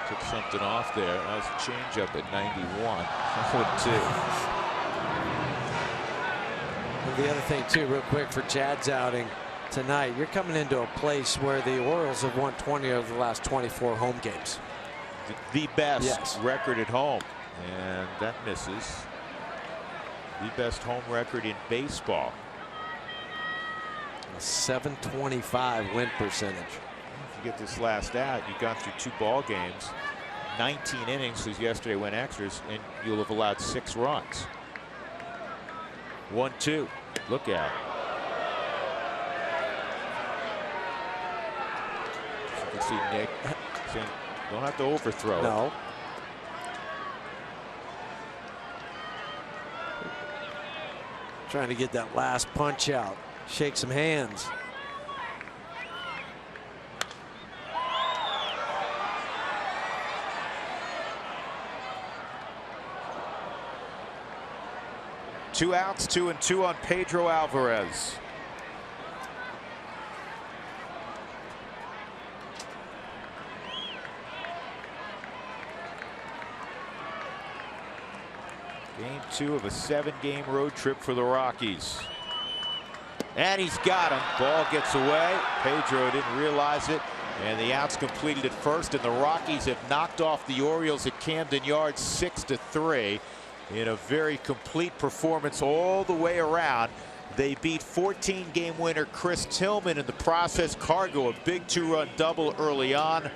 Took something off there. That was a changeup at 91. 0-2. And the other thing too, real quick, for Chad's outing tonight, you're coming into a place where the Orioles have won 20 of the last 24 home games. The best record at home, and that misses. The best home record in baseball. A .725 win percentage. If you get this last out, you've gone through 2 ball games, 19 innings, because yesterday went extras, and you'll have allowed 6 runs. 1-2. Look out. You can see Nick saying, don't have to overthrow. No. Trying to get that last punch out. Shake some hands. 2 outs, 2-2 on Pedro Alvarez. Game 2 of a 7-game road trip for the Rockies. And he's got him. Ball gets away. Pedro didn't realize it. And the out's completed at first. And the Rockies have knocked off the Orioles at Camden Yards 6-3 in a very complete performance all the way around. They beat 14-game winner Chris Tillman in the process. Cargo, a big 2-run double early on.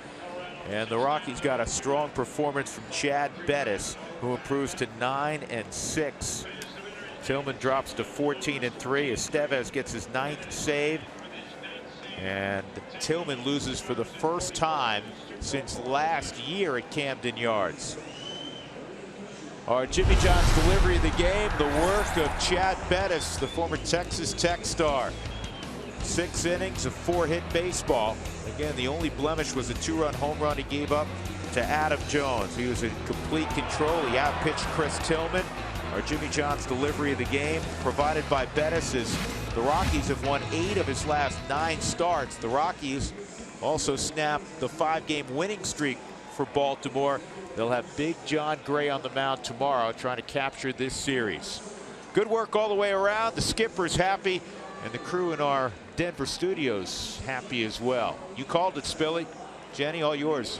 And the Rockies got a strong performance from Chad Bettis, who improves to 9-6. Tillman drops to 14-3. Estevez gets his 9th save. And Tillman loses for the first time since last year at Camden Yards. Our Jimmy John's delivery of the game, the work of Chad Bettis, the former Texas Tech star. 6 innings of 4-hit baseball. Again, the only blemish was a 2-run home run he gave up to Adam Jones. He was in complete control. He outpitched Chris Tillman. Our Jimmy John's delivery of the game, provided by Bettis, as the Rockies have won 8 of his last 9 starts. The Rockies also snapped the 5-game winning streak for Baltimore. They'll have Big John Gray on the mound tomorrow trying to capture this series. Good work all the way around. The skipper's happy, and the crew in our Denver studios happy as well. You called it, Spilly. Jenny, all yours.